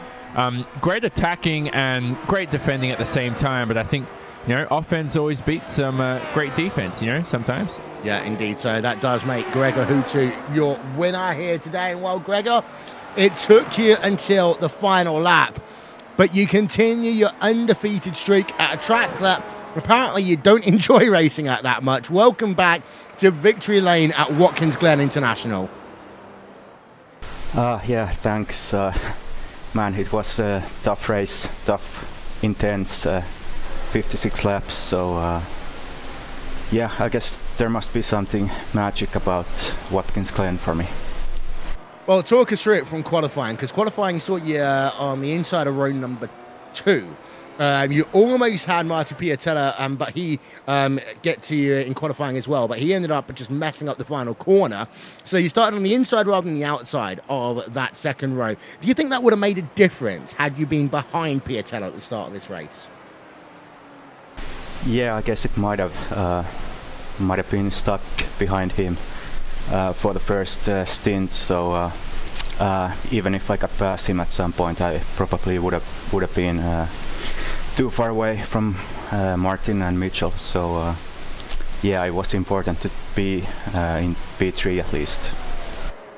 great attacking and great defending at the same time. But I think, offense always beats some great defense, sometimes. Yeah, indeed. So that does make Gregor Hutu your winner here today. And well, Gregor, it took you until the final lap, but you continue your undefeated streak at a track that apparently you don't enjoy racing at that much. Welcome back to victory lane at Watkins Glen International. Yeah, thanks. Man, it was a tough race, tough, intense, 56 laps. So, yeah, I guess there must be something magic about Watkins Glen for me. Well, talk us through it from qualifying, because qualifying saw you on the inside of row number 2. You almost had Martin Piatella, but he get to you in qualifying as well. But he ended up just messing up the final corner. So you started on the inside rather than the outside of that second row. Do you think that would have made a difference had you been behind Piatella at the start of this race? Yeah, I guess it might have been stuck behind him for the first stint. So even if I got past him at some point, I probably would have been too far away from Martin and Mitchell. So yeah, it was important to be in P3 at least.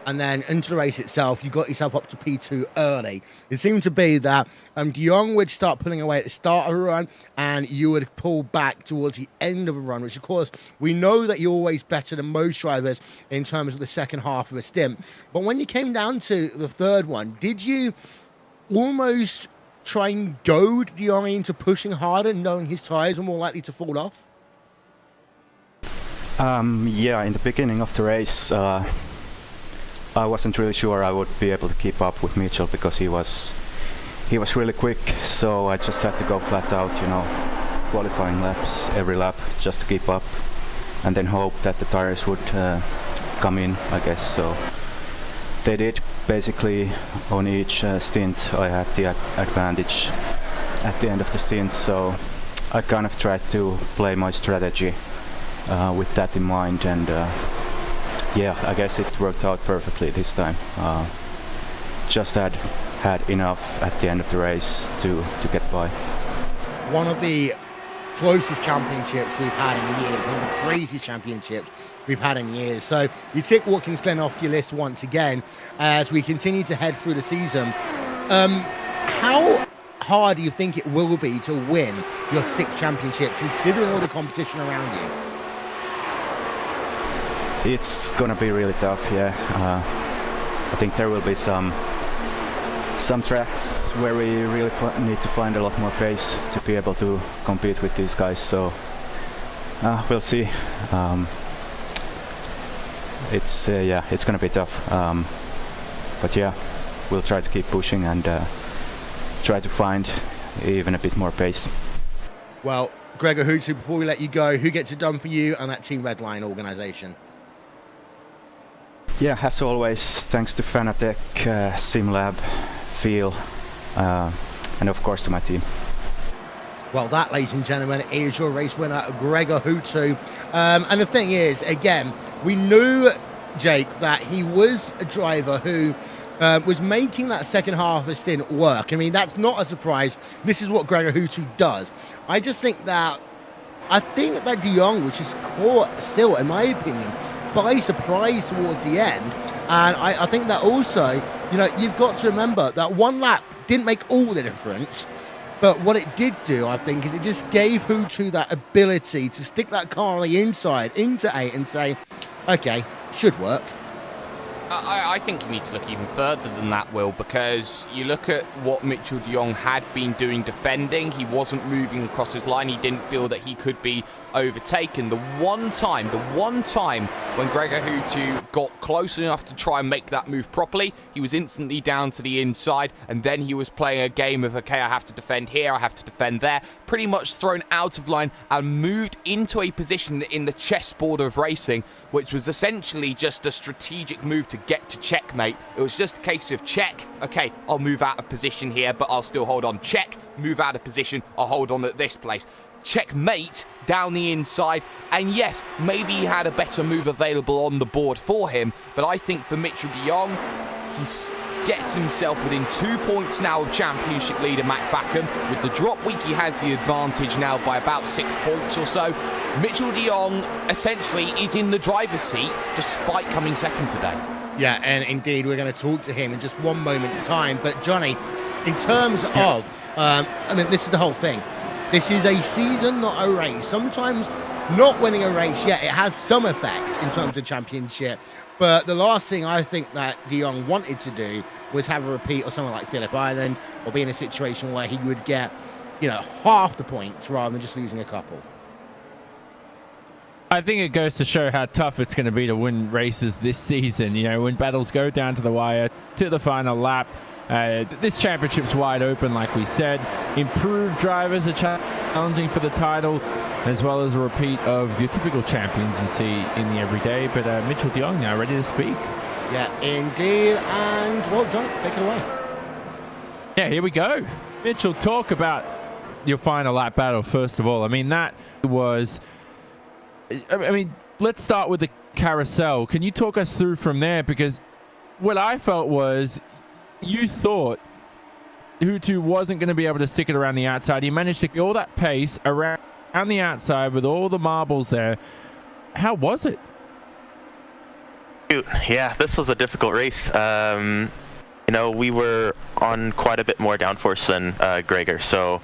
And then into the race itself, you got yourself up to P2 early. It seemed to be that de Jong would start pulling away at the start of a run, and you would pull back towards the end of a run, which, of course, we know that you're always better than most drivers in terms of the second half of a stint. But when you came down to the third one, did you almost try and goad de Jong into pushing harder, knowing his tyres were more likely to fall off? Yeah, in the beginning of the race, I wasn't really sure I would be able to keep up with Mitchell because he was really quick. So I just had to go flat out, qualifying laps every lap just to keep up, and then hope that the tires would come in, I guess. So they did. Basically, on each stint, I had the advantage at the end of the stint. So I kind of tried to play my strategy with that in mind, and yeah, I guess it worked out perfectly this time. Just had enough at the end of the race to get by. One of the closest championships we've had in years, one of the craziest championships we've had in years. So you tick Watkins Glen off your list once again as we continue to head through the season. How hard do you think it will be to win your 6th championship, considering all the competition around you? It's gonna be really tough, yeah. I think there will be some tracks where we really need to find a lot more pace to be able to compete with these guys, so we'll see. It's gonna be tough, but yeah, we'll try to keep pushing and try to find even a bit more pace. Well, Gregor Hutu, before we let you go, who gets it done for you and that Team Redline organisation? Yeah, as always, thanks to Fanatec, SimLab, Feel, and of course to my team. Well, that, ladies and gentlemen, is your race winner, Gregor Hutu. And the thing is, again, we knew, Jake, that he was a driver who was making that second half of the stint work. I mean, that's not a surprise. This is what Gregor Hutu does. I think that De Jong, which is caught still, in my opinion, by surprise towards the end. And I think that also, you've got to remember that one lap didn't make all the difference. But what it did do, I think, is it just gave Hutu that ability to stick that car on the inside into 8 and say, okay, should work. I think you need to look even further than that, Will, because you look at what Mitchell de Jong had been doing defending. He wasn't moving across his line. He didn't feel that he could be overtaken. The one time when Gregor Hutu got close enough to try and make that move properly, he was instantly down to the inside, and then he was playing a game of, okay, I have to defend here, I have to defend there, pretty much thrown out of line and moved into a position in the chessboard of racing, which was essentially just a strategic move to get to checkmate. It was just a case of check, okay, I'll move out of position here, but I'll still hold on. Check, move out of position, I'll hold on at this place. Checkmate down the inside, and yes, maybe he had a better move available on the board for him, but I think for Mitchell de Jong, he gets himself within 2 points now of championship leader Mac Backham. With the drop week, he has the advantage now by about 6 points or so. Mitchell de Jong essentially is in the driver's seat despite coming second today. Yeah, and indeed, we're going to talk to him in just one moment's time. But Johnny, in terms of, this is the whole thing. This is a season, not a race. Sometimes not winning a race, it has some effects in terms of championship. But the last thing I think that de Jong wanted to do was have a repeat of something like Phillip Island, or be in a situation where he would get, half the points rather than just losing a couple. I think it goes to show how tough it's going to be to win races this season. When battles go down to the wire, to the final lap, this championship's wide open, like we said. Improved drivers are challenging for the title, as well as a repeat of your typical champions you see in the everyday. But Mitchell de Jong now ready to speak. Yeah, indeed. And, well, John, take it away. Yeah, here we go. Mitchell, talk about your final lap battle, first of all. That was... let's start with the carousel. Can you talk us through from there? Because what I felt was you thought Hutu wasn't going to be able to stick it around the outside. He managed to get all that pace around the outside with all the marbles there. How was it? Yeah, this was a difficult race. We were on quite a bit more downforce than Gregor, so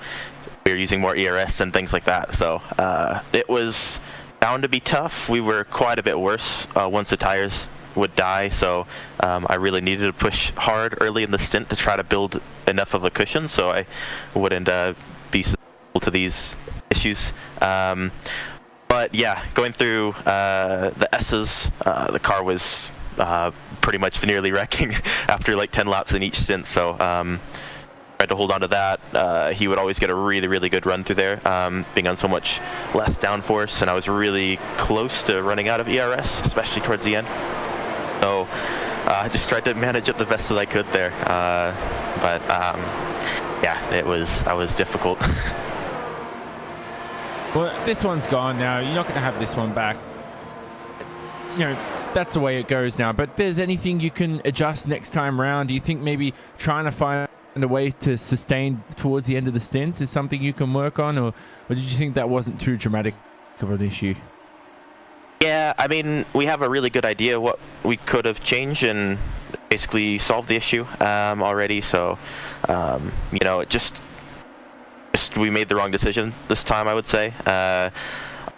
we were using more ERS and things like that. So it was bound to be tough. We were quite a bit worse once the tires would die, so I really needed to push hard early in the stint to try to build enough of a cushion so I wouldn't be susceptible to these issues. But yeah, going through the S's, the car was pretty much nearly wrecking after like 10 laps in each stint, so tried to hold on to that. He would always get a really, really good run through there, being on so much less downforce, and I was really close to running out of ERS, especially towards the end. So I just tried to manage it the best that I could there. But yeah, I was difficult. Well, this one's gone now. You're not going to have this one back. You know, that's the way it goes now. But there's anything you can adjust next time round? Do you think maybe trying to find a way to sustain towards the end of the stints is something you can work on, or did you think that wasn't too dramatic of an issue? Yeah, I mean, we have a really good idea what we could have changed and basically solved the issue already. So, you know, it just we made the wrong decision this time, I would say.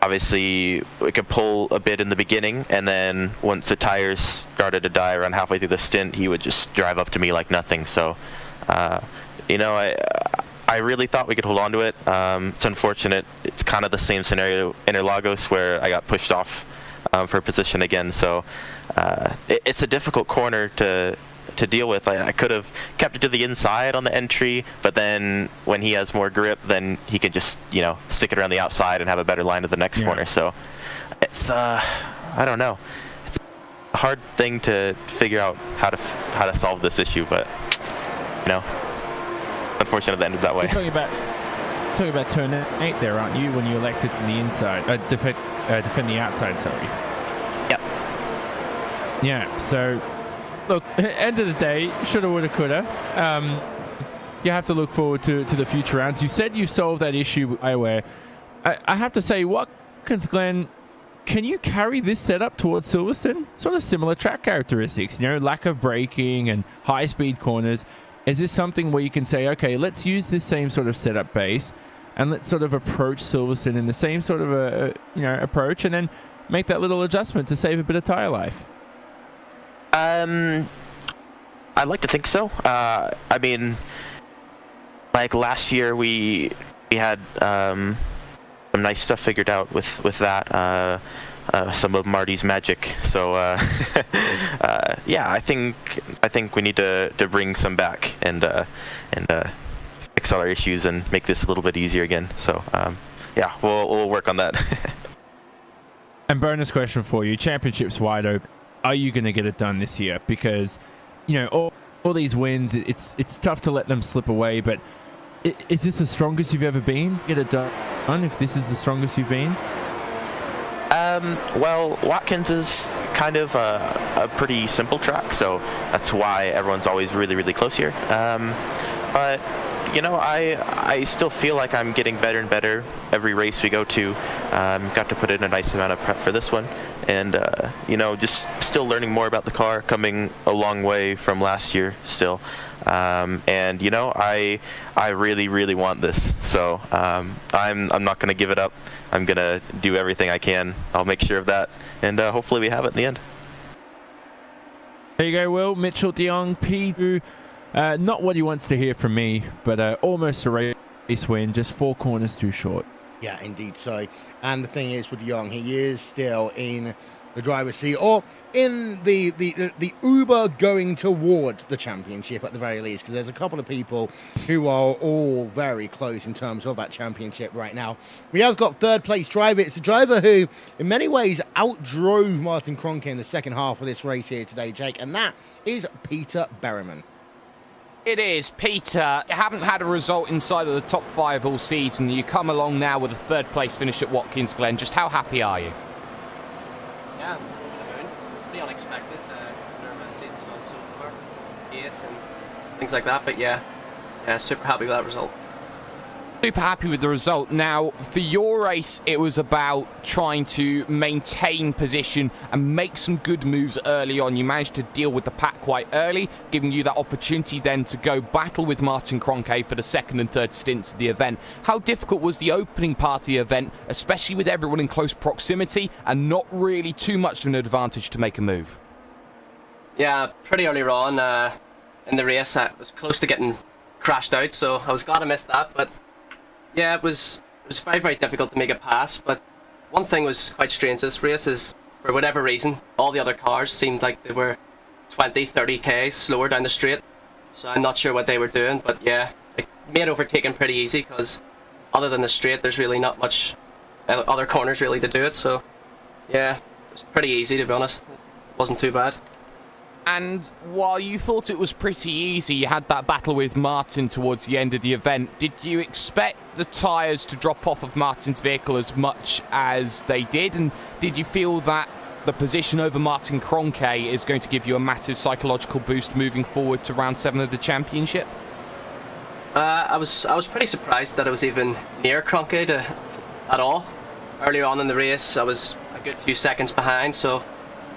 Obviously, we could pull a bit in the beginning, and then once the tires started to die around halfway through the stint, he would just drive up to me like nothing. So, you know, I really thought we could hold on to it. It's unfortunate. It's kind of the same scenario in Interlagos where I got pushed off for position again. So it's a difficult corner to deal with. I could have kept it to the inside on the entry, but then when he has more grip, then he can just, you know, stick it around the outside and have a better line to the next corner. So it's I don't know. It's a hard thing to figure out how to solve this issue, but you know, unfortunate that ended that way. You're talking about turn 8 there, aren't you, when you elected from the inside, defend the outside, sorry. Yep. Yeah, so look, end of the day, shoulda, woulda, coulda. You have to look forward to the future rounds. You said you solved that issue with eyewear. I have to say, Watkins, Glen, can you carry this setup towards Silverstone? Sort of similar track characteristics, you know, lack of braking and high-speed corners. Is this something where you can say, okay, let's use this same sort of setup base and let's sort of approach Silverstone in the same sort of approach, and then make that little adjustment to save a bit of tire life? I'd like to think so. I mean, like last year we had some nice stuff figured out with that. Some of Marty's magic. So yeah, I think we need to bring some back and fix all our issues and make this a little bit easier again. So yeah, we'll work on that. And bonus question for you: championship's wide open. Are you going to get it done this year? Because you know all these wins, it's tough to let them slip away. But is this the strongest you've ever been? Get it done if this is the strongest you've been. Well, Watkins is kind of a pretty simple track, so that's why everyone's always really, really close here. But you know, I still feel like I'm getting better and better every race we go to. Got to put in a nice amount of prep for this one, and you know, just still learning more about the car, coming a long way from last year still. And you know, I really, really want this, so I'm not going to give it up. I'm going to do everything I can. I'll make sure of that, and hopefully we have it in the end. There you go, Will. Mitchell de Jong, P2. Not what he wants to hear from me, but almost a race win, just 4 corners too short. Yeah, indeed so. And the thing is, for de Jong, he is still in the driver's seat, or in the Uber going toward the championship at the very least, because there's a couple of people who are all very close in terms of that championship right now. We have got third place driver. It's a driver who in many ways outdrove Martin Kroenke in the second half of this race here today, Jake, and that is Peter Berryman. It is. Peter, you haven't had a result inside of the top 5 all season. You come along now with a third place finish at Watkins, Glen. Just how happy are you? Yeah, over the moon. Pretty unexpected. Considering season's gone so far, pace and things like that. But yeah, super happy with that result. Super happy with the result. Now, for your race, it was about trying to maintain position and make some good moves early on. You managed to deal with the pack quite early, giving you that opportunity then to go battle with Martin Kroenke for the second and third stints of the event. How difficult was the opening part of the event, especially with everyone in close proximity and not really too much of an advantage to make a move? Yeah, pretty early on in the race, I was close to getting crashed out, so I was glad I missed that. But yeah, it was very, very difficult to make a pass, but one thing was quite strange this race is, for whatever reason, all the other cars seemed like they were 20, 30k slower down the straight, so I'm not sure what they were doing, but yeah, it made overtaking pretty easy, because other than the straight, there's really not much other corners really to do it, so yeah, it was pretty easy, to be honest. It wasn't too bad. And while you thought it was pretty easy, you had that battle with Martin towards the end of the event. Did you expect the tyres to drop off of Martin's vehicle as much as they did? And did you feel that the position over Martin Kroenke is going to give you a massive psychological boost moving forward to round 7 of the championship? I was pretty surprised that I was even near Kroenke at all. Earlier on in the race, I was a good few seconds behind, so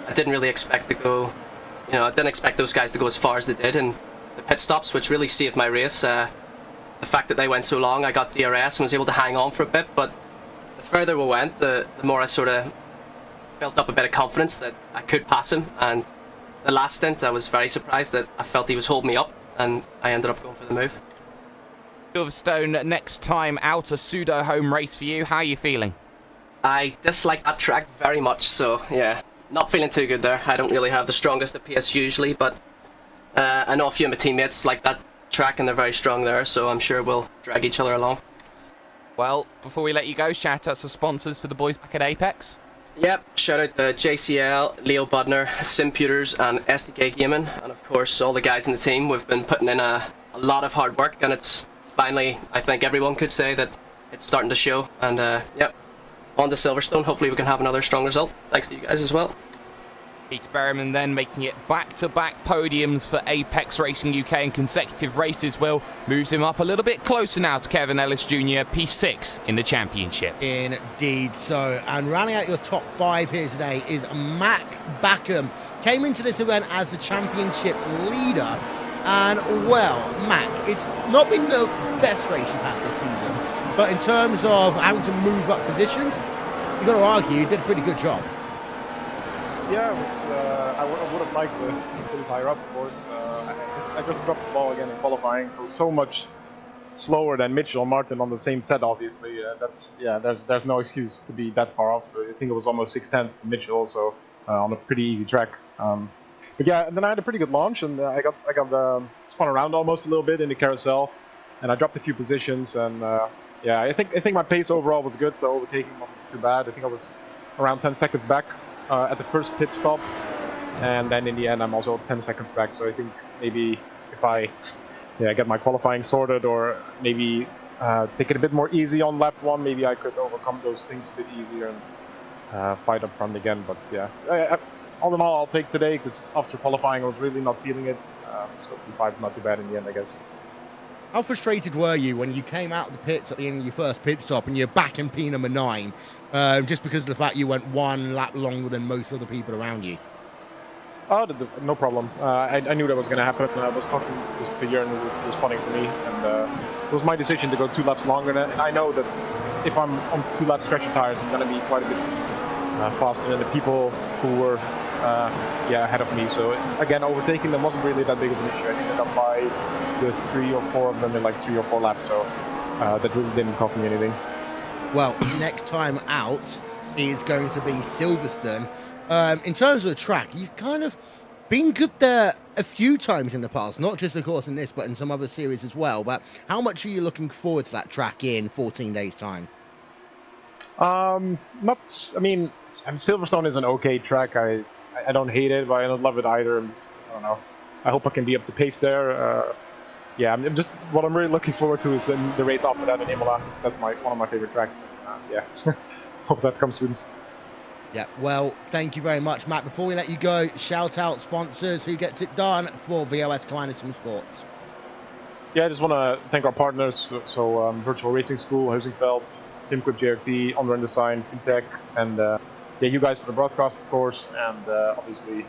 I didn't really expect to go. I didn't expect those guys to go as far as they did in the pit stops, which really saved my race. The fact that they went so long, I got DRS and was able to hang on for a bit, but the further we went, the more I sort of built up a bit of confidence that I could pass him. And the last stint, I was very surprised that I felt he was holding me up, and I ended up going for the move. Silverstone, next time out, a pseudo home race for you. How are you feeling? I dislike that track very much, so yeah, not feeling too good there. I don't really have the strongest FPS usually, but I know a few of my teammates like that track and they're very strong there, so I'm sure we'll drag each other along. Well, before we let you go, shout out to sponsors for the boys back at Apex. Yep, shout out to JCL, Leo Budner, Simputers and SDK Gaming, and of course all the guys in the team. We've been putting in a lot of hard work, and it's finally, I think everyone could say that it's starting to show, and yep. On to Silverstone. Hopefully we can have another strong result. Thanks to you guys as well. Pete Berryman then making it back-to-back podiums for Apex Racing UK in consecutive races. Will moves him up a little bit closer now to Kevin Ellis Jr., P6 in the championship. Indeed so. And rounding out your top 5 here today is Mac Backham. Came into this event as the championship leader. And, well, Mac, it's not been the best race you've had this season. But in terms of having to move up positions, you've got to argue you did a pretty good job. Yeah, I would have liked to be higher up, of course. I just dropped the ball again in qualifying. It was so much slower than Mitchell Martin on the same set, obviously. There's no excuse to be that far off. I think it was almost 6/10 to Mitchell also on a pretty easy track. But yeah, then I had a pretty good launch, and I got spun around almost a little bit in the carousel, and I dropped a few positions, and yeah, I think my pace overall was good, so overtaking wasn't too bad. I think I was around 10 seconds back at the first pit stop, and then in the end I'm also 10 seconds back. So I think maybe if I get my qualifying sorted, or maybe take it a bit more easy on lap 1, maybe I could overcome those things a bit easier and fight up front again. But yeah, all in all, I'll take today, because after qualifying I was really not feeling it, so P5 is not too bad in the end, I guess. How frustrated were you when you came out of the pits at the end of your first pit stop and you're back in P number 9, just because of the fact you went 1 lap longer than most of the people around you? Oh, no problem. I knew that was going to happen. I was talking to Jörn, who was responding to me, and it was my decision to go 2 laps longer. And I know that if I'm on 2 lap stretcher tires, I'm going to be quite a bit faster than the people who were ahead of me. So again, overtaking them wasn't really that big of an issue. I think I got by the 3 or 4 of them in like 3 or 4 laps, so that really didn't cost me anything. Well, next time out is going to be Silverstone. In terms of the track, you've kind of been good there a few times in the past, not just of course in this, but in some other series as well. But how much are you looking forward to that track in 14 days time? Silverstone is an okay track. I don't hate it, but I don't love it either. I don't know. I hope I can be up to pace there. What I'm really looking forward to is the race after that in Imola. That's one of my favorite tracks. Hope that comes soon. Yeah, well, thank you very much, Matt. Before we let you go, shout out sponsors who gets it done for VOS Kleiner Sim Sports. Yeah, I just want to thank our partners, so Virtual Racing School, Huizingveld, SimQuip JRT, Onrun Design, Fintech, and you guys for the broadcast, of course, and obviously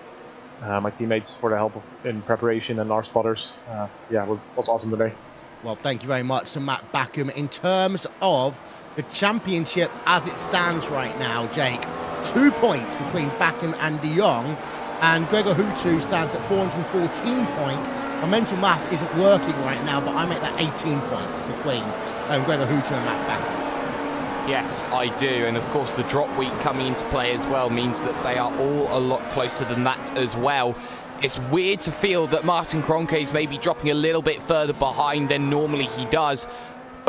my teammates for the help in preparation, and our spotters. It was awesome today. Well, thank you very much to Matt Backham. In terms of the championship as it stands right now, Jake, 2 points between Backham and de Jong, and Gregor Hutu stands at 414 points. My mental math isn't working right now, but I make that 18 points between Gregor Hutu and Matt Backham. Yes, I do, and of course the drop week coming into play as well means that they are all a lot closer than that as well. It's weird to feel that Martin Kroenke is maybe dropping a little bit further behind than normally he does,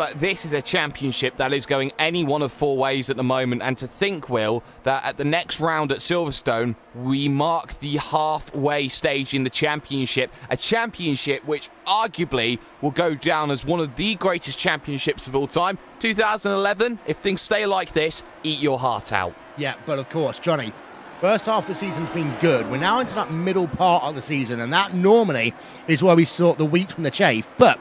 But this is a championship that is going any one of 4 ways at the moment. And to think, Will, that at the next round at Silverstone, we mark the halfway stage in the championship. A championship which arguably will go down as one of the greatest championships of all time. 2011, if things stay like this, eat your heart out. Yeah, but of course, Johnny, first half of the season's been good. We're now into that middle part of the season, and that normally is where we sort the wheat from the chaff. But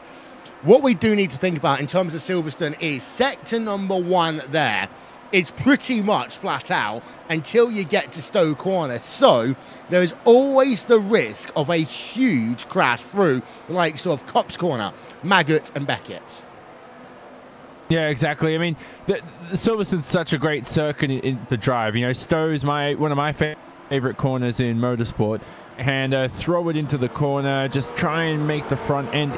what we do need to think about in terms of Silverstone is sector number 1 there. It's pretty much flat out until you get to Stowe Corner. So there is always the risk of a huge crash through the likes of Cops Corner, Maggot and Beckett. Yeah, exactly. I mean, Silverstone's such a great circuit in the drive. You know, Stowe is one of my favorite corners in motorsport. And throw it into the corner, just try and make the front end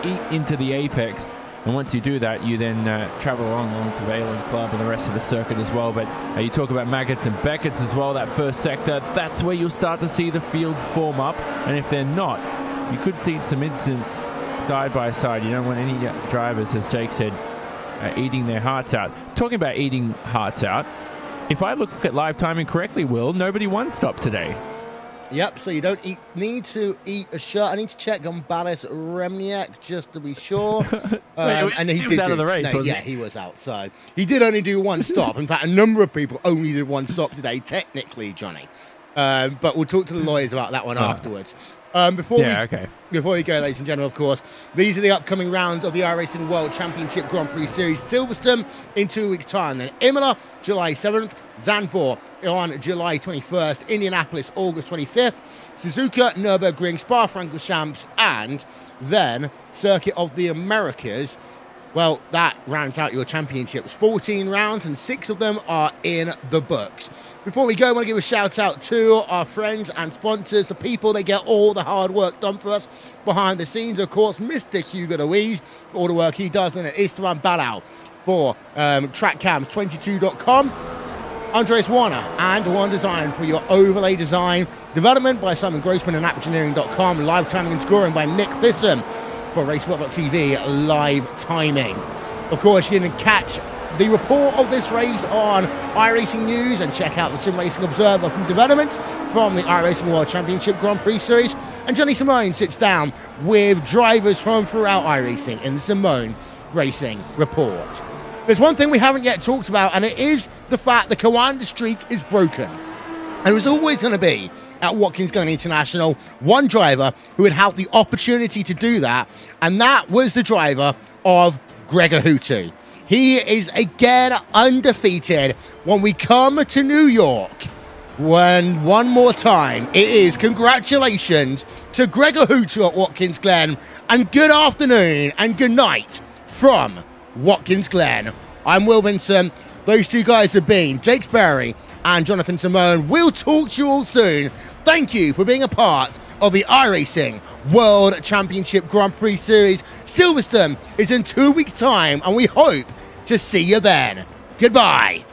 eat into the apex. And once you do that, you then travel along to Vale and Club and the rest of the circuit as well. But you talk about Maggots and Beckett's as well, that first sector, that's where you'll start to see the field form up. And if they're not, you could see some incidents side by side. You don't want any drivers, as Jake said, eating their hearts out. Talking about eating hearts out, if I look at live timing correctly, Will, nobody one-stopped today. Yep, so you don't need to eat a shirt. I need to check on Balis Remniak just to be sure. And he was out of the race, wasn't yeah, he was out. So he did only do one stop. In fact, a number of people only did one stop today, technically, Johnny. But we'll talk to the lawyers about that one afterwards. Before we go, ladies and gentlemen, of course, these are the upcoming rounds of the iRacing World Championship Grand Prix Series. Silverstone in 2 weeks' time. Then Imola, July 7th. Zandvoort on July 21st. Indianapolis, August 25th. Suzuka, Nürburgring, Spa-Francorchamps, and then Circuit of the Americas. Well, that rounds out your championships. 14 rounds, and 6 of them are in the books. Before we go, I want to give a shout out to our friends and sponsors, the people that get all the hard work done for us behind the scenes. Of course, Mr. Hugo Louise, all the work he does, and Istvan Balau for TrackCams22.com. Andres Warner and One Design for your overlay design. Development by Simon Grossman and AppEngineering.com. Live timing and scoring by Nick Thissom for RaceSpotTV live timing. Of course, you can catch the report of this race on iRacing News and check out the Sim Racing Observer from development from the iRacing World Championship Grand Prix Series. And Johnny Simone sits down with drivers from throughout iRacing in the Simone Racing Report. There's one thing we haven't yet talked about, and it is the fact the Commander streak is broken. And it was always going to be at Watkins Glen International one driver who had had the opportunity to do that, and that was the driver of Gregor Hutu. He is again undefeated when we come to New York. When one more time, it is congratulations to Gregor Hutu at Watkins Glen, and good afternoon and good night from Watkins Glen. I'm Will Vincent. Those two guys have been Jake Sperry and Jonathan Simone. We'll talk to you all soon. Thank you for being a part of the iRacing World Championship Grand Prix Series. Silverstone is in 2 weeks' time, and we hope to see you then. Goodbye.